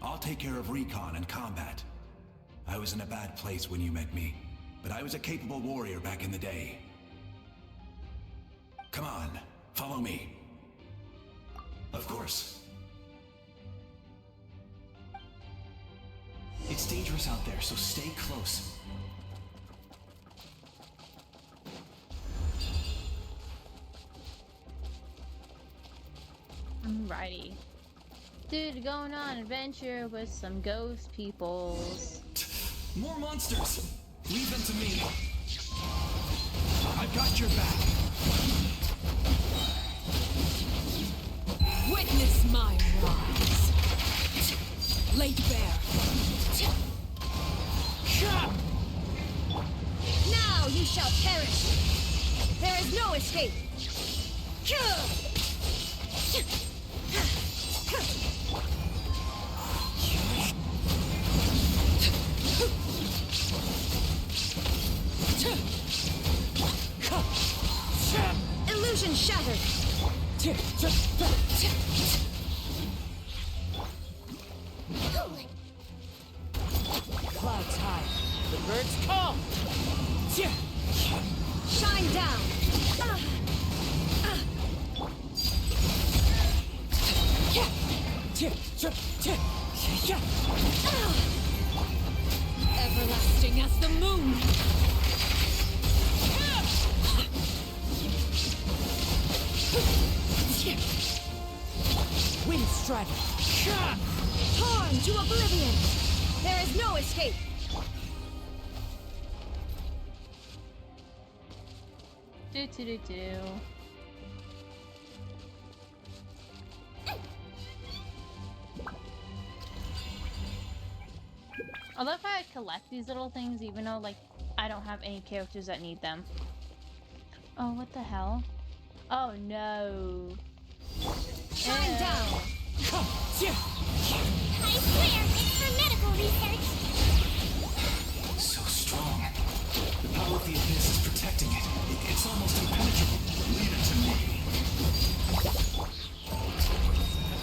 I'll take care of recon and combat. I was in a bad place when you met me, but I was a capable warrior back in the day. Come on, follow me. Of course. It's dangerous out there, so stay close. Alrighty. Dude, going on an adventure with some ghost peoples. More monsters! Leave them to me. I've got your back. Witness my rise. Laid bare. Now you shall perish. There is no escape. Illusion shattered! Clouds high. The birds call! Shine down! Everlasting as the moon! Wind strider! Torn to oblivion! There is no escape! Do. I love how I collect these little things even though, like, I don't have any characters that need them. Oh, what the hell? Oh, no. Shine down! I swear, it's for medical research. So strong. The power of the abyss is protecting it. It's almost impenetrable. Leave it to me.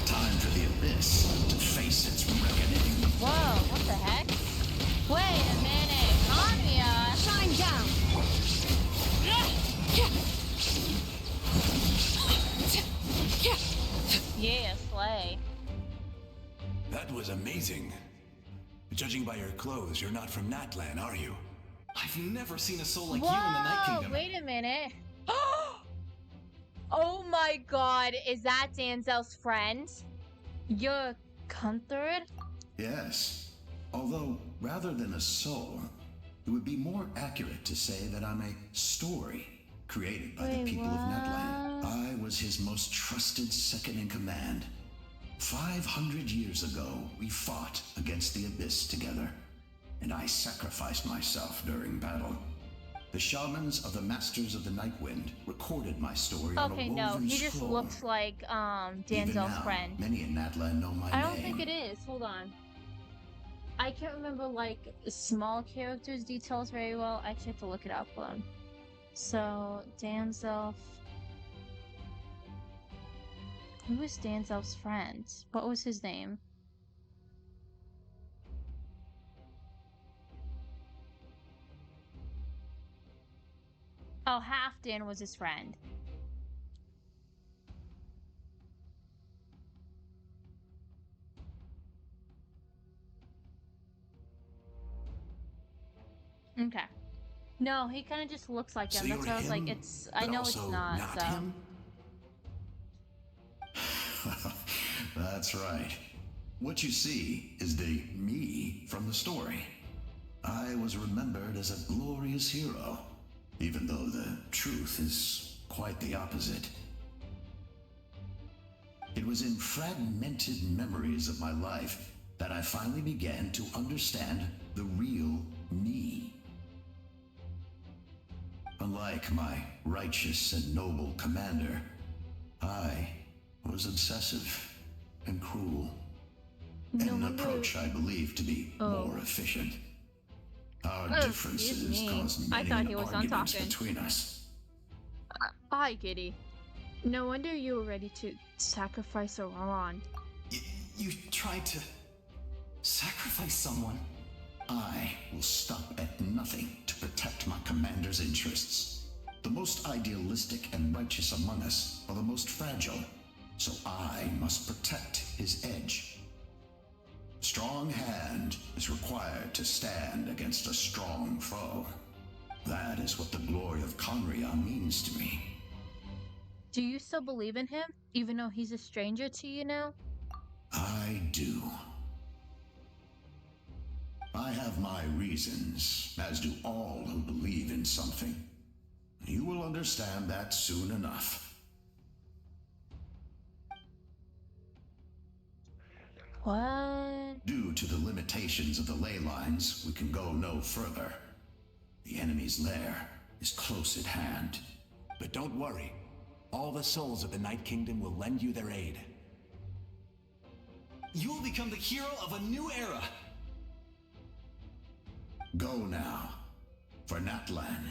Time for the abyss to face its reckoning. Whoa, what the heck? Wait a minute, Anya! Shine down! Yeah, slay. That was amazing. Judging by your clothes, you're not from Natlan, are you? I've never seen a soul like Whoa, you in the Night Kingdom. wait a minute. Oh my god, is that Danzel's friend? You're Gunther? Yes. Although, rather than a soul, it would be more accurate to say that I'm a story created by the people of Netland. I was his most trusted second-in-command. 500 years ago, we fought against the Abyss together, and I sacrificed myself during battle. The shamans of the Masters of the Nightwind recorded my story on a Okay, woven no, he just scroll. looks like Even Danzel's now, friend. many in Natlan know my I don't name. think it is. Hold on. I can't remember like small characters details very well. I actually have to look it up. Hold on. So Danzel. Who was Danzel's friend? What was his name? Oh, Halfdan was his friend. Okay. No, he kind of just looks like him. So That's you're why I was like, him, it's. I but know it's also not. not So. him? That's right. What you see is the me from the story. I was remembered as a glorious hero, even though the truth is quite the opposite. It was in fragmented memories of my life that I finally began to understand the real me. Unlike my righteous and noble commander, I was obsessive and cruel. An approach I believe to be more efficient. Our differences caused many arguments between us. Hi, Kitty. No wonder you were ready to sacrifice Aron. You tried to sacrifice someone? I will stop at nothing to protect my commander's interests. The most idealistic and righteous among us are the most fragile, so I must protect his edge. Strong hand is required to stand against a strong foe. That is what the glory of Conria means to me. Do you still believe in him, even though he's a stranger to you now? I do. I have my reasons, as do all who believe in something. You will understand that soon enough. What? Due to the limitations of the ley lines, we can go no further. The enemy's lair is close at hand. But don't worry. All the souls of the Night Kingdom will lend you their aid. You will become the hero of a new era. Go now. for Natlan,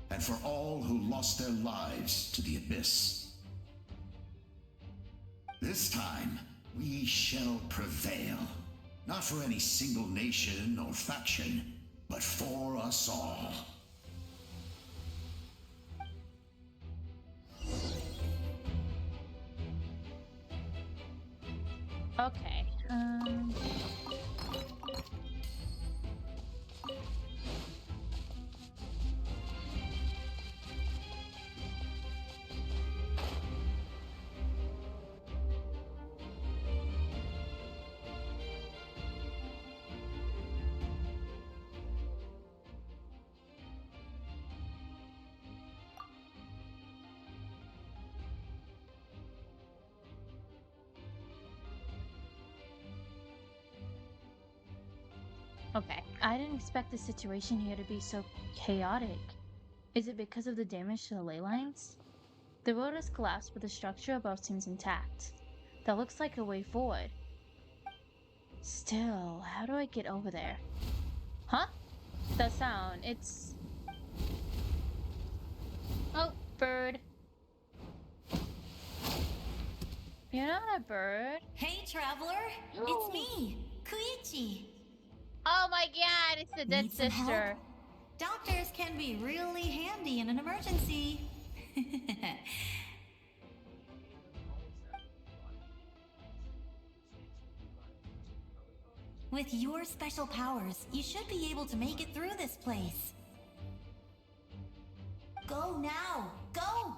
and for all who lost their lives to the Abyss. This time, we shall prevail. Not for any single nation or faction, but for us all. Okay. Okay, I didn't expect the situation here to be so chaotic. Is it because of the damage to the ley lines? The road has collapsed, but the structure above seems intact. That looks like a way forward. Still, how do I get over there? Huh? That sound, it's... Oh, bird. You're not a bird. Hey, traveler! It's me, Koichi. Oh my god, it's the dead Need some sister. help? Doctors can be really handy in an emergency. With your special powers, you should be able to make it through this place. Go now! Go!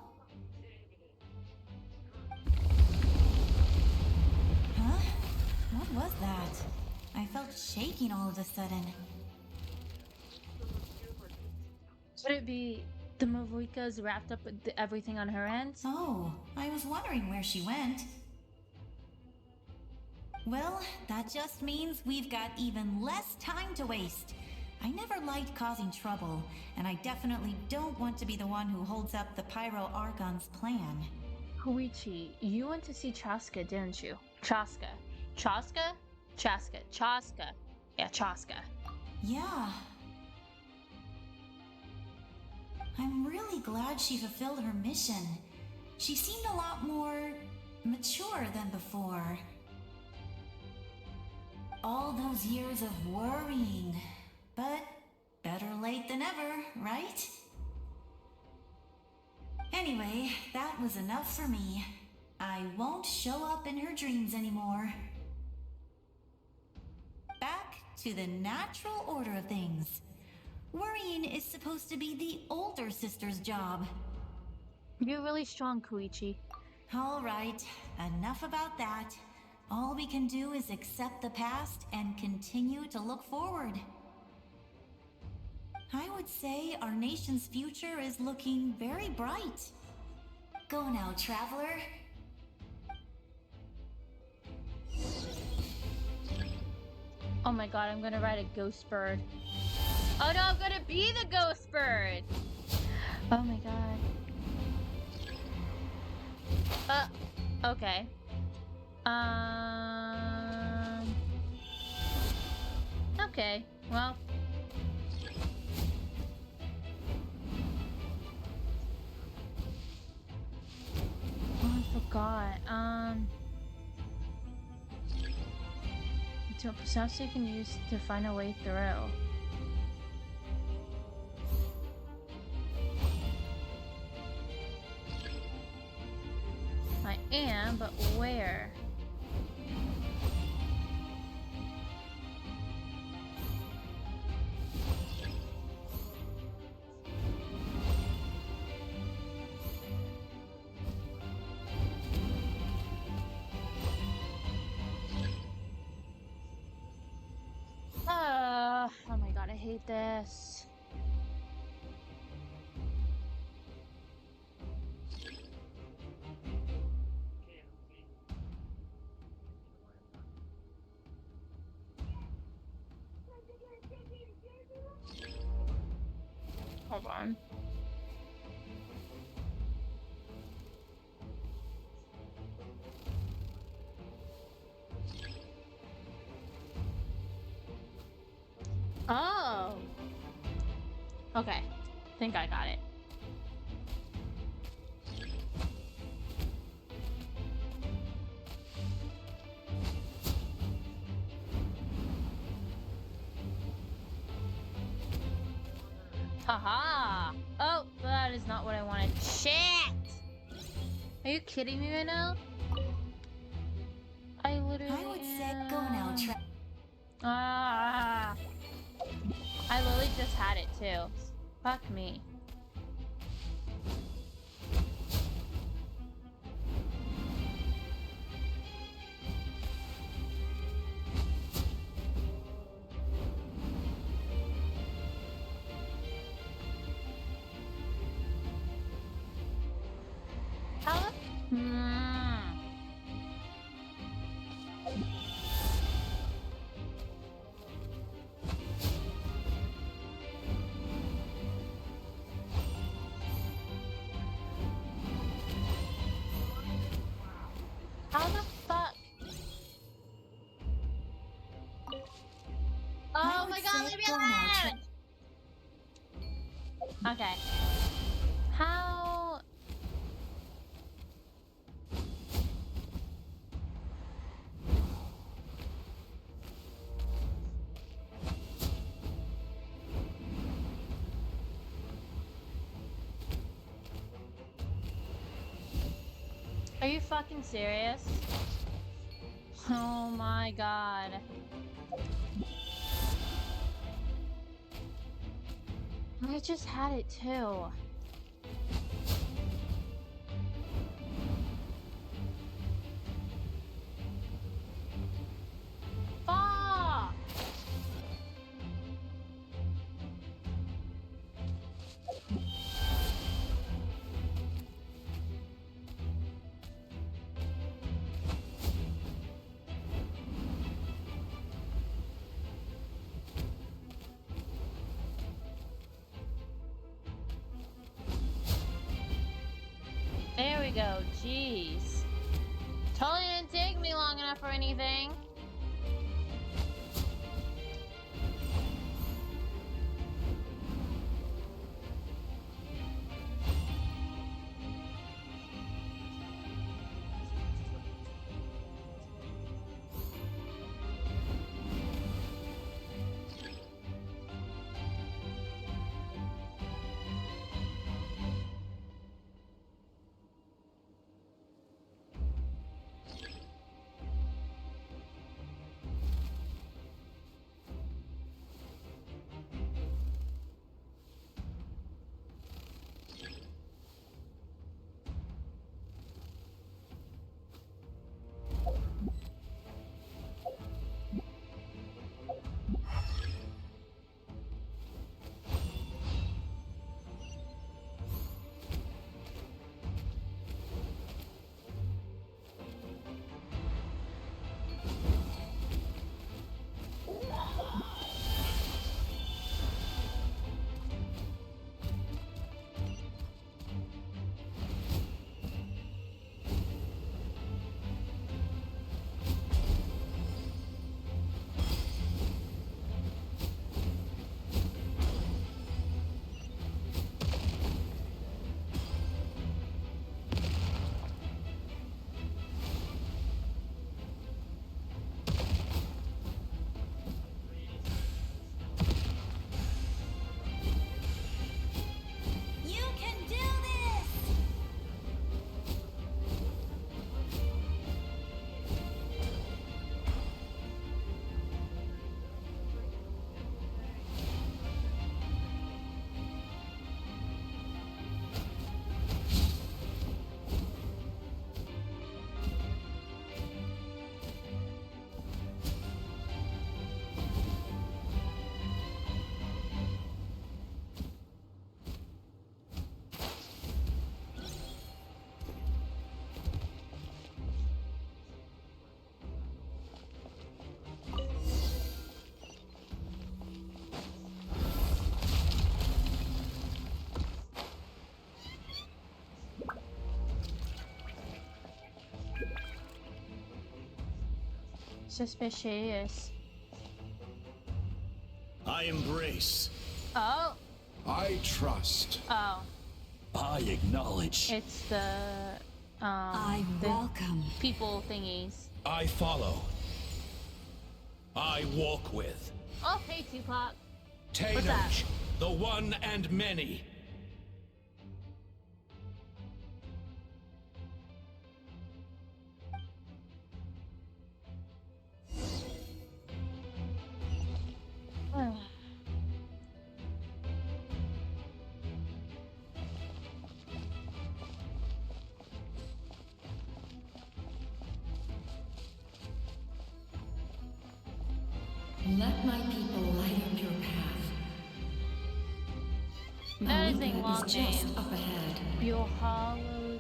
Huh? What was that? I felt shaking all of a sudden. Could it be the Mavuika's wrapped up with everything on her end? Oh, I was wondering where she went. Well, that just means we've got even less time to waste. I never liked causing trouble, and I definitely don't want to be the one who holds up the Pyro Archon's plan. Koichi, you went to see Chaska, didn't you? Chaska. Chaska? Chaska. Chaska. Yeah, Chaska. Yeah. I'm really glad she fulfilled her mission. She seemed a lot more mature than before. All those years of worrying, but better late than ever, right? Anyway, that was enough for me. I won't show up in her dreams anymore. Back to the natural order of things. Worrying is supposed to be the older sister's job. You're really strong, Koichi. All right, enough about that. All we can do is accept the past and continue to look forward. I would say our nation's future is looking very bright. Go now, traveler. Oh my god, I'm gonna ride a ghost bird. Oh no, I'm gonna be the ghost bird! Oh my god. Okay. Okay, well. Oh, I forgot. So perhaps you can use to find a way through. I am, but where? Oh my god, I hate this. Hold on. Oh. Okay, think I got it. Haha! Oh, that is not what I wanted. Shit! Are you kidding me right now? I literally would say go now, Ah! I literally just had it too. Fuck me. How? How the fuck? Oh my god, leave me alone! Okay. How? Are you fucking serious? Oh my god. I just had it too. Fuck! There we go, jeez. Totally didn't take me long enough for anything. You can do this! Suspicious. I embrace. Oh. I trust. Oh. I acknowledge. It's the I the welcome. people thingies. I follow. I walk with. Oh, hey, Tupac. What's that? Tenoch, the one and many. Let my people light up your path. That is a Malika long is just name. up ahead. Yohalo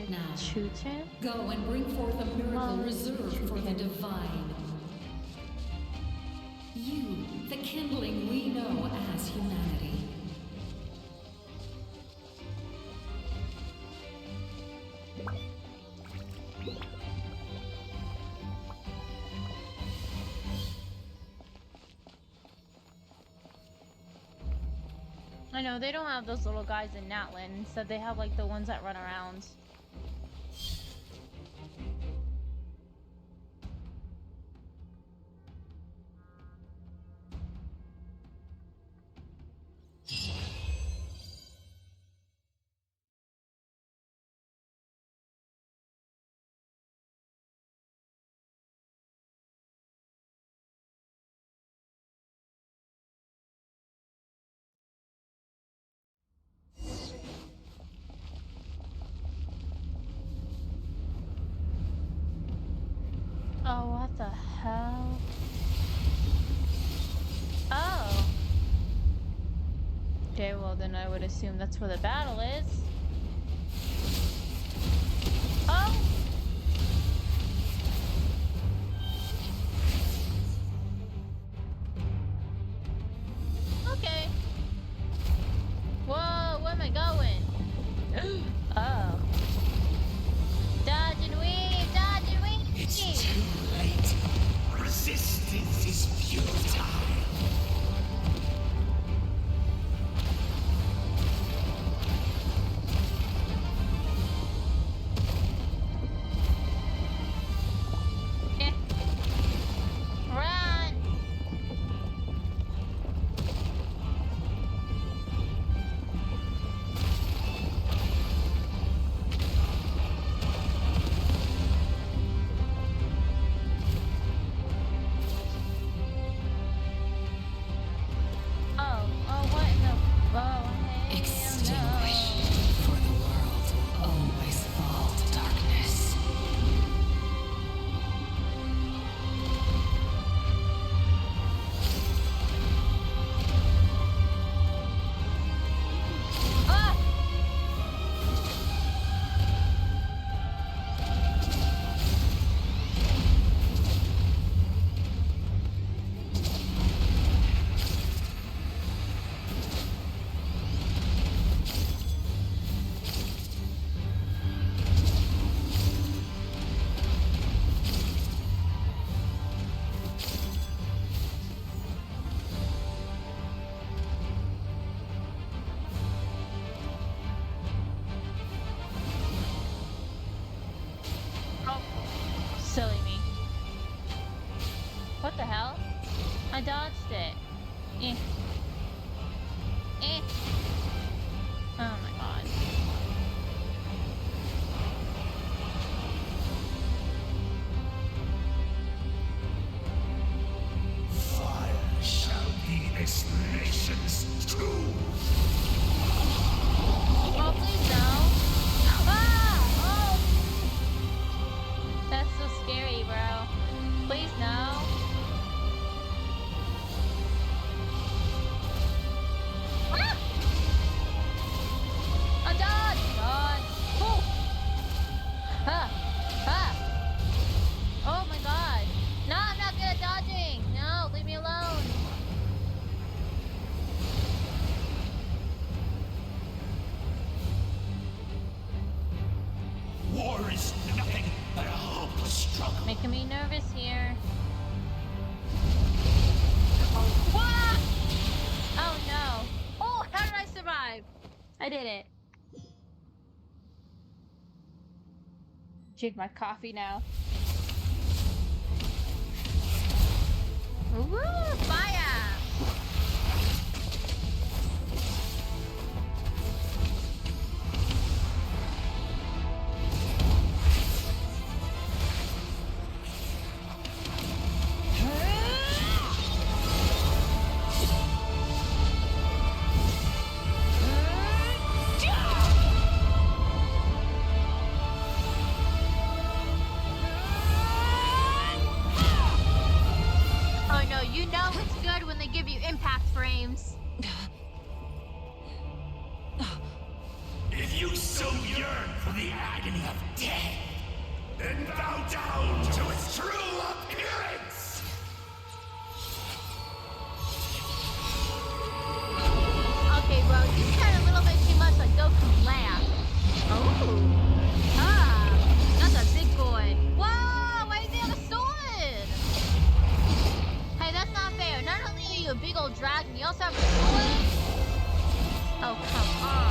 Now, Chutan? go and bring forth a miracle reserved for the divine. You, the kindling we know as humanity. I know, they don't have those little guys in Natlan. Instead, they have like the ones that run around. Oh, what the hell? Oh. Okay, well then I would assume that's where the battle is. Oh! Okay. Whoa, where am I going? Oh. Dodge and weave, dodge and weave! It's too late. Resistance is futile. Drink my coffee now. Woo! Fire! Oh no, you know it's good when they give you impact frames. If you so yearn for the agony of death, then bow down to its true appearance! Okay, bro, you said a little bit too much like Goku's laugh. Oh. Ah, that's a big boy. Whoa, why does he have a sword? Hey, that's not fair. Not only are you a big old dragon, you also have a sword? Oh, come on.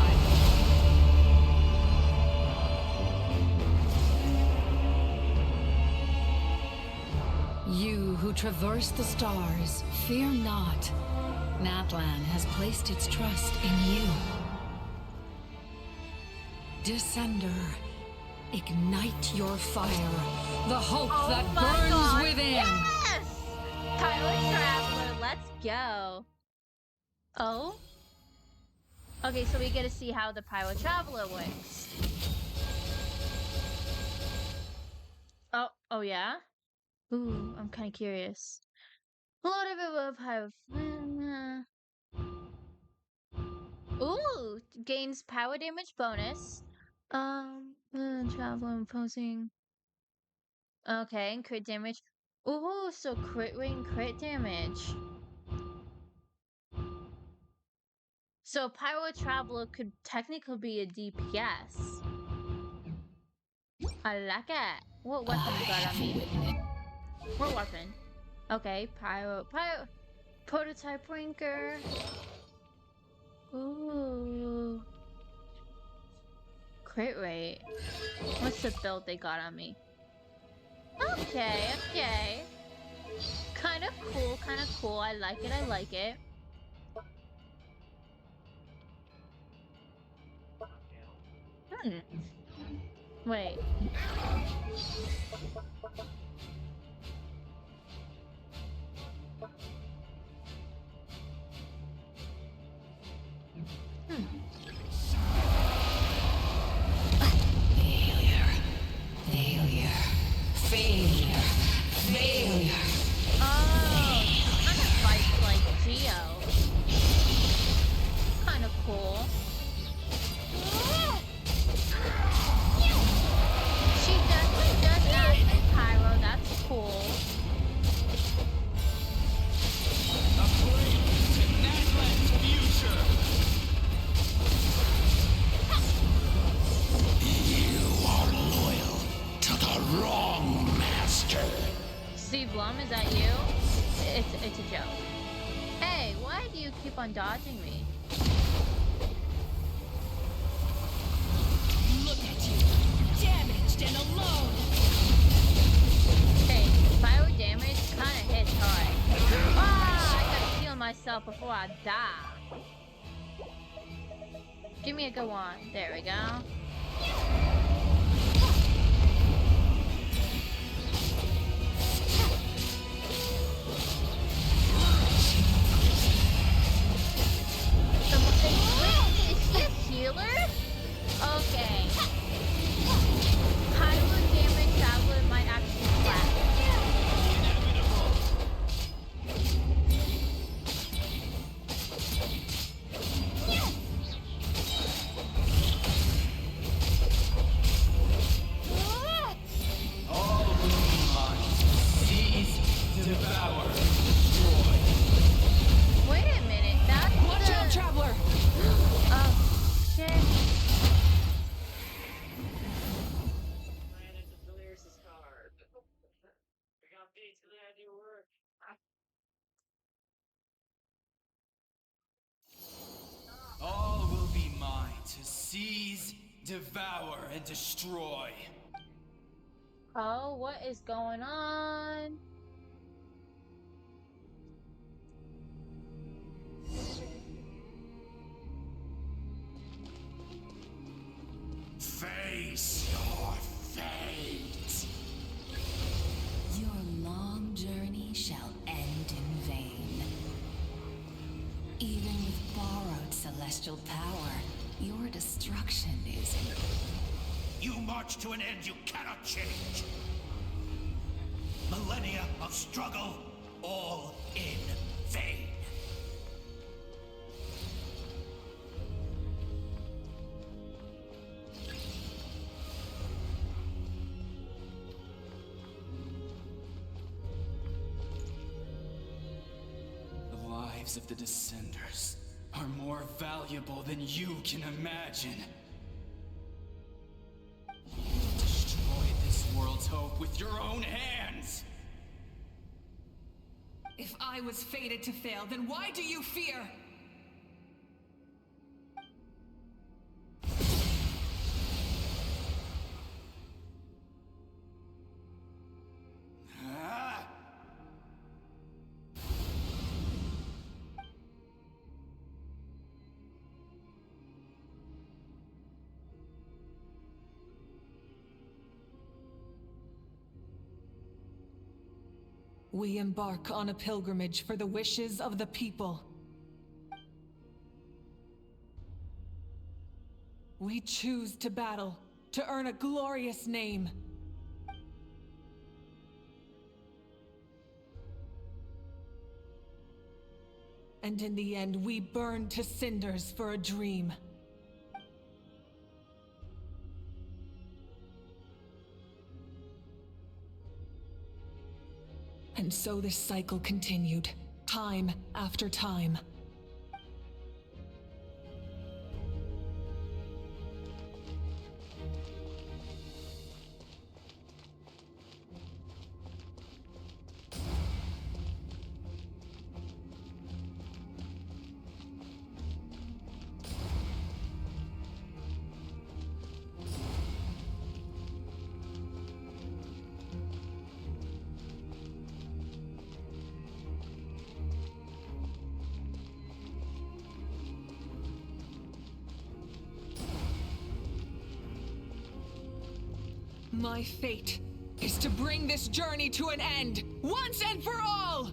You who traverse the stars, fear not. Natlan has placed its trust in you. Descender, ignite your fire, the hope that burns within. Yes! Pilot Traveler, let's go. Oh? Okay, so we get to see how the Pilot Traveler works. Oh yeah? Ooh, I'm kind of curious. Lord of Above have. Ooh, gains power damage bonus. Travel imposing. Okay, and crit damage. Ooh, so crit rate and crit damage. So Pyro Traveler could technically be a DPS. I like it. What weapon you got on me? What weapon? Okay, Pyro Prototype Ranker. Ooh. Crit rate. What's the build they got on me? Okay. Kind of cool. I like it. Wait. Failure. Oh, kind of fights like Geo. Kind of cool. She definitely does act like Pyro. That's cool. A glimpse to Natlan's future. You are loyal to the wrong master. Steve Blum, is that you? It's a joke. Hey, why do you keep on dodging me? Look at you, damaged and alone. Hey, pyro damage kinda hits hard. Ah, I gotta heal myself before I die. Give me a go on. There we go. Wait, is she a healer? Okay. Pyro damage Traveler might actually slap. All living minds, seize, devour, destroy. Wait a minute, that's Watch the... out, Traveler! Oh, shit. All will be mine to seize, devour, and destroy. Oh, what is going on? Face your fate. Your long journey shall end in vain. Even with borrowed celestial power, your destruction is You march to an end you cannot change. Millennia of struggle, all in vain. The lives of the Descenders are more valuable than you can imagine. You destroyed this world's hope with your own hands! If I was fated to fail, then why do you fear? Ah! We embark on a pilgrimage for the wishes of the people. We choose to battle, to earn a glorious name. And in the end, we burn to cinders for a dream. And so this cycle continued, time after time. My fate is to bring this journey to an end, once and for all!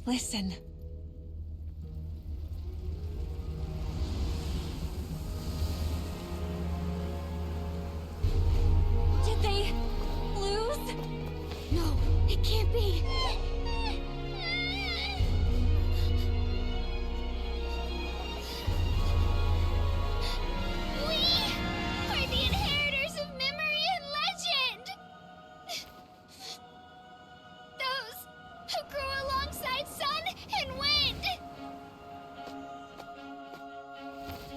Listen. Did they lose? No, it can't be. We are the inheritors of memory and legend! Those who grew alongside sun and wind!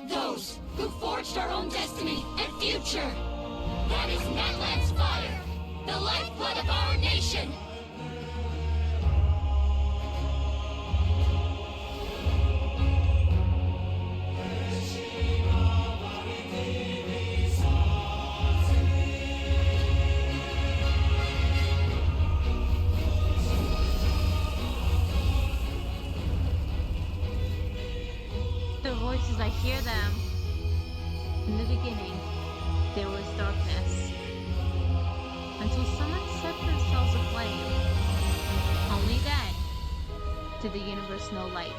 Those who forged our own destiny and future! That is Natlan's fire, the lifeblood of our nation! The voices, I hear them. In the beginning, there was darkness. Until someone set themselves aflame. Only then did the universe know light.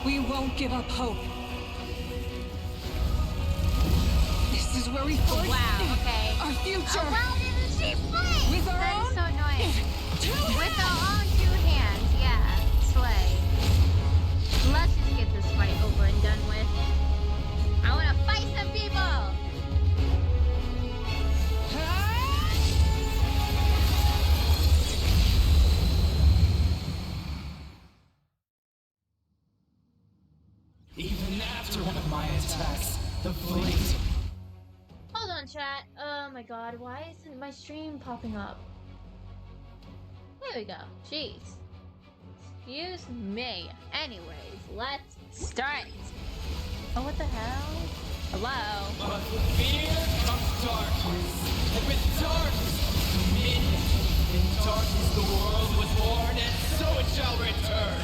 We won't give up hope. This is where we forge our future. Oh, wow, didn't she play? With our That own is so annoying. two With our hands. own 2 hands, yeah. Slay. Let's just get this fight over and done with. one of my attacks. The flames. Hold on, chat. Oh my god, why isn't my stream popping up? There we go. Jeez. Excuse me. Anyways, let's start. Oh, what the hell? Hello? But with fear comes darkness, and with darkness, dominion. In darkness the world was born, and so it shall return.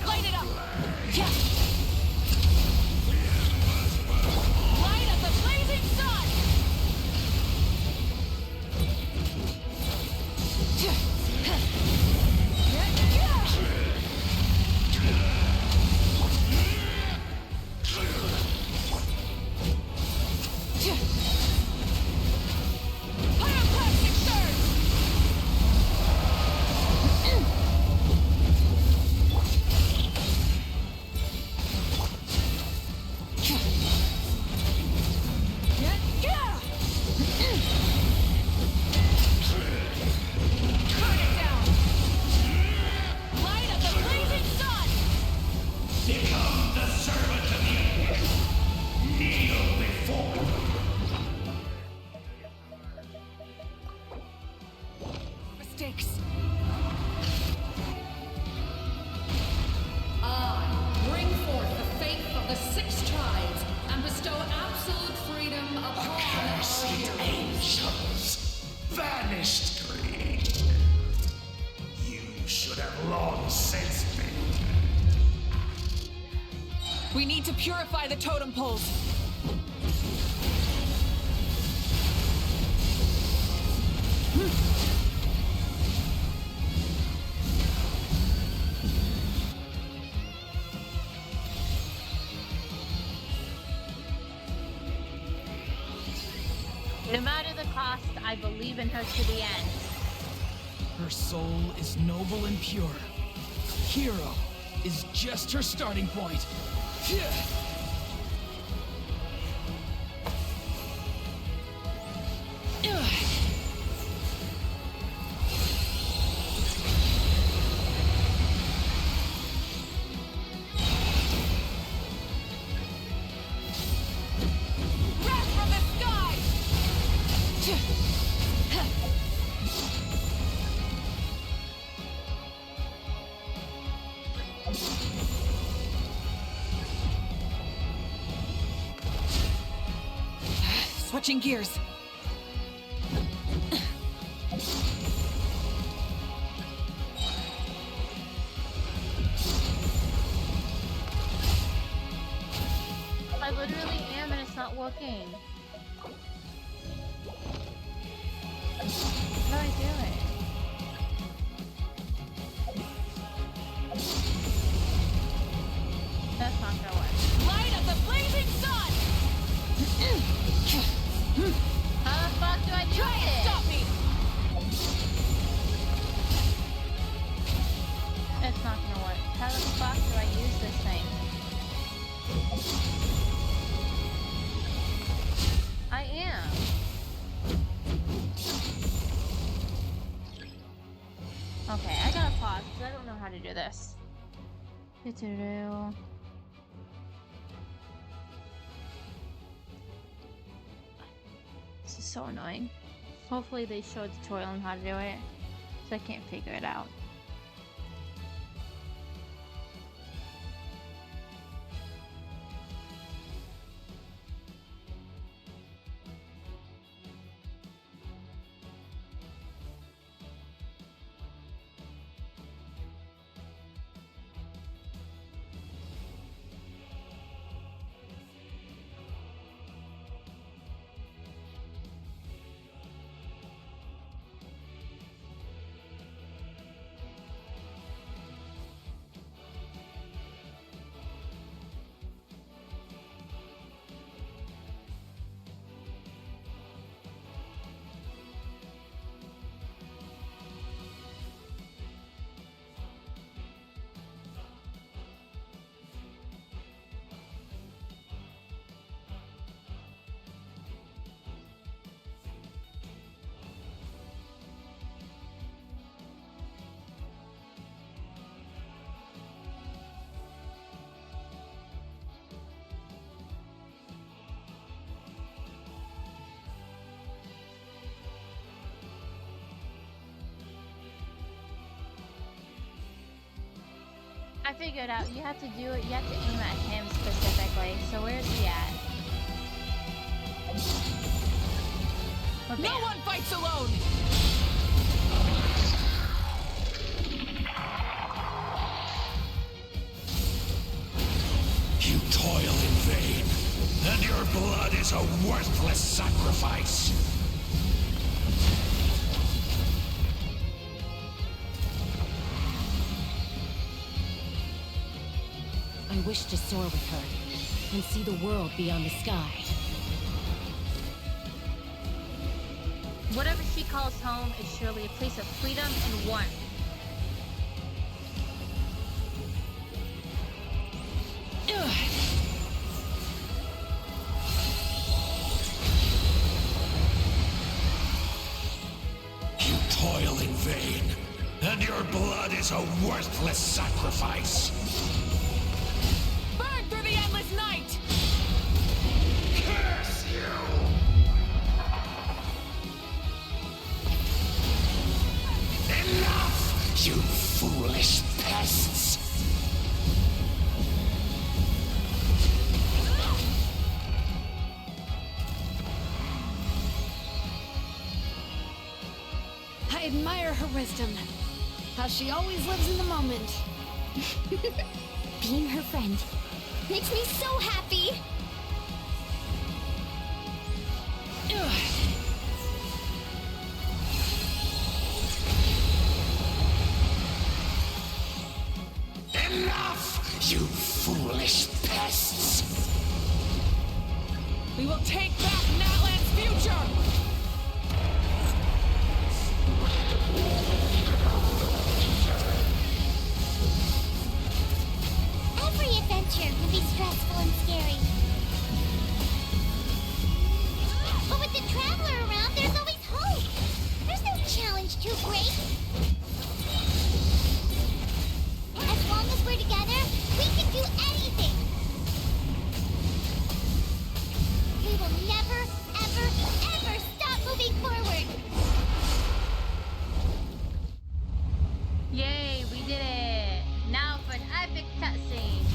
Light it up! Yeah! Light up the blazing sun! Pyroclastic surge! Burn it down! Light up the blazing sun! Become the servant of the Earth. Kneel before Mistakes. I bring forth the faith of the six tribes and bestow absolute freedom upon Accursed angels, vanished greed. You should have long since been. We need to purify the totem poles. No matter the cost, I believe in her to the end. Her soul is noble and pure. Hero is just her starting point. Wrath from the sky! Switching gears. I literally am and it's not working. What do I do it? That's not gonna work. Light up the blazing sun! How the fuck do I do Try it? and stop me! It's not gonna work. How the fuck do I use this thing? I am. Okay, I gotta pause because I don't know how to do this. This is so annoying. Hopefully they show a tutorial on how to do it, so I can't figure it out. I figured out. You have to do it. You have to aim at him specifically. So where's he at? No one fights alone! You toil in vain, and your blood is a worthless sacrifice. I wish to soar with her and see the world beyond the sky. Whatever she calls home is surely a place of freedom and warmth. You toil in vain, and your blood is a worthless sacrifice. Burn through the endless night! Curse you! Enough, you foolish pests! I admire her wisdom. How she always lives in the moment. Being her friend makes me so happy! Enough, you foolish pests! We will take back Natlan's future! Every adventure can be stressful and scary. But with the Traveler around, there's always hope. There's no challenge too great. As long as we're together, we can do anything. We will never, ever, ever stop moving forward. Yay, we did it! Now for an epic cutscene.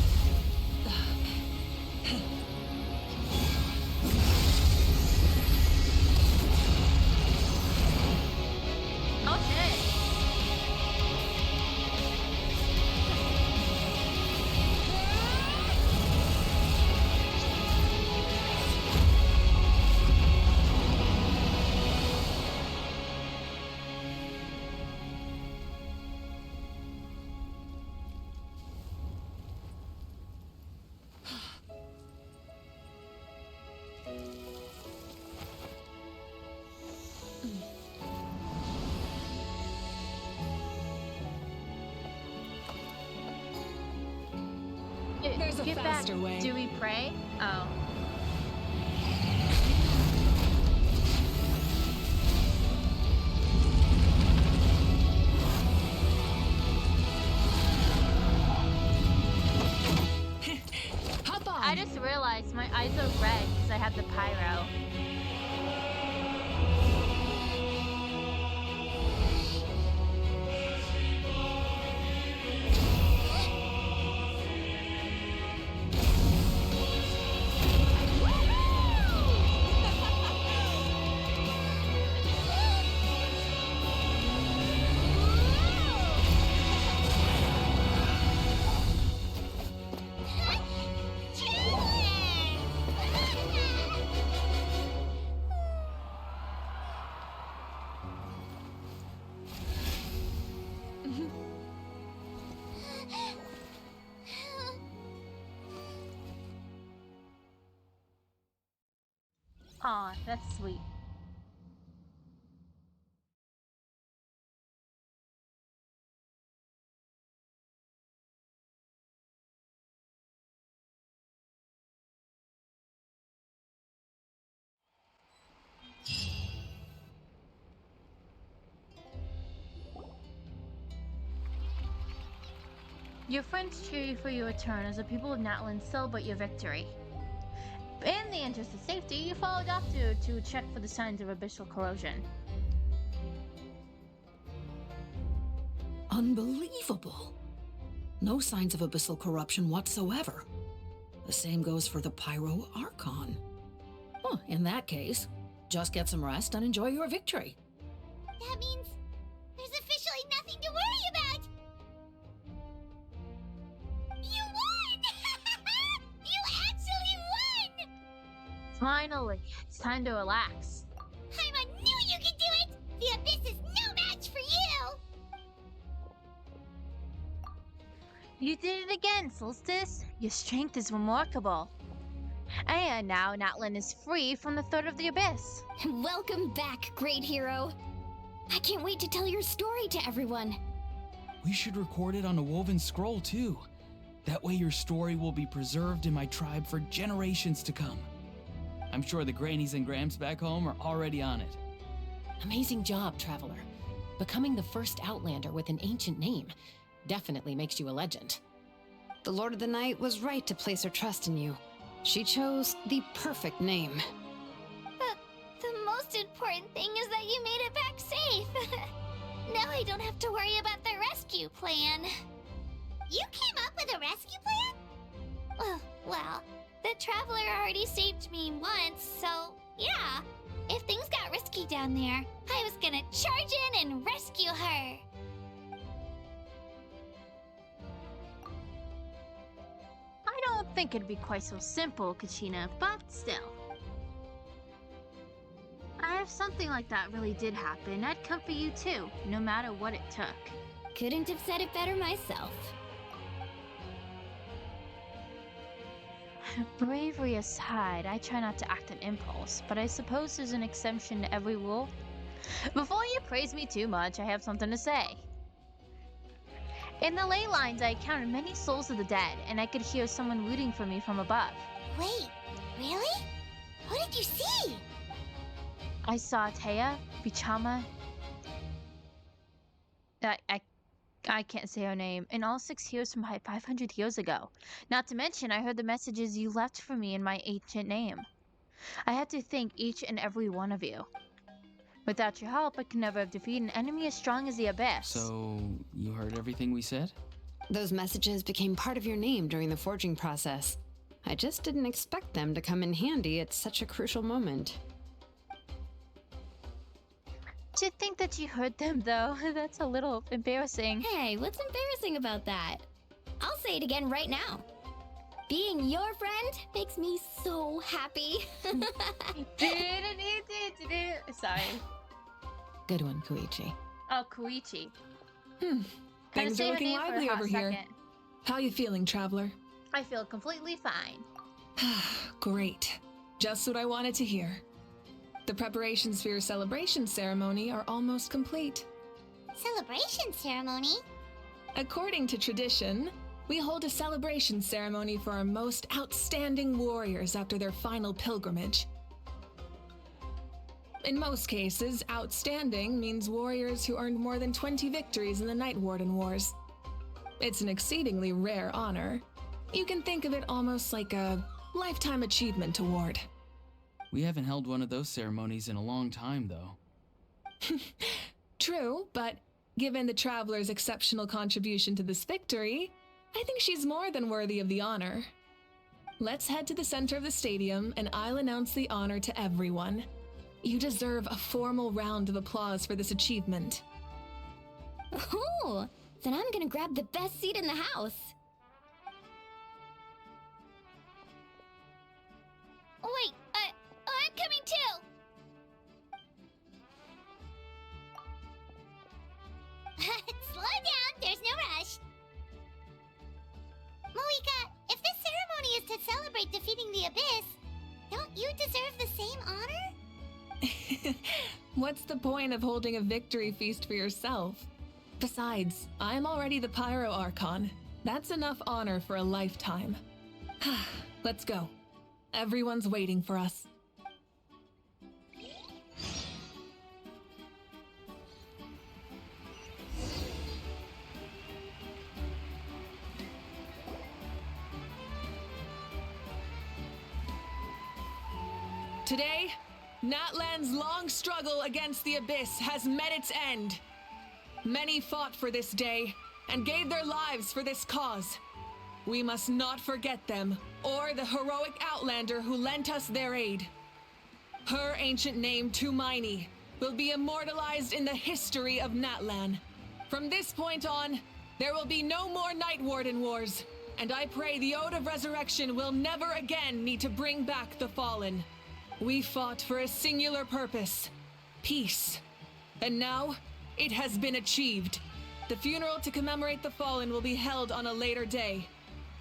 Oh shit! There's a Get faster back. way. Do we pray? Oh. Hop on! I just realized my eyes are red because I have the pyro. Aw, that's sweet. Your friends cheer you for your return as the people of Natlan celebrate your victory. In the interest of safety, you follow Doctor to check for the signs of abyssal corrosion. Unbelievable. No signs of abyssal corruption whatsoever. The same goes for the Pyro Archon. Well, in that case, just get some rest and enjoy your victory. That means there's officially nothing to worry about! You won! You actually won! Finally, it's time to relax. I knew you could do it! The Abyss is no match for you! You did it again, Solstice. Your strength is remarkable. And now Natlan is free from the threat of the Abyss. Welcome back, great hero. I can't wait to tell your story to everyone. We should record it on a woven scroll too. That way your story will be preserved in my tribe for generations to come. I'm sure the Grannies and Grams back home are already on it. Amazing job, Traveler. Becoming the first Outlander with an ancient name definitely makes you a legend. The Lord of the Night was right to place her trust in you. She chose the perfect name. The most important thing is that you made it back safe. Now I don't have to worry about the rescue plan. You came up with a rescue plan? Well, the Traveler already saved me once, so yeah. If things got risky down there, I was gonna charge in and rescue her. I don't think it'd be quite so simple, Kachina, but still. If something like that really did happen, I'd come for you too, no matter what it took. Couldn't have said it better myself. Bravery aside, I try not to act on impulse, but I suppose there's an exception to every rule. Before you praise me too much, I have something to say. In the ley lines, I encountered many souls of the dead, and I could hear someone rooting for me from above. Wait, really? Who did you see? I saw Taya, Bichama. I can't say her name. And all 6 years from 500 years ago. Not to mention, I heard the messages you left for me in my ancient name. I had to thank each and every one of you. Without your help, I could never have defeated an enemy as strong as the Abyss. So, you heard everything we said? Those messages became part of your name during the forging process. I just didn't expect them to come in handy at such a crucial moment. To think that you heard them, though, that's a little embarrassing. Hey, what's embarrassing about that? I'll say it again right now. Being your friend makes me so happy. Sorry. Good one, Koichi. Oh, Koichi. Things are looking lively over here. How you feeling, Traveler? I feel completely fine. Great. Just what I wanted to hear. The preparations for your celebration ceremony are almost complete. Celebration ceremony? According to tradition, we hold a celebration ceremony for our most outstanding warriors after their final pilgrimage. In most cases, outstanding means warriors who earned more than 20 victories in the Night Warden Wars. It's an exceedingly rare honor. You can think of it almost like a lifetime achievement award. We haven't held one of those ceremonies in a long time, though. True, but given the Traveler's exceptional contribution to this victory, I think she's more than worthy of the honor. Let's head to the center of the stadium, and I'll announce the honor to everyone. You deserve a formal round of applause for this achievement. Ooh, then I'm gonna grab the best seat in the house. Wait, I'm coming too! Slow down, there's no rush. Moika, if this ceremony is to celebrate defeating the Abyss, don't you deserve the same honor? What's the point of holding a victory feast for yourself? Besides, I'm already the Pyro Archon. That's enough honor for a lifetime. Let's go. Everyone's waiting for us. Today, Natlan's long struggle against the Abyss has met its end. Many fought for this day, and gave their lives for this cause. We must not forget them, or the heroic outlander who lent us their aid. Her ancient name, Tumaini, will be immortalized in the history of Natlan. From this point on, there will be no more Night Warden wars, and I pray the Ode of Resurrection will never again need to bring back the fallen. We fought for a singular purpose, peace. And now, it has been achieved. The funeral to commemorate the fallen will be held on a later day.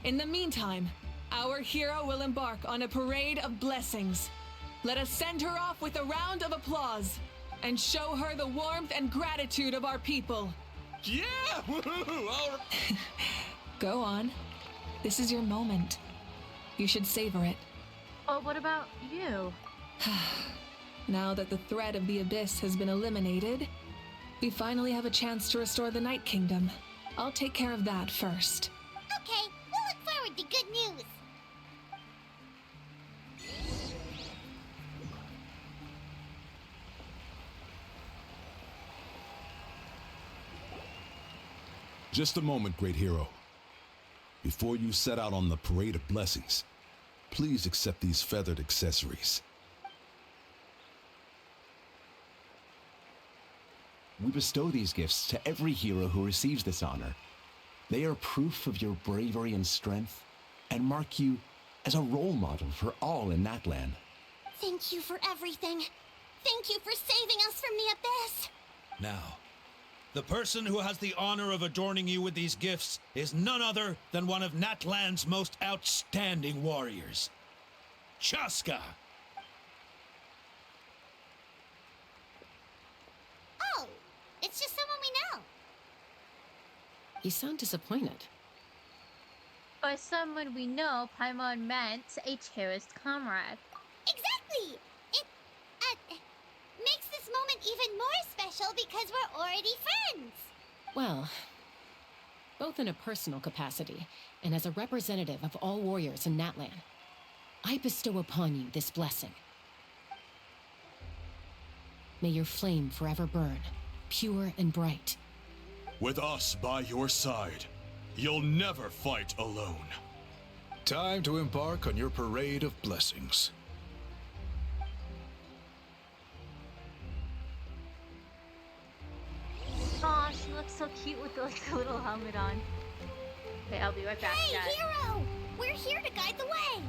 In the meantime, our hero will embark on a parade of blessings. Let us send her off with a round of applause and show her the warmth and gratitude of our people. Yeah! Woohoo! Go on. This is your moment. You should savor it. Oh, what about you? Now that the threat of the Abyss has been eliminated, we finally have a chance to restore the Night Kingdom. I'll take care of that first. Okay, we'll look forward to good news. Just a moment, great hero. Before you set out on the parade of blessings, please accept these feathered accessories. We bestow these gifts to every hero who receives this honor. They are proof of your bravery and strength, and mark you as a role model for all in Natlan. Thank you for everything. Thank you for saving us from the Abyss. Now, the person who has the honor of adorning you with these gifts is none other than one of Natlan's most outstanding warriors, Chaska. Oh, it's just someone we know. You sound disappointed. By someone we know, Paimon meant a cherished comrade. Exactly! It makes this moment even more special because we're already friends. Well, both in a personal capacity and as a representative of all warriors in Natlan, I bestow upon you this blessing. May your flame forever burn, pure and bright. With us by your side, you'll never fight alone. Time to embark on your parade of blessings. Aw, she looks so cute with the little helmet on. Okay, I'll be right back, Hey, guys. hero! We're here to guide the way.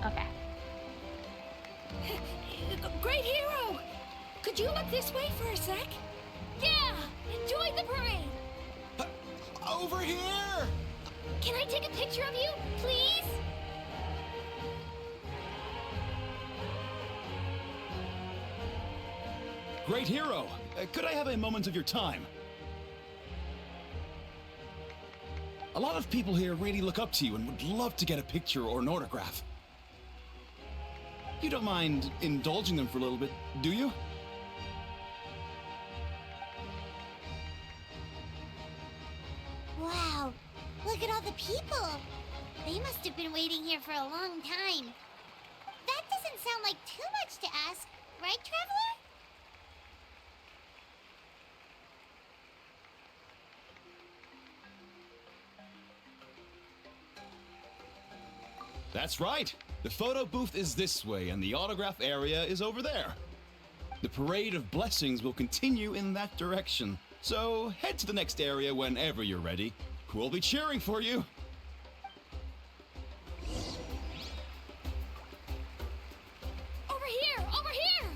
Okay. Great hero! Could you look this way for a sec? Yeah! Enjoy the parade! Over here! Can I take a picture of you, please? Great hero! Could I have a moment of your time? A lot of people here really look up to you and would love to get a picture or an autograph. You don't mind indulging them for a little bit, do you? Wow, look at all the people. They must have been waiting here for a long time. That doesn't sound like too much to ask, right, Traveler? That's right. The photo booth is this way, and the autograph area is over there. The Parade of Blessings will continue in that direction. So head to the next area whenever you're ready. We'll be cheering for you. Over here! Over here!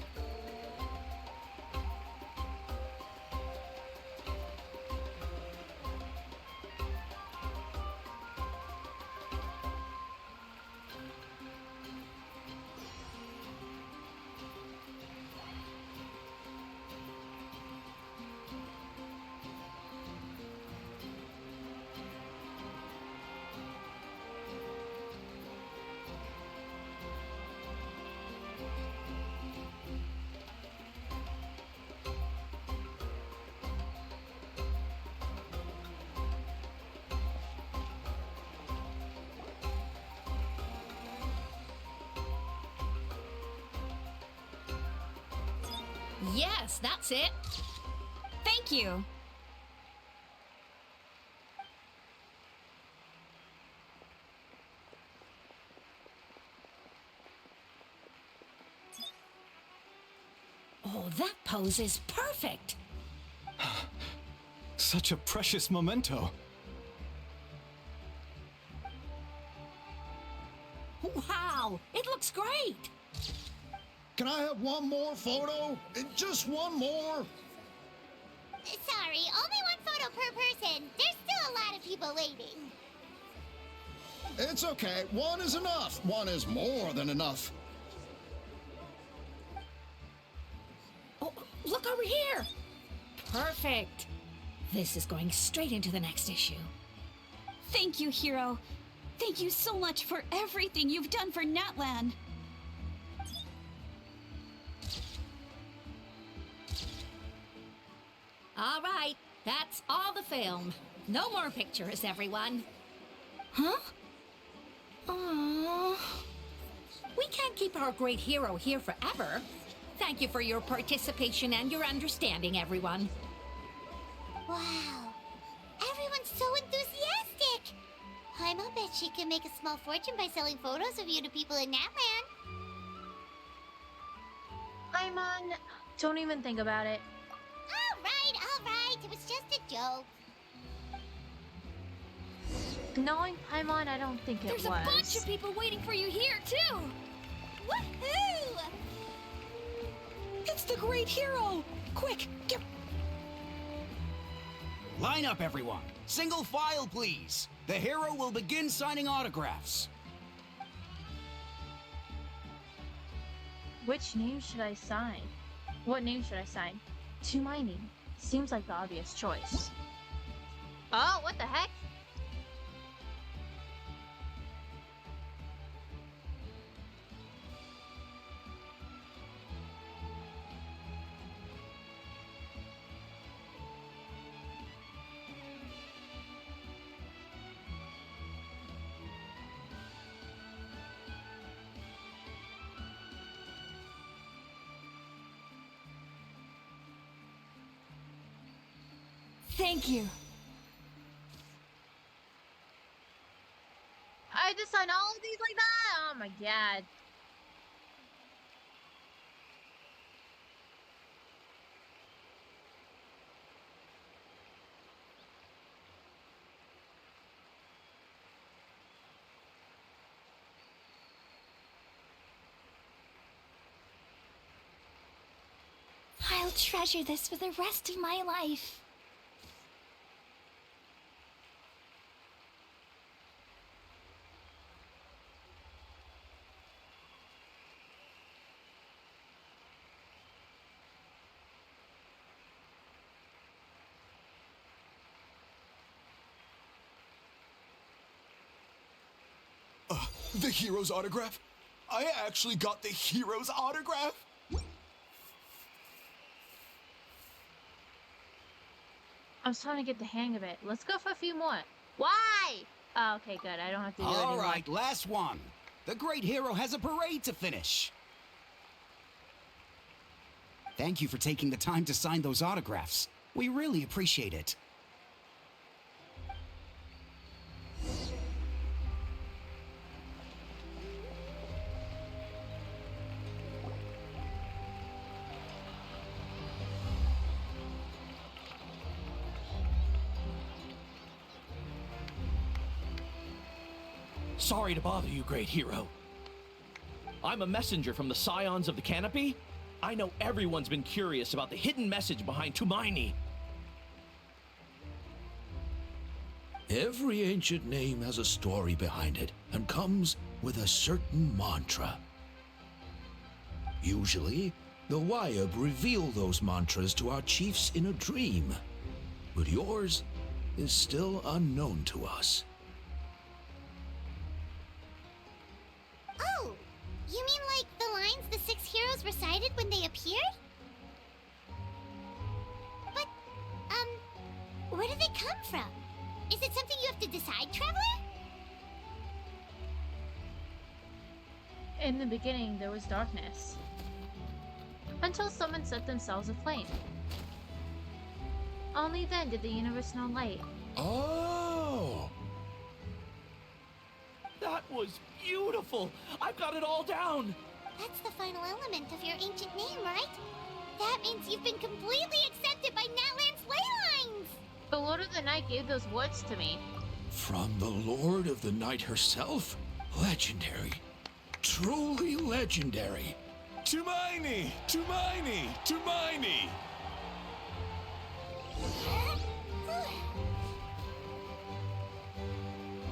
Yes, that's it. Thank you. Oh, that pose is perfect. Such a precious memento. Wow, it looks great. Can I have one more photo? Just one more? Sorry, only one photo per person. There's still a lot of people waiting. It's okay. One is enough. One is more than enough. Oh, look over here. Perfect. This is going straight into the next issue. Thank you, Hero. Thank you so much for everything you've done for Natlan. All right, that's all the film. No more pictures, everyone. Huh? Aww. We can't keep our great hero here forever. Thank you for your participation and your understanding, everyone. Wow. Everyone's so enthusiastic. I'll bet she can make a small fortune by selling photos of you to people in Natlan. Paimon, don't even think about it. All right. It was just a joke. Knowing Paimon, I don't think it was. There's a bunch of people waiting for you here, too! Woohoo! It's the great hero! Quick, get... Line up, everyone. Single file, please. The hero will begin signing autographs. Which name should I sign? What name should I sign? To my name. Seems like the obvious choice. Oh, what the heck? Thank you. I just signed all of these like that? Oh my god. I'll treasure this for the rest of my life. The hero's autograph? I actually got the hero's autograph? I was trying to get the hang of it. Let's go for a few more. Why? Oh, okay, good. I don't have to do it anymore. All right, last one. The great hero has a parade to finish. Thank you for taking the time to sign those autographs. We really appreciate it. Sorry to bother you, great hero. I'm a messenger from the Scions of the Canopy. I know everyone's been curious about the hidden message behind Tumaini. Every ancient name has a story behind it and comes with a certain mantra. Usually, the Wayab reveal those mantras to our chiefs in a dream, but yours is still unknown to us. Oh, you mean like the lines the 6 heroes recited when they appeared? But, where do they come from? Is it something you have to decide, Traveler? In the beginning, there was darkness. Until someone set themselves aflame. Only then did the universe know light. Oh! That was beautiful! I've got it all down! That's the final element of your ancient name, right? That means you've been completely accepted by Natlan's ley lines! The Lord of the Night gave those words to me. From the Lord of the Night herself? Legendary. Truly legendary. Tumaini! Tumaini! Tumaini!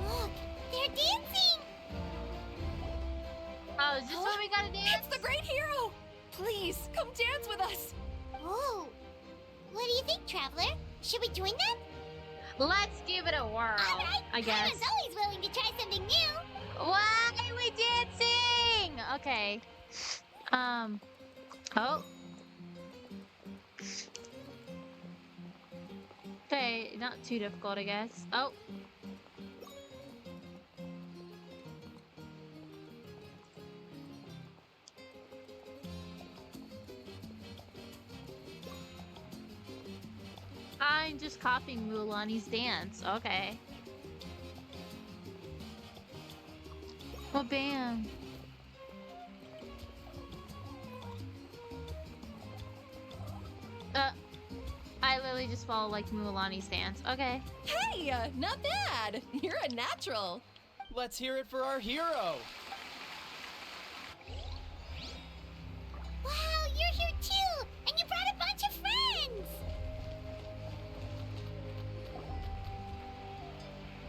Look, they're dancing! Oh, is this what we gotta dance? It's the great hero! Please, come dance with us! Whoa! What do you think, Traveler? Should we join them? Let's give it a whirl, Alright, I guess. Paimon's always willing to try something new! Why are we dancing? Okay. Oh. Okay, not too difficult, I guess. Oh. I'm just copying Mulaney's dance. Okay. Oh, bam. I literally just follow like Mulaney's dance. Okay. Hey, not bad. You're a natural. Let's hear it for our hero. Wow, you're here too! And you brought a bunch of friends!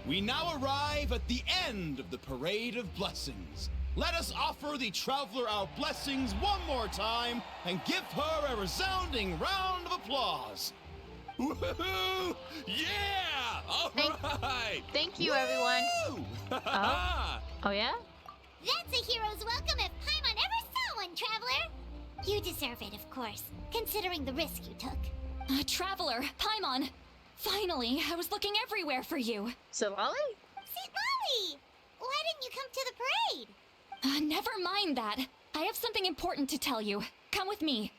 We now arrive at the end of the Parade of Blessings. Let us offer the Traveler our blessings one more time and give her a resounding round of applause. Woohoo! Yeah! All right! Thank you, everyone. Oh, yeah? That's a hero's welcome if Paimon ever saw one, Traveler! You deserve it, of course, considering the risk you took. Traveler, Paimon! Finally, I was looking everywhere for you. So, Lolly? St. Lolly! Why didn't you come to the parade? Never mind that. I have something important to tell you. Come with me.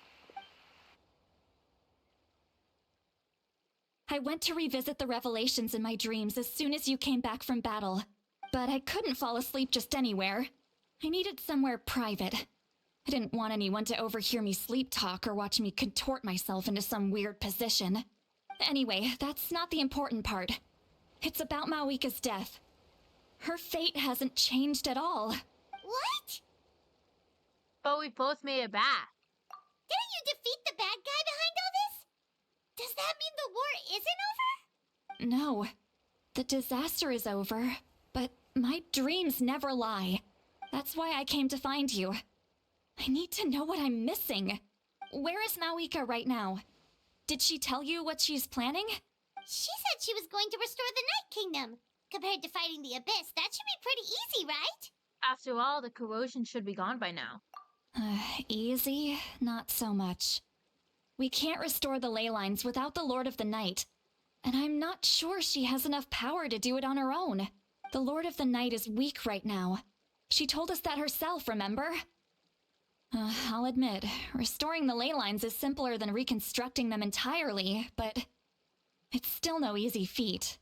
I went to revisit the revelations in my dreams as soon as you came back from battle. But I couldn't fall asleep just anywhere. I needed somewhere private. I didn't want anyone to overhear me sleep talk or watch me contort myself into some weird position. Anyway, that's not the important part. It's about Mawika's death. Her fate hasn't changed at all. What? But we both made it back. Didn't you defeat the bad guy behind all this? Does that mean the war isn't over? No. The disaster is over, but my dreams never lie. That's why I came to find you. I need to know what I'm missing. Where is Mawika right now? Did she tell you what she's planning? She said she was going to restore the Night Kingdom. Compared to fighting the Abyss, that should be pretty easy, right? After all, the corrosion should be gone by now. Easy? Not so much. We can't restore the ley lines without the Lord of the Night. And I'm not sure she has enough power to do it on her own. The Lord of the Night is weak right now. She told us that herself, remember? I'll admit, restoring the ley lines is simpler than reconstructing them entirely, but it's still no easy feat.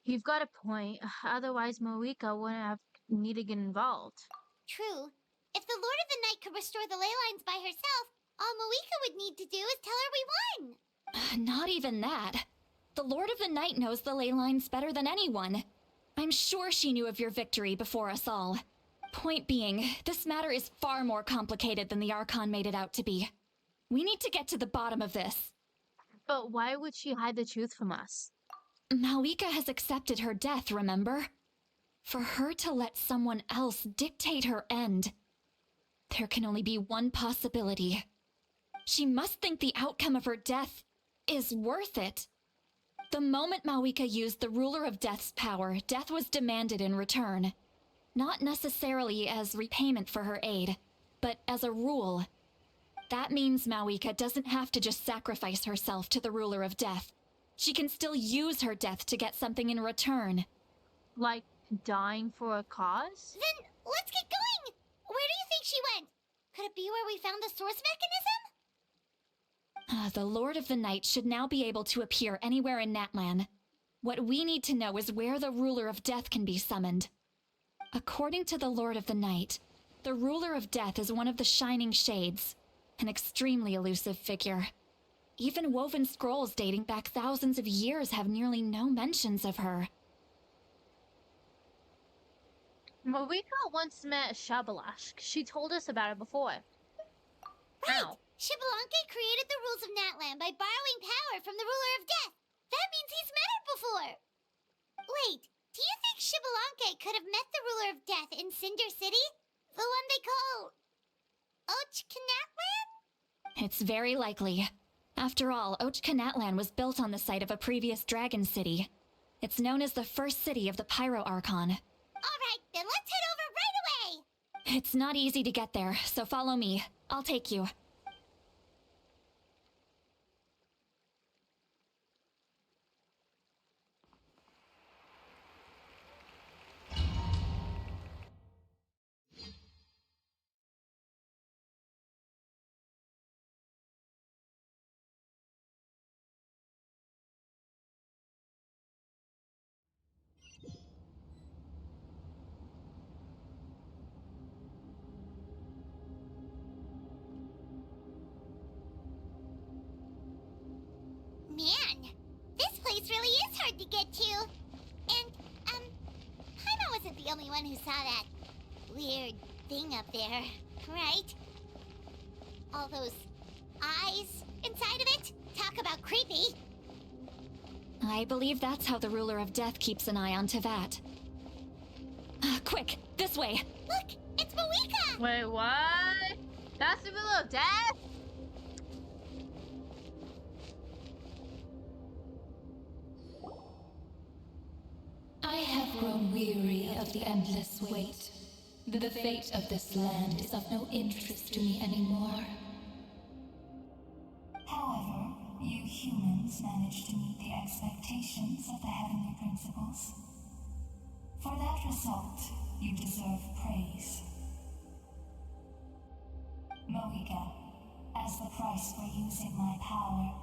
You've got a point. Otherwise, Mawika wouldn't have need to get involved. True. If the Lord of the Night could restore the ley lines by herself, all Mawika would need to do is tell her we won. Not even that. The Lord of the Night knows the ley lines better than anyone. I'm sure she knew of your victory before us all. Point being, this matter is far more complicated than the Archon made it out to be. We need to get to the bottom of this. But why would she hide the truth from us? Malika has accepted her death, remember? For her to let someone else dictate her end, there can only be one possibility. She must think the outcome of her death is worth it. The moment Malika used the Ruler of Death's power, death was demanded in return. Not necessarily as repayment for her aid, but as a rule. That means Malika doesn't have to just sacrifice herself to the Ruler of Death. She can still use her death to get something in return. Like dying for a cause? Then let's get going! Where do you think she went? Could it be where we found the source mechanism? The Lord of the Night should now be able to appear anywhere in Natlan. What we need to know is where the Ruler of Death can be summoned. According to the Lord of the Night, the Ruler of Death is one of the Shining Shades, an extremely elusive figure. Even woven scrolls dating back thousands of years have nearly no mentions of her. Marika once met Shabalash. She told us about it before. Right! Ow. Xbalanque created the rules of Natlan by borrowing power from the Ruler of Death. That means he's met her before. Wait, do you think Xbalanque could have met the Ruler of Death in Cinder City? The one they call... Ochkanatlan? It's very likely. After all, Ochkanatlan was built on the site of a previous dragon city. It's known as the first city of the Pyro Archon. Alright, then let's head over right away! It's not easy to get there, so follow me. I'll take you. Man, this place really is hard to get to. And, Paimon wasn't the only one who saw that weird thing up there, right? All those eyes inside of it? Talk about creepy. I believe that's how the Ruler of Death keeps an eye on Tevat. Quick, this way! Look, it's Malika! Wait, what? That's the Ruler of Death? I have grown weary of the endless wait. The fate of this land is of no interest to me anymore. However, you humans managed to meet the expectations of the Heavenly Principles. For that result, you deserve praise. Mohica, as the price for using my power,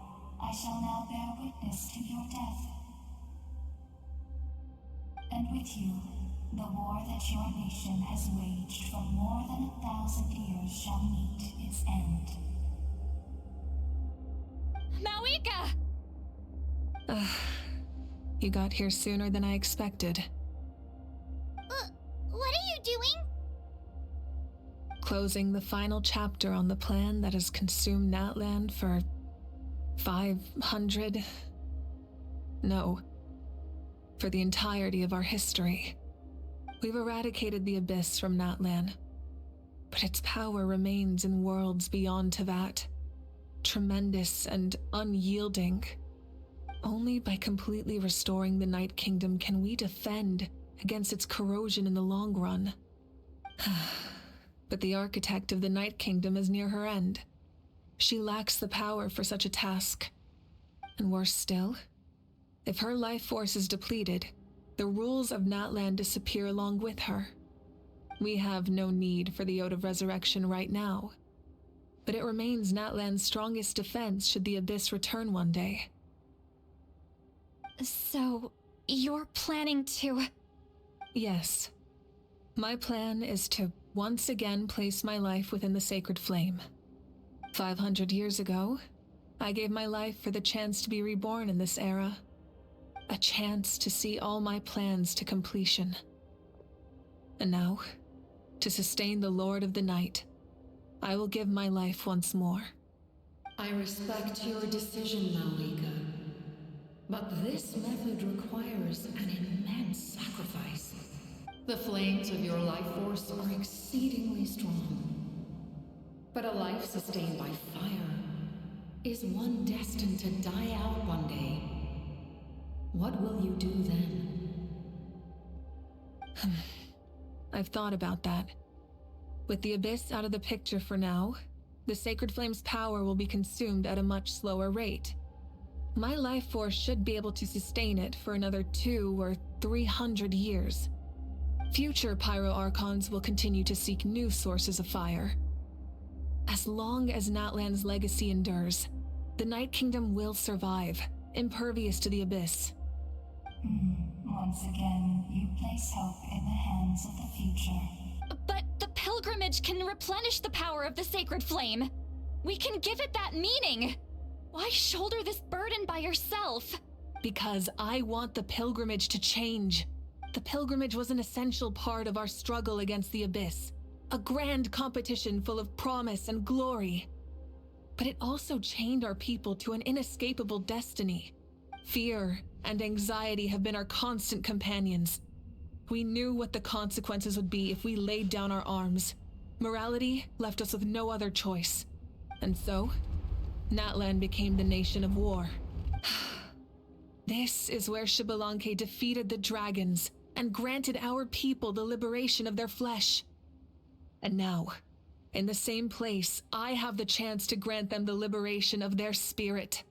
I shall now bear witness to your death. And with you, the war that your nation has waged for more than 1,000 years shall meet its end. Malika! You got here sooner than I expected. What are you doing? Closing the final chapter on the plan that has consumed Natlan for 500... No. For the entirety of our history. We've eradicated the Abyss from Natlan, but its power remains in worlds beyond Tevat, tremendous and unyielding. Only by completely restoring the Night Kingdom can we defend against its corrosion in the long run. But the architect of the Night Kingdom is near her end. She lacks the power for such a task. And worse still, if her life force is depleted, the rules of Natlan disappear along with her. We have no need for the Ode of Resurrection right now, but it remains Natlan's strongest defense should the Abyss return one day. So, you're planning to... Yes. My plan is to once again place my life within the sacred flame. 500 years ago, I gave my life for the chance to be reborn in this era. A chance to see all my plans to completion. And now, to sustain the Lord of the Night, I will give my life once more. I respect your decision, Malika. But this method requires an immense sacrifice. The flames of your life force are exceedingly strong. But a life sustained by fire is one destined to die out one day. What will you do then? I've thought about that. With the Abyss out of the picture for now, the Sacred Flame's power will be consumed at a much slower rate. My life force should be able to sustain it for another 200 or 300 years. Future Pyro-Archons will continue to seek new sources of fire. As long as Natlan's legacy endures, the Night Kingdom will survive, impervious to the Abyss. Once again, you place hope in the hands of the future. But the pilgrimage can replenish the power of the Sacred Flame. We can give it that meaning. Why shoulder this burden by yourself? Because I want the pilgrimage to change. The pilgrimage was an essential part of our struggle against the Abyss, a grand competition full of promise and glory. But it also chained our people to an inescapable destiny. Fear and anxiety have been our constant companions. We knew what the consequences would be if we laid down our arms. Morality left us with no other choice. And so, Natlan became the nation of war. This is where Xbalanque defeated the dragons and granted our people the liberation of their flesh. And now, in the same place, I have the chance to grant them the liberation of their spirit.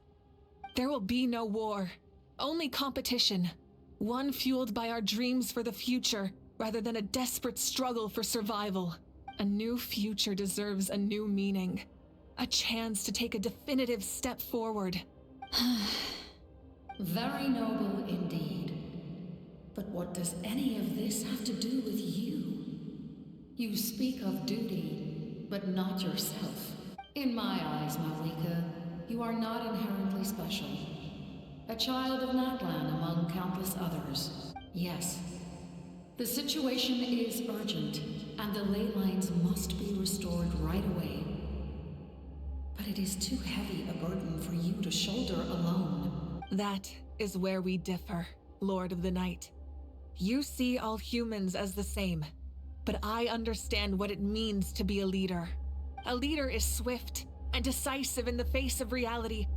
There will be no war, only competition. One fueled by our dreams for the future, rather than a desperate struggle for survival. A new future deserves a new meaning. A chance to take a definitive step forward. Very noble indeed. But what does any of this have to do with you? You speak of duty, but not yourself. In my eyes, Malika, you are not inherently special. A child of Natlan among countless others. Yes, the situation is urgent, and the ley lines must be restored right away. But it is too heavy a burden for you to shoulder alone. That is where we differ, Lord of the Night. You see all humans as the same, but I understand what it means to be a leader. A leader is swift and decisive in the face of reality.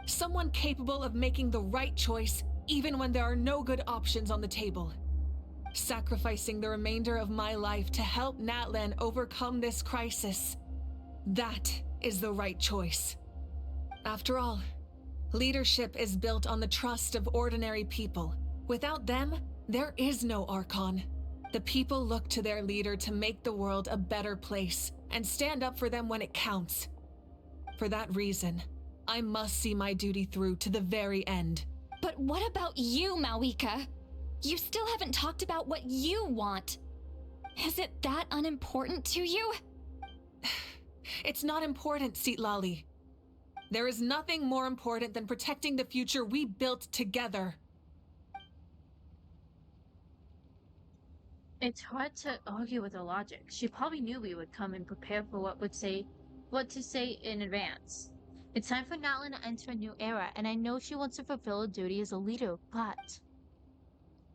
Someone capable of making the right choice even when there are no good options on the table. Sacrificing the remainder of my life to help Natlan overcome this crisis. That is the right choice. After all, leadership is built on the trust of ordinary people. Without them, there is no Archon. The people look to their leader to make the world a better place and stand up for them when it counts. For that reason, I must see my duty through to the very end. But what about you, Malika? You still haven't talked about what you want. Is it that unimportant to you? It's not important, Citlali. There is nothing more important than protecting the future we built together. It's hard to argue with her logic. She probably knew we would come and prepare for what to say in advance. It's time for Natlan to enter a new era, and I know she wants to fulfill her duty as a leader, but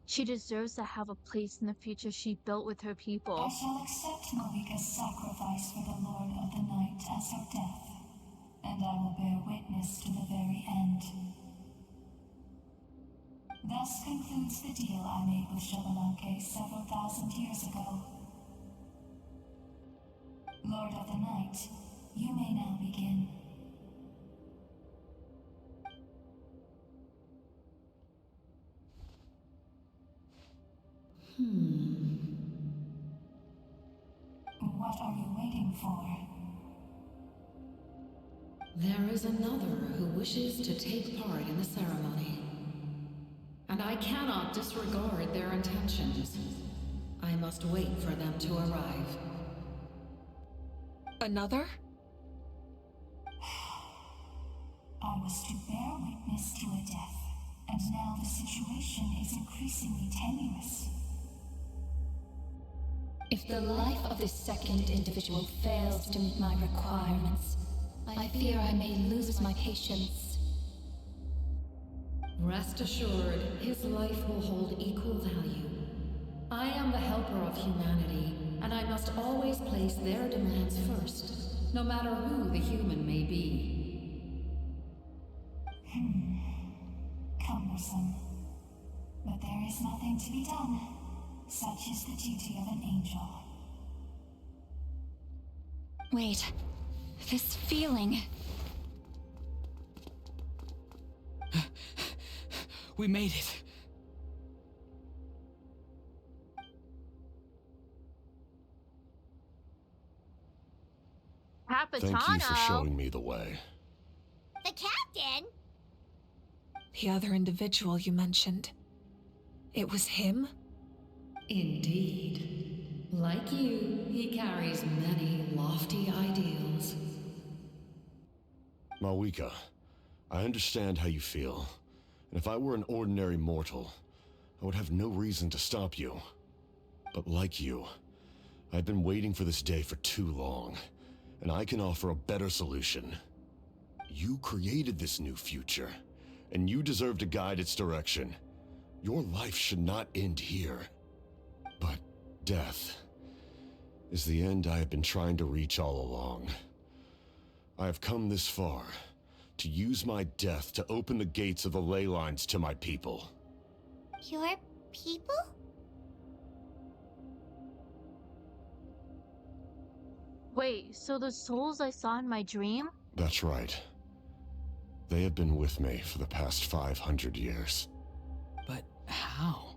she deserves to have a place in the future she built with her people. I shall accept Malika's sacrifice for the Lord of the Night as her death, and I will bear witness to the very end. Thus concludes the deal I made with Xbalanque several thousand years ago. Lord of the Night, you may now begin. What are you waiting for? There is another who wishes to take part in the ceremony. And I cannot disregard their intentions. I must wait for them to arrive. Another? I was to bear witness to a death, and now the situation If the life of this second individual fails to meet my requirements, I fear I may lose my patience. Rest assured, his life will hold equal value. I am the helper of humanity, and I must always place their demands first, no matter who the human may be. Cumbersome. But there is nothing to be done. Such is the duty of an angel. Wait, this feeling. We made it. Capitano. Thank you for showing me the way. The captain? The other individual you mentioned. It was him? Indeed. Like you, he carries many lofty ideals. Malwika, I understand how you feel. And if I were an ordinary mortal, I would have no reason to stop you. But like you, I've been waiting for this day for too long, and I can offer a better solution. You created this new future, and you deserve to guide its direction. Your life should not end here. But death is the end I have been trying to reach all along. I have come this far to use my death to open the gates of the ley lines to my people. Your people? Wait, so the souls I saw in my dream? That's right. They have been with me for the past 500 years. But how?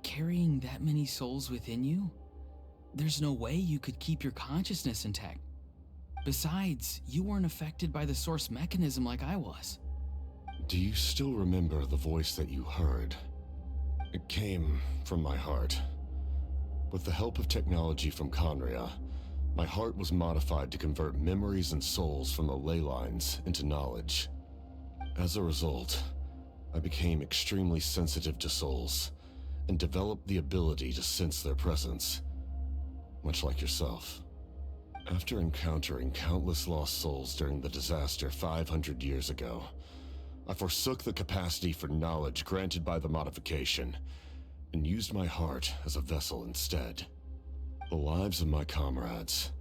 Carrying that many souls within you? There's no way you could keep your consciousness intact. Besides, you weren't affected by the source mechanism like I was. Do you still remember the voice that you heard? It came from my heart. With the help of technology from Conria, my heart was modified to convert memories and souls from the ley lines into knowledge. As a result, I became extremely sensitive to souls and developed the ability to sense their presence, much like yourself. After encountering countless lost souls during the disaster 500 years ago, I forsook the capacity for knowledge granted by the modification and used my heart as a vessel instead. The lives of my comrades,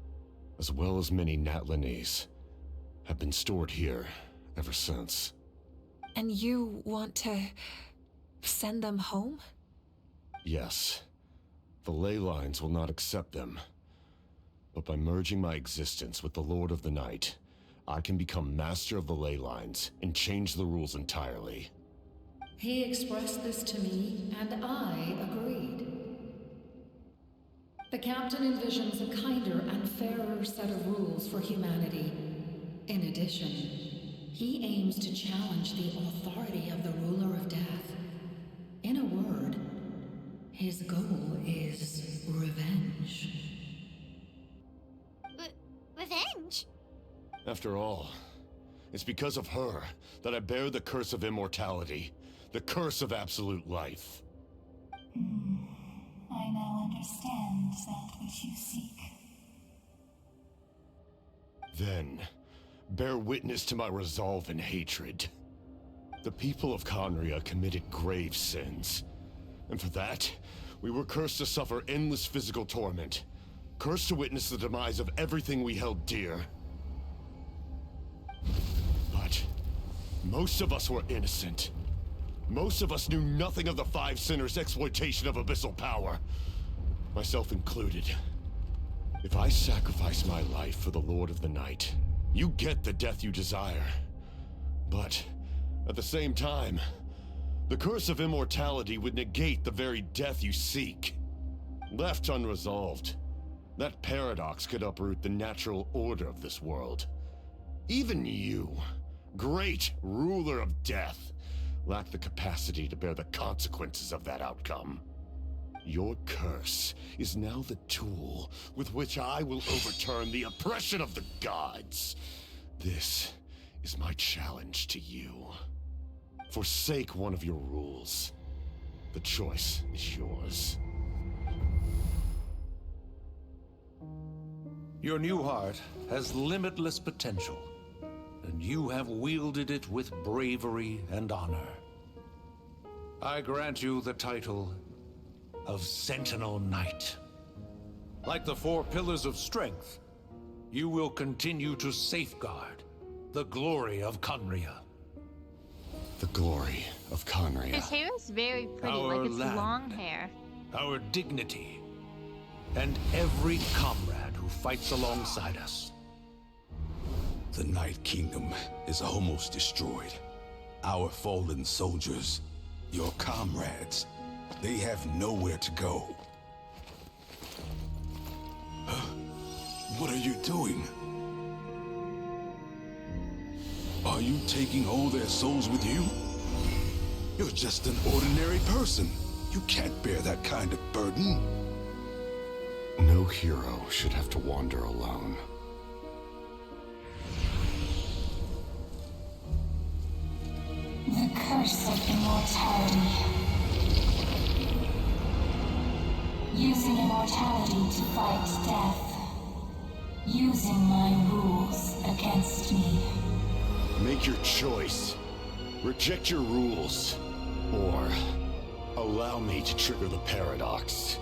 as well as many Natlanese, have been stored here ever since. And you want to send them home? Yes. The ley lines will not accept them. But by merging my existence with the Lord of the Night, I can become master of the ley lines and change the rules entirely. He expressed this to me, and I agreed. The captain envisions a kinder and fairer set of rules for humanity. In addition, he aims to challenge the authority of the ruler of death. In a word, his goal is revenge. Revenge? After all, it's because of her that I bear the curse of immortality, the curse of absolute life. I now understand that which you seek. Then, bear witness to my resolve and hatred. The people of Conria committed grave sins, and for that, we were cursed to suffer endless physical torment, cursed to witness the demise of everything we held dear. But most of us were innocent. Most of us knew nothing of the Five Sinners' exploitation of abyssal power, myself included. If I sacrifice my life for the Lord of the Night, you get the death you desire. But at the same time, the curse of immortality would negate the very death you seek. Left unresolved, that paradox could uproot the natural order of this world. Even you, great ruler of death, lack the capacity to bear the consequences of that outcome. Your curse is now the tool with which I will overturn the oppression of the gods. This is my challenge to you. Forsake one of your rules. The choice is yours. Your new heart has limitless potential, and you have wielded it with bravery and honor. I grant you the title of Sentinel Knight. Like the 4 pillars of strength, you will continue to safeguard the glory of Conria. The glory of Conria. His hair is very pretty, Our like it's land. long hair. Our dignity, and every comrade who fights alongside us. The Night Kingdom is almost destroyed. Our fallen soldiers, your comrades, they have nowhere to go. What are you doing? Are you taking all their souls with you? You're just an ordinary person. You can't bear that kind of burden. No hero should have to wander alone. The curse of immortality. Using immortality to fight death. Using my rules against me. Make your choice. Reject your rules. Or allow me to trigger the paradox.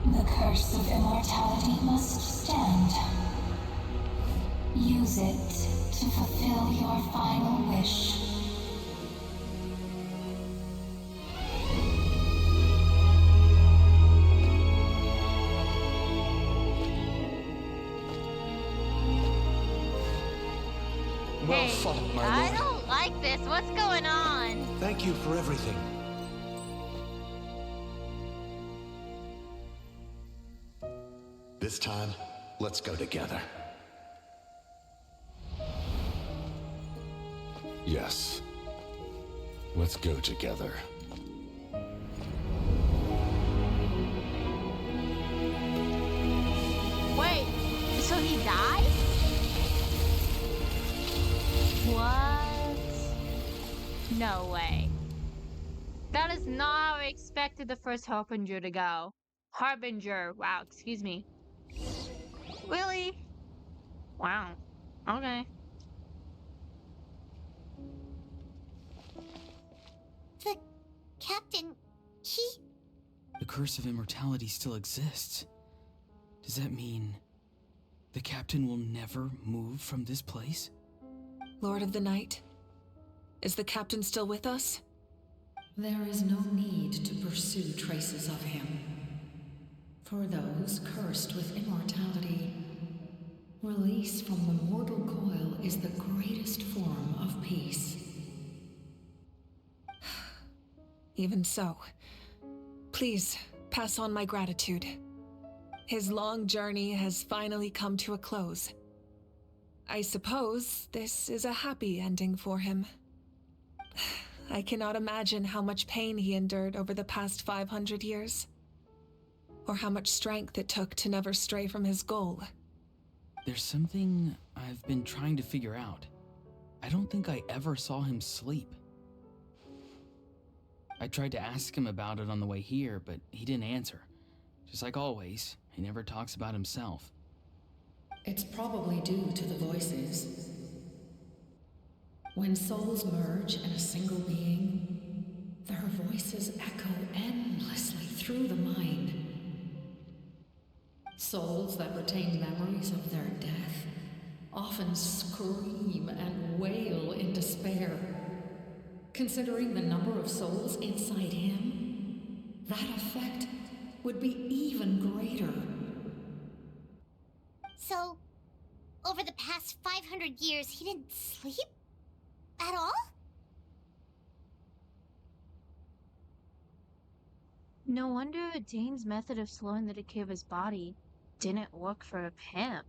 The curse of immortality must stand. Use it to fulfill your final wish. Well fought, my I lord. don't like this. What's going on? Thank you for everything. This time, let's go together. Yes. Let's go together. Wait, so he died? What? No way. That is not how I expected the first Harbinger to go. Harbinger, wow, excuse me. Really? Wow. Okay. The captain, he... The curse of immortality still exists. Does that mean the captain will never move from this place? Lord of the Night, is the captain still with us? There is no need to pursue traces of him. For those cursed with immortality, release from the mortal coil is the greatest form of peace. Even so, please pass on my gratitude. His long journey has finally come to a close. I suppose this is a happy ending for him. I cannot imagine how much pain he endured over the past 500 years, or how much strength it took to never stray from his goal. There's something I've been trying to figure out. I don't think I ever saw him sleep. I tried to ask him about it on the way here, but he didn't answer. Just like always, he never talks about himself. It's probably due to the voices. When souls merge in a single being, their voices echo endlessly through the mind. Souls that retain memories of their death often scream and wail in despair. Considering the number of souls inside him, that effect would be even greater. So, over the past 500 years, he didn't sleep? At all? No wonder Dane's method of slowing the decay of his body didn't work for a pimp.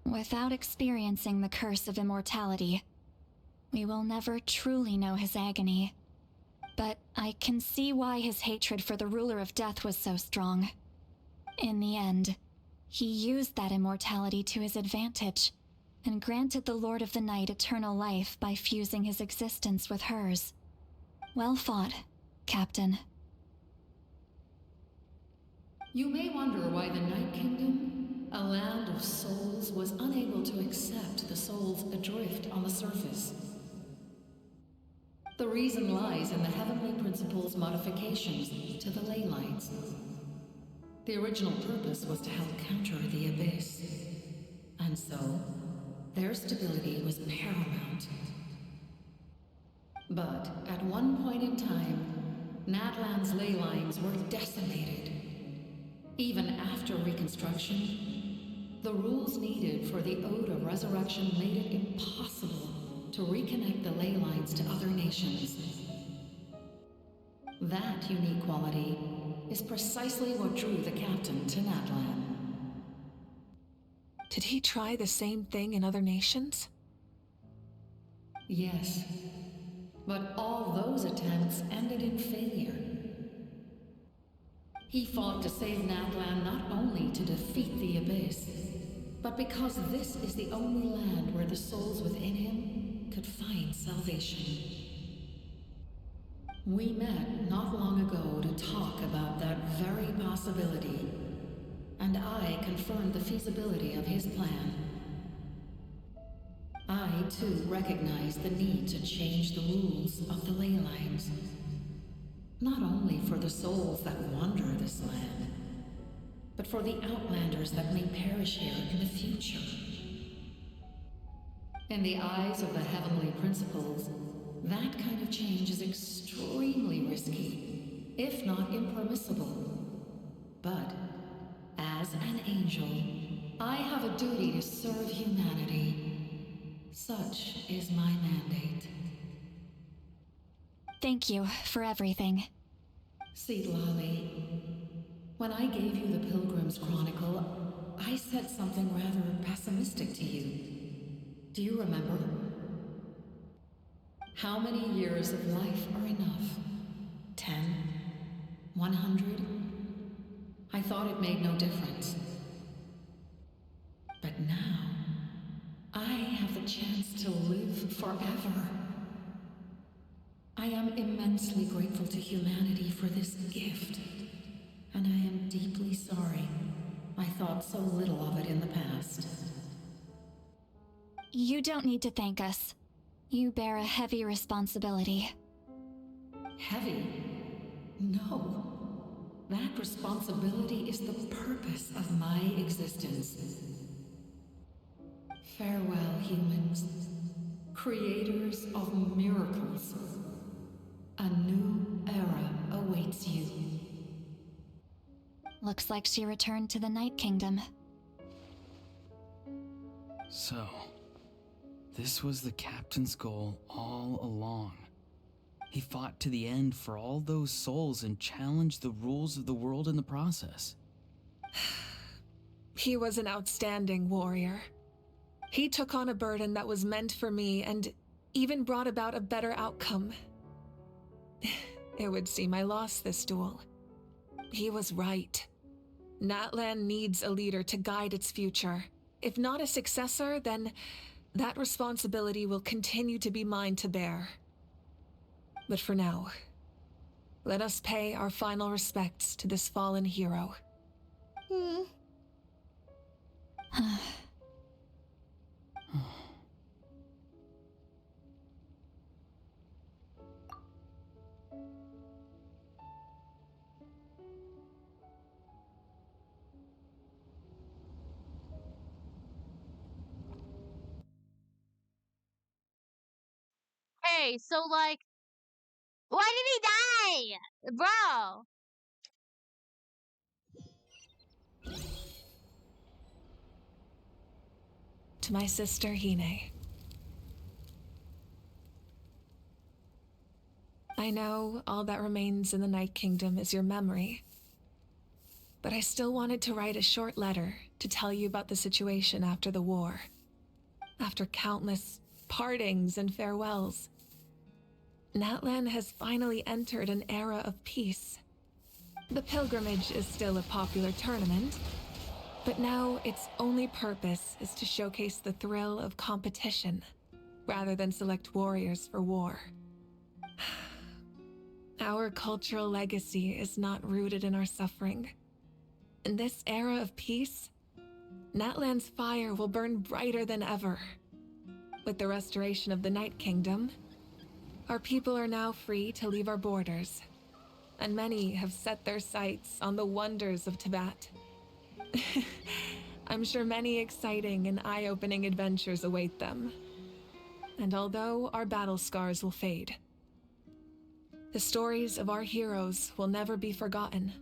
Without experiencing the curse of immortality, we will never truly know his agony. But I can see why his hatred for the ruler of death was so strong. In the end, he used that immortality to his advantage, and granted the Lord of the Night eternal life by fusing his existence with hers. Well fought, Captain. You may wonder why the Night Kingdom a land of souls was unable to accept the souls adrift on the surface. The reason lies in the heavenly principle's modifications to the ley lines. The original purpose was to help counter the abyss, and so their stability was paramount. But at one point in time, Natlan's ley lines were decimated. Even after reconstruction, the rules needed for the Ode of Resurrection made it impossible to reconnect the ley lines to other nations. That unique quality is precisely what drew the captain to Natlan. Did he try the same thing in other nations? Yes, but all those attempts ended in failure. He fought to save Natlan not only to defeat the Abyss, but because this is the only land where the souls within him could find salvation. We met not long ago to talk about that very possibility, and I confirmed the feasibility of his plan. I, too, recognize the need to change the rules of the ley lines. Not only for the souls that wander this land, but for the outlanders that may perish here in the future. In the eyes of the heavenly principles, that kind of change is extremely risky, if not impermissible. But, as an angel, I have a duty to serve humanity. Such is my mandate. Thank you for everything. Lali, when I gave you the Pilgrim's Chronicle, I said something rather pessimistic to you. Do you remember? How many years of life are enough? 10? 100? I thought it made no difference. But now, I have the chance to live forever. I am immensely grateful to humanity for this gift, and I am deeply sorry I thought so little of it in the past. You don't need to thank us. You bear a heavy responsibility. Heavy? No. That responsibility is the purpose of my existence. Farewell, humans. Creators of miracles. A new era awaits you. Looks like she returned to the Night Kingdom. So, this was the captain's goal all along. He fought to the end for all those souls and challenged the rules of the world in the process. He was an outstanding warrior. He took on a burden that was meant for me and even brought about a better outcome. It would seem I lost this duel. He was right. Natlan needs a leader to guide its future. If not a successor, then that responsibility will continue to be mine to bear. But for now, let us pay our final respects to this fallen hero. Hey, so like, why did he die? Bro. To my sister, Hine. I know all that remains in the Night Kingdom is your memory, but I still wanted to write a short letter to tell you about the situation after the war. After countless partings and farewells, Natlan has finally entered an era of peace. The pilgrimage is still a popular tournament, but now its only purpose is to showcase the thrill of competition, rather than select warriors for war. Our cultural legacy is not rooted in our suffering. In this era of peace, Natlan's fire will burn brighter than ever. With the restoration of the Night Kingdom, our people are now free to leave our borders, and many have set their sights on the wonders of Tibet. I'm sure many exciting and eye-opening adventures await them. And although our battle scars will fade, the stories of our heroes will never be forgotten.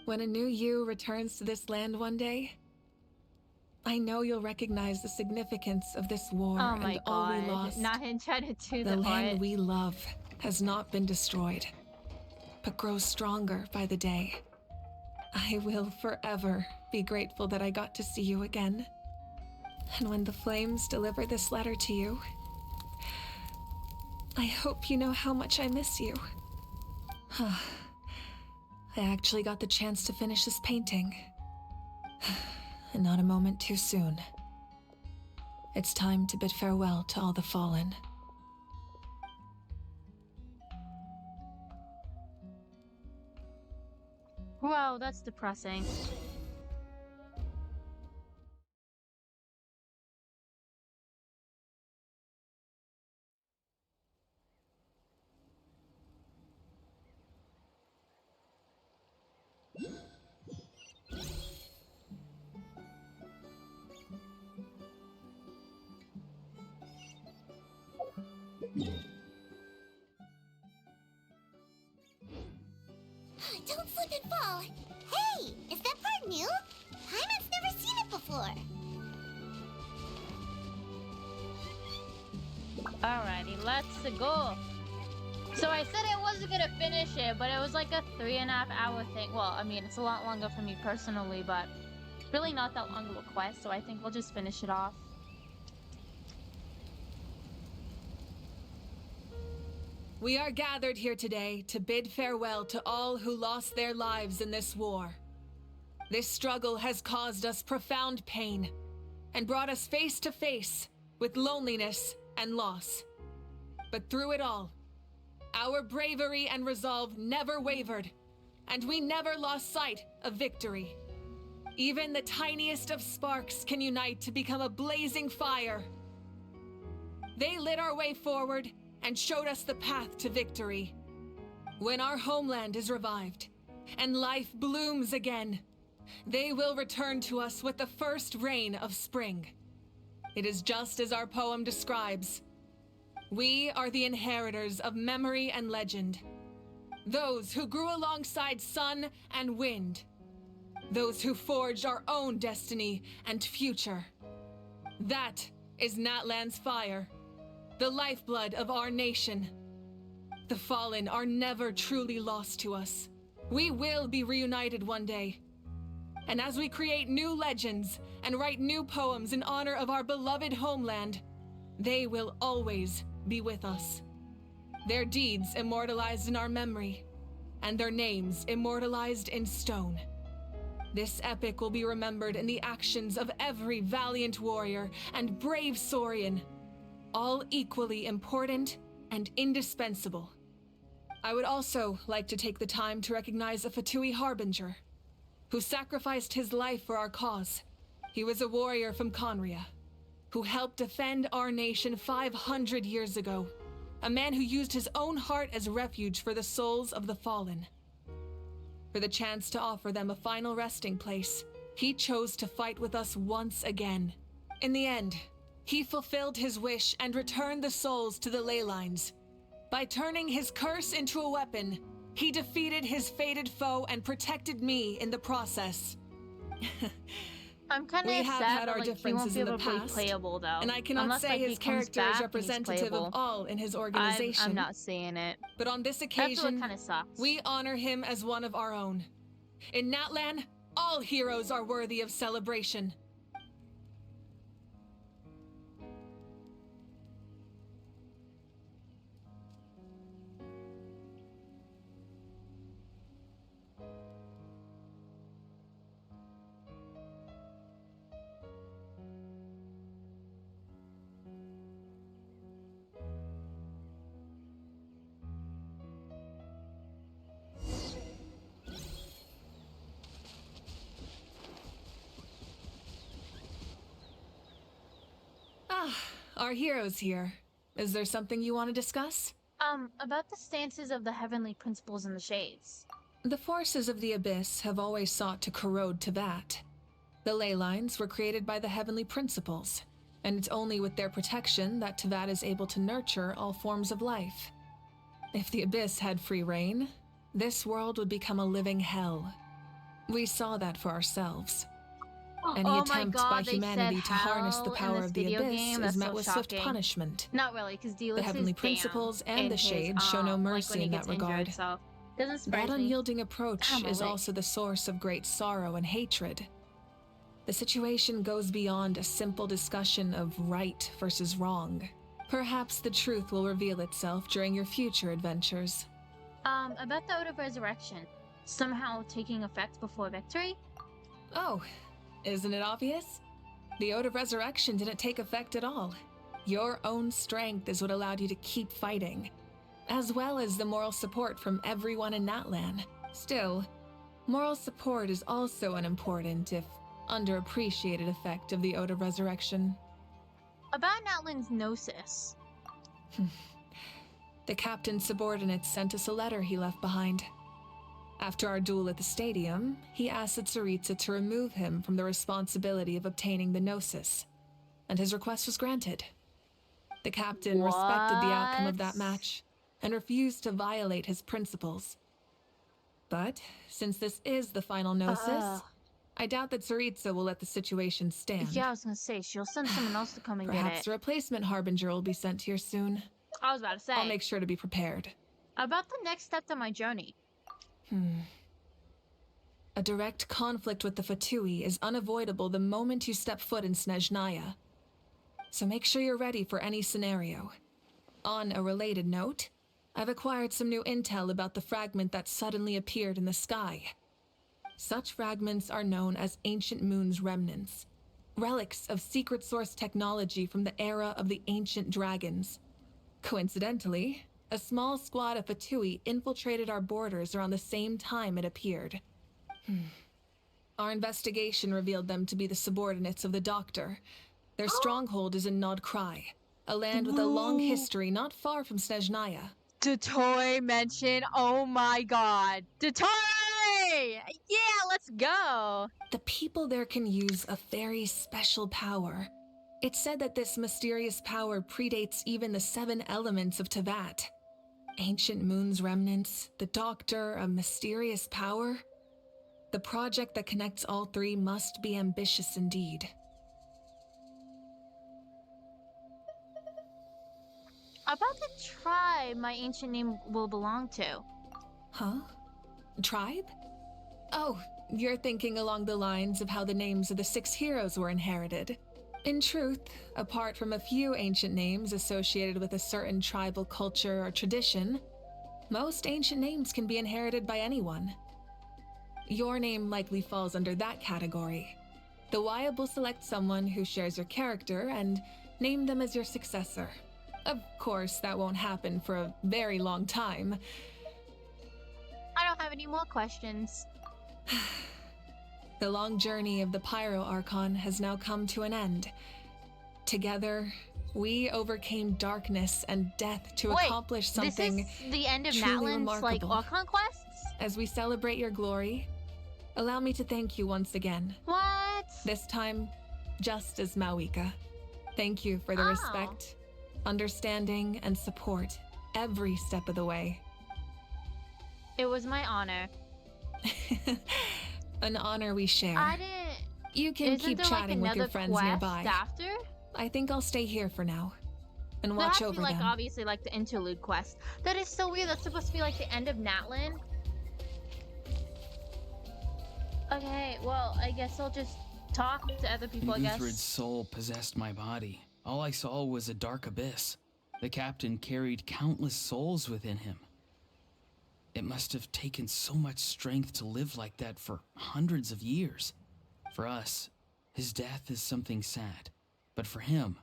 When a new you returns to this land one day, I know you'll recognize the significance of this war Oh my and all we god. lost. Not him trying to do The the land art. we love has not been destroyed, but grows stronger by the day. I will forever be grateful that I got to see you again. And when the flames deliver this letter to you, I hope you know how much I miss you. I actually got the chance to finish this painting. And not a moment too soon. It's time to bid farewell to all the fallen. Wow, that's depressing. Don't slip and fall. Hey, is that part new? Paimon's never seen it before. Alrighty, let's go. So I said I wasn't gonna finish it, but it was like a 3.5 hour thing. Well, I mean, it's a lot longer for me personally, but really not that long of a quest, so I think we'll just finish it off. We are gathered here today to bid farewell to all who lost their lives in this war. This struggle has caused us profound pain and brought us face to face with loneliness and loss. But through it all, our bravery and resolve never wavered, and we never lost sight of victory. Even the tiniest of sparks can unite to become a blazing fire. They lit our way forward and showed us the path to victory. When our homeland is revived and life blooms again, they will return to us with the first rain of spring. It is just as our poem describes. We are the inheritors of memory and legend. Those who grew alongside sun and wind. Those who forged our own destiny and future. That is Natlan's fire, the lifeblood of our nation. The fallen are never truly lost to us. We will be reunited one day. And as we create new legends and write new poems in honor of our beloved homeland, they will always be with us. Their deeds immortalized in our memory, and their names immortalized in stone. This epic will be remembered in the actions of every valiant warrior and brave Saurian, all equally important and indispensable. I would also like to take the time to recognize a Fatui Harbinger, who sacrificed his life for our cause. He was a warrior from Conria, who helped defend our nation 500 years ago. A man who used his own heart as refuge for the souls of the fallen. For the chance to offer them a final resting place, he chose to fight with us once again. In the end, he fulfilled his wish and returned the souls to the ley lines. By turning his curse into a weapon, he defeated his fated foe and protected me in the process. I'm kind We of have sad had that our like, he won't differences be in the able to be past, playable though. and I cannot Unless, say like, he his comes character back is and he's representative playable. of all in his organization. I'm not seeing it. But on this That's what occasion, kind of sucks. we honor him as one of our own. In Natlan, all heroes are worthy of celebration. Our hero's here. Is there something you want to discuss? About the stances of the heavenly principles in the shades. The forces of the Abyss have always sought to corrode Tevat. The ley lines were created by the heavenly principles, and it's only with their protection that Tevat is able to nurture all forms of life. If the Abyss had free reign, this world would become a living hell. We saw that for ourselves. Any attempt by humanity to harness the power of the Abyss is met with swift punishment. Not really, because The heavenly principles and the shades show no mercy in that regard. That unyielding approach is also the source of great sorrow and hatred. The situation goes beyond a simple discussion of right versus wrong. Perhaps the truth will reveal itself during your future adventures. About the Ode of Resurrection. Somehow taking effect before victory? Oh, isn't it obvious? The Ode of Resurrection didn't take effect at all. Your own strength is what allowed you to keep fighting, as well as the moral support from everyone in Natlan. Still, moral support is also an important, if underappreciated, effect of the Ode of Resurrection. About Natlan's Gnosis. The captain's subordinates sent us a letter he left behind. After our duel at the stadium, he asked Tsaritsa to remove him from the responsibility of obtaining the Gnosis, and his request was granted. The captain respected the outcome of that match and refused to violate his principles. But since this is the final Gnosis, I doubt that Tsaritsa will let the situation stand. Yeah, I was gonna say, she'll send someone else to come and get it. Perhaps a replacement Harbinger will be sent here soon. I was about to say. I'll make sure to be prepared. About the next step to my journey. A direct conflict with the Fatui is unavoidable the moment you step foot in Snezhnaya. So make sure you're ready for any scenario. On a related note, I've acquired some new intel about the fragment that suddenly appeared in the sky. Such fragments are known as Ancient Moon's remnants, relics of secret source technology from the era of the ancient dragons. Coincidentally, a small squad of Fatui infiltrated our borders around the same time it appeared. Our investigation revealed them to be the subordinates of the Doctor. Their stronghold is in Nod Krai, a land with a long history not far from Snezhnaya. Dottore mentioned, oh my god. Dottore! Yeah, let's go! The people there can use a very special power. It's said that this mysterious power predates even the 7 elements of Tevat. Ancient Moon's remnants, the Doctor, a mysterious power. The project that connects all 3 must be ambitious indeed. About the tribe my ancient name will belong to. Huh? Tribe? Oh, you're thinking along the lines of how the names of the 6 heroes were inherited. In truth, apart from a few ancient names associated with a certain tribal culture or tradition, most ancient names can be inherited by anyone. Your name likely falls under that category. The Wyab will select someone who shares your character and name them as your successor. Of course, that won't happen for a very long time. I don't have any more questions. The long journey of the Pyro Archon has now come to an end. Together, we overcame darkness and death to accomplish something this is the end of truly Natlan's, remarkable. like, Archon quests? As we celebrate your glory, allow me to thank you once again. What? This time, just as Mawika. Thank you for the respect, understanding, and support every step of the way. It was my honor. An honor we share. I didn't... You can keep chatting with your friends nearby. After? I think I'll stay here for now and That watch has to over be, like, them. obviously, like, the interlude quest. That is so weird. That's supposed to be, like, the end of Natlan. Okay, well, I guess I'll just talk to other people, I guess. Uthred's soul possessed my body. All I saw was a dark abyss. The captain carried countless souls within him. It must have taken so much strength to live like that for hundreds of years. For us, his death is something sad. But for him,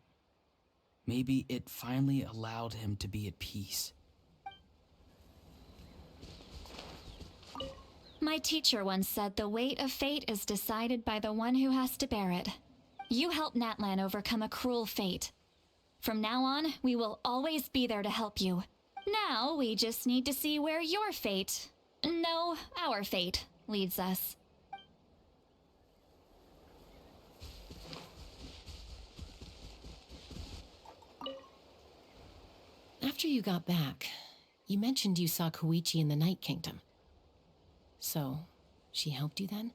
maybe it finally allowed him to be at peace. My teacher once said the weight of fate is decided by the one who has to bear it. You helped Natlan overcome a cruel fate. From now on, we will always be there to help you. Now, we just need to see where your fate, no, our fate, leads us. After you got back, you mentioned you saw Koichi in the Night Kingdom. So, she helped you then?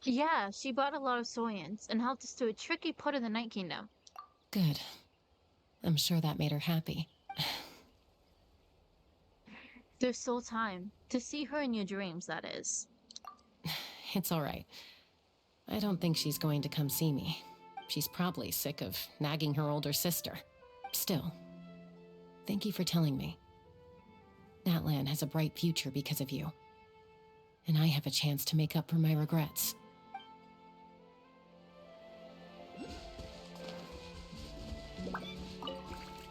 Yeah, she brought a lot of Soyans and helped us to a tricky part of the Night Kingdom. Good. I'm sure that made her happy. There's still time. To see her in your dreams, that is. It's all right. I don't think she's going to come see me. She's probably sick of nagging her older sister. Still, thank you for telling me. Natlan has a bright future because of you. And I have a chance to make up for my regrets.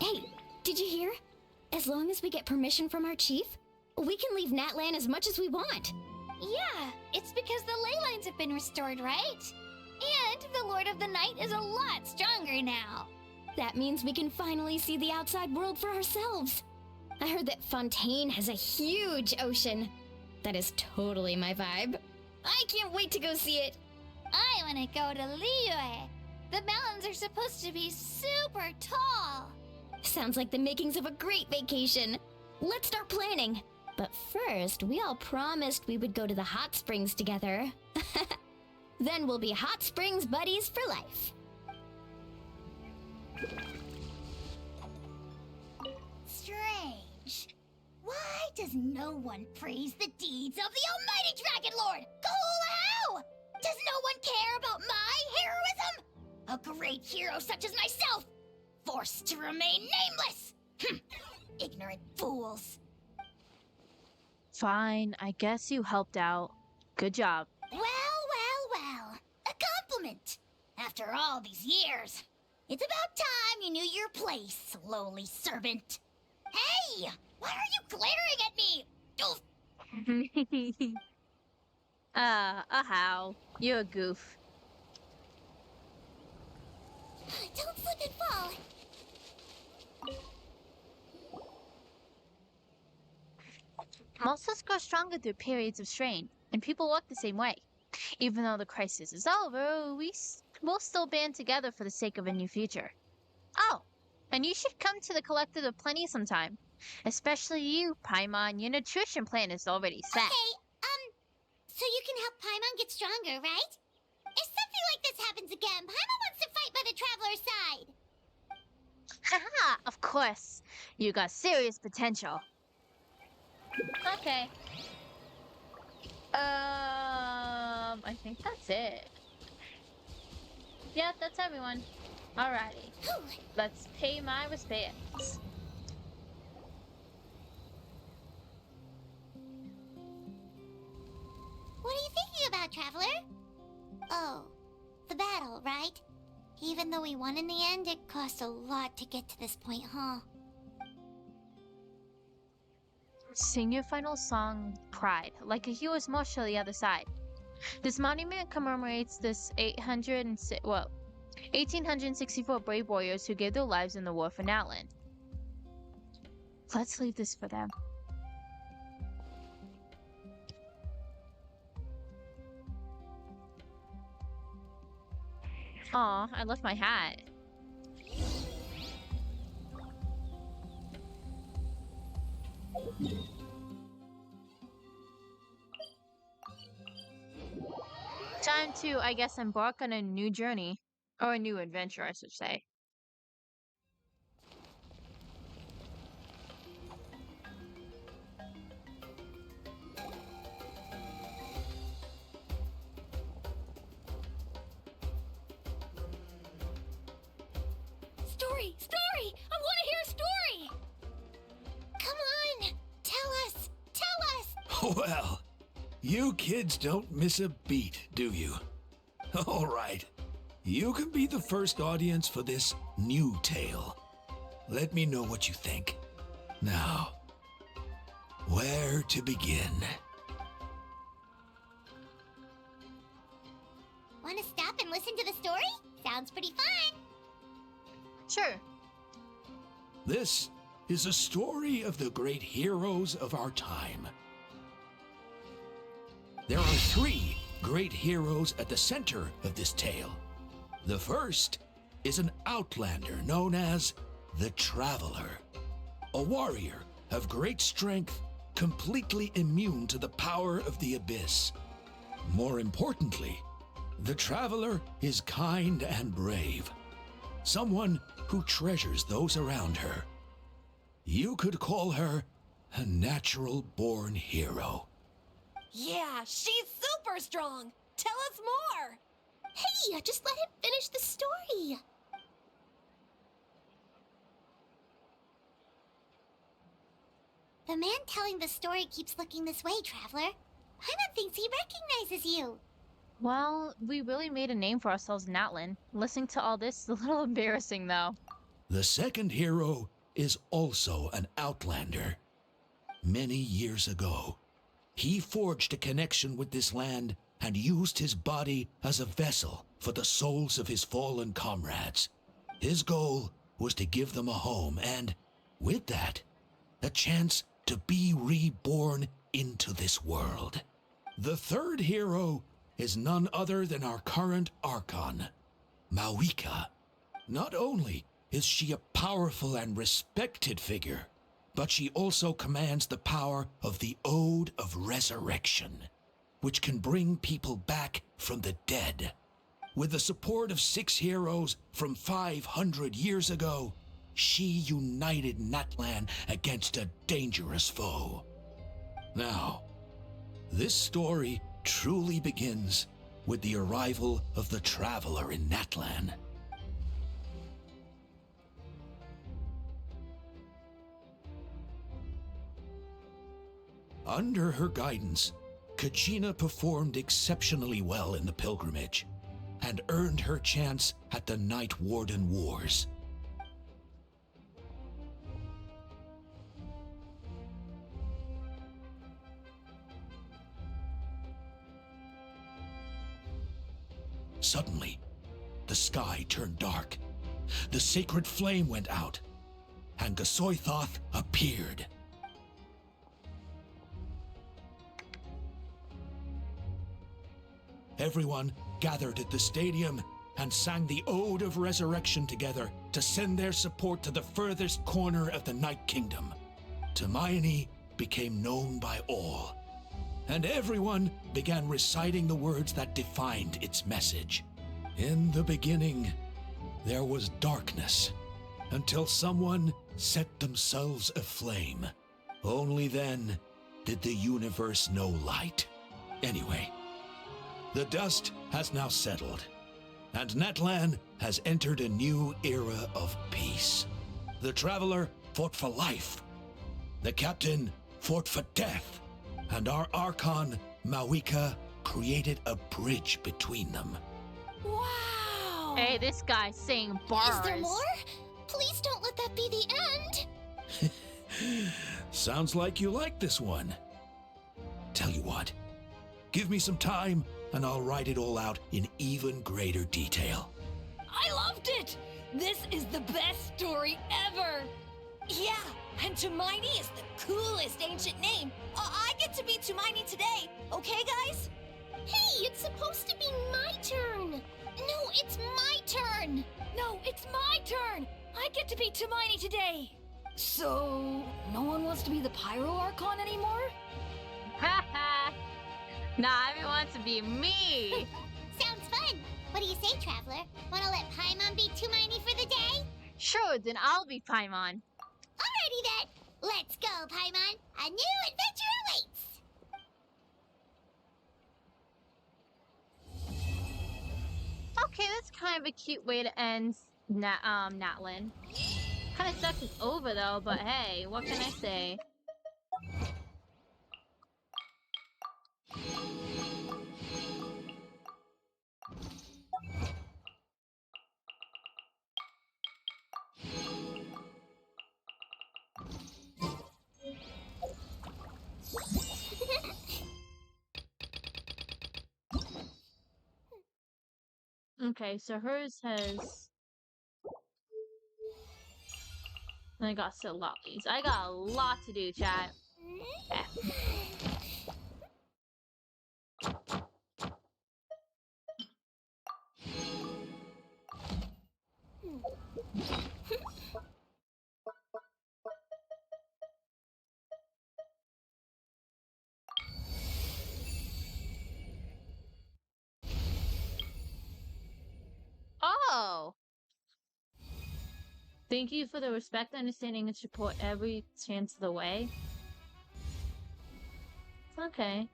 Hey, did you hear? As long as we get permission from our chief, we can leave Natlan as much as we want. Yeah, it's because the ley lines have been restored, right? And the Lord of the Night is a lot stronger now. That means we can finally see the outside world for ourselves. I heard that Fontaine has a huge ocean. That is totally my vibe. I can't wait to go see it. I want to go to Liyue. The mountains are supposed to be super tall. Sounds like the makings of a great vacation. Let's start planning. But first, we all promised we would go to the hot springs together. Then we'll be hot springs buddies for life. Strange. Why does no one praise the deeds of the Almighty Dragon Lord, Kahula? Does no one care about my heroism? A great hero such as myself, forced to remain nameless. Ignorant fools. Fine, I guess you helped out. Good job. Well. A compliment. After all these years, it's about time you knew your place, lowly servant. Hey! Why are you glaring at me? How? You're a goof. Don't slip and fall. Monsters grow stronger through periods of strain, and people work the same way. Even though the crisis is over, we'll still band together for the sake of a new future. Oh, and you should come to the Collective of Plenty sometime. Especially you, Paimon. Your nutrition plan is already set. Okay, so you can help Paimon get stronger, right? If something like this happens again, Paimon wants to fight by the Traveler's side. Haha, of course. You got serious potential. Okay. I think that's it. Yeah, that's everyone. Alrighty. Let's pay my respects. What are you thinking about, Traveler? Oh, the battle, right? Even though we won in the end, it cost a lot to get to this point, huh? Sing your final song, Pride, like a hero's march to the other side. This monument commemorates this 1864 brave warriors who gave their lives in the war for Natlan. Let's leave this for them. Aw, I left my hat. Time to, I guess, embark on a new journey. Or a new adventure, I should say. Story! I want to hear a story! Come on! Tell us! Well, you kids don't miss a beat, do you? All right. You can be the first audience for this new tale. Let me know what you think. Now, where to begin? Want to stop and listen to the story? Sounds pretty fun! Sure. This is a story of the great heroes of our time. There are three great heroes at the center of this tale. The first is an outlander known as the Traveler, a warrior of great strength, completely immune to the power of the abyss. More importantly, the Traveler is kind and brave, someone who treasures those around her. You could call her a natural-born hero. Yeah, she's super strong. Tell us more. Hey, just let him finish the story. The man telling the story keeps looking this way, Traveler. Paimon thinks he recognizes you. Well, we really made a name for ourselves in Natlan. Listening to all this is a little embarrassing, though. The second hero is also an outlander. Many years ago, he forged a connection with this land and used his body as a vessel for the souls of his fallen comrades. His goal was to give them a home and, with that, a chance to be reborn into this world. The third hero is none other than our current Archon, Mawika. Not only is she a powerful and respected figure, but she also commands the power of the Ode of Resurrection, which can bring people back from the dead. With the support of 6 heroes from 500 years ago, she united Natlan against a dangerous foe. Now, this story truly begins with the arrival of the Traveler in Natlan. Under her guidance, Kachina performed exceptionally well in the pilgrimage and earned her chance at the Night Warden Wars. Suddenly, the sky turned dark. The sacred flame went out, and Gasoithoth appeared. Everyone gathered at the stadium and sang the Ode of Resurrection together to send their support to the furthest corner of the Night Kingdom. Hermione became known by all, and everyone began reciting the words that defined its message. In the beginning, there was darkness, until someone set themselves aflame. Only then did the universe know light. Anyway, the dust has now settled, and Natlan has entered a new era of peace. The Traveler fought for life, the Captain fought for death, and our Archon, Mawika, created a bridge between them. Wow! Hey, this guy's saying bars. Is there more? Please don't let that be the end. Sounds like you like this one. Tell you what, give me some time and I'll write it all out in even greater detail. I loved it! This is the best story ever! Yeah, and Tumaini is the coolest ancient name. I get to be Tumaini today, okay guys? Hey, it's supposed to be my turn. No, it's my turn. No, it's my turn! I get to be Tumaini today! So, no one wants to be the Pyro Archon anymore? Haha! Nah, everyone wants to be me! Sounds fun. What do you say, Traveler? Wanna let Paimon be Tumaini for the day? Sure, then I'll be Paimon. Alrighty then. Let's go, Paimon. A new adventure awaits. Okay, that's kind of a cute way to end Natlan. Kinda sucks it's over though, but hey, what can I say? Okay, so hers has I got still lollies. I got a lot to do, chat. Okay. Oh! Thank you for the respect, understanding, and support every chance of the way. Okay.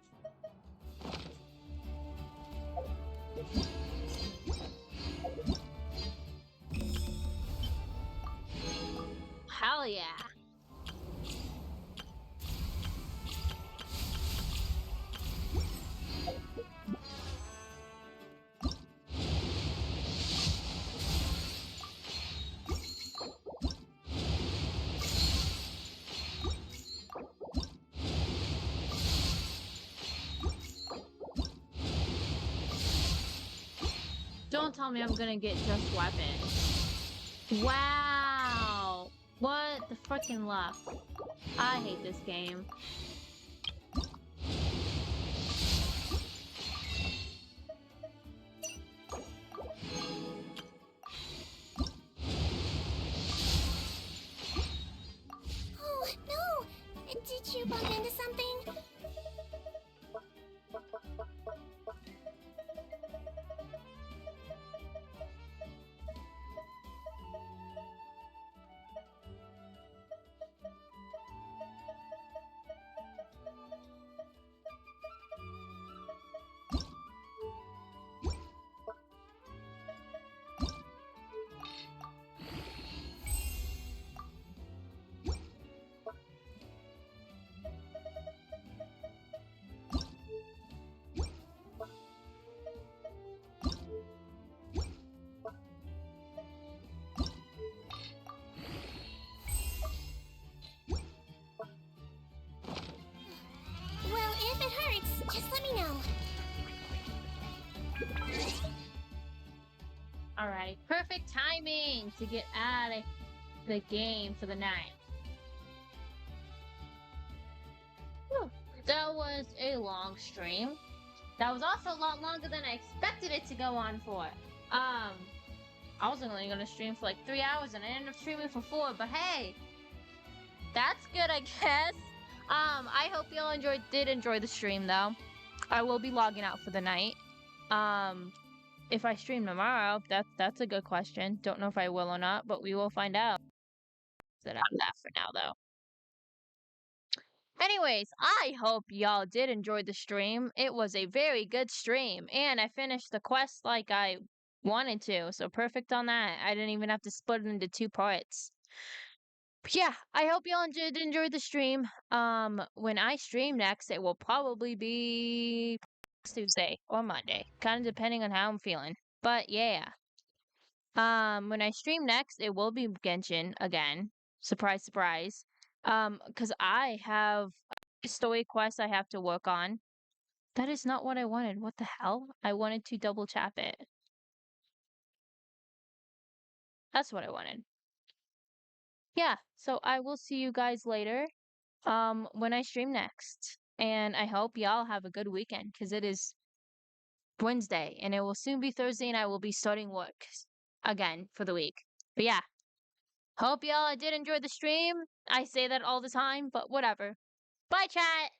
Hell yeah. Don't tell me I'm gonna get just weapons. Wow! What the frickin' luck? I hate this game. Oh, no! Did you bump into something? Well, if it hurts, just let me know. Alright, perfect timing to get out of the game for the night. Whew. That was a long stream. That was also a lot longer than I expected it to go on for. I was only gonna stream for like 3 hours and I ended up streaming for 4, but hey! That's good, I guess. I hope y'all did enjoy the stream though. I will be logging out for the night. If I stream tomorrow, that's a good question. Don't know if I will or not, but we will find out. Set out of that for now though. Anyways, I hope y'all did enjoy the stream. It was a very good stream, and I finished the quest like I wanted to, so perfect on that. I didn't even have to split it into 2 parts. But yeah, I hope y'all did enjoy the stream. When I stream next, it will probably be Tuesday or Monday, kind of depending on how I'm feeling. But yeah. When I stream next, it will be Genshin again. Surprise, surprise. Because I have a story quest I have to work on. That is not what I wanted. What the hell? I wanted to double tap it. That's what I wanted. Yeah, so I will see you guys later. When I stream next. And I hope y'all have a good weekend because it is Wednesday and it will soon be Thursday and I will be starting work again for the week. But yeah, hope y'all did enjoy the stream. I say that all the time, but whatever. Bye, chat!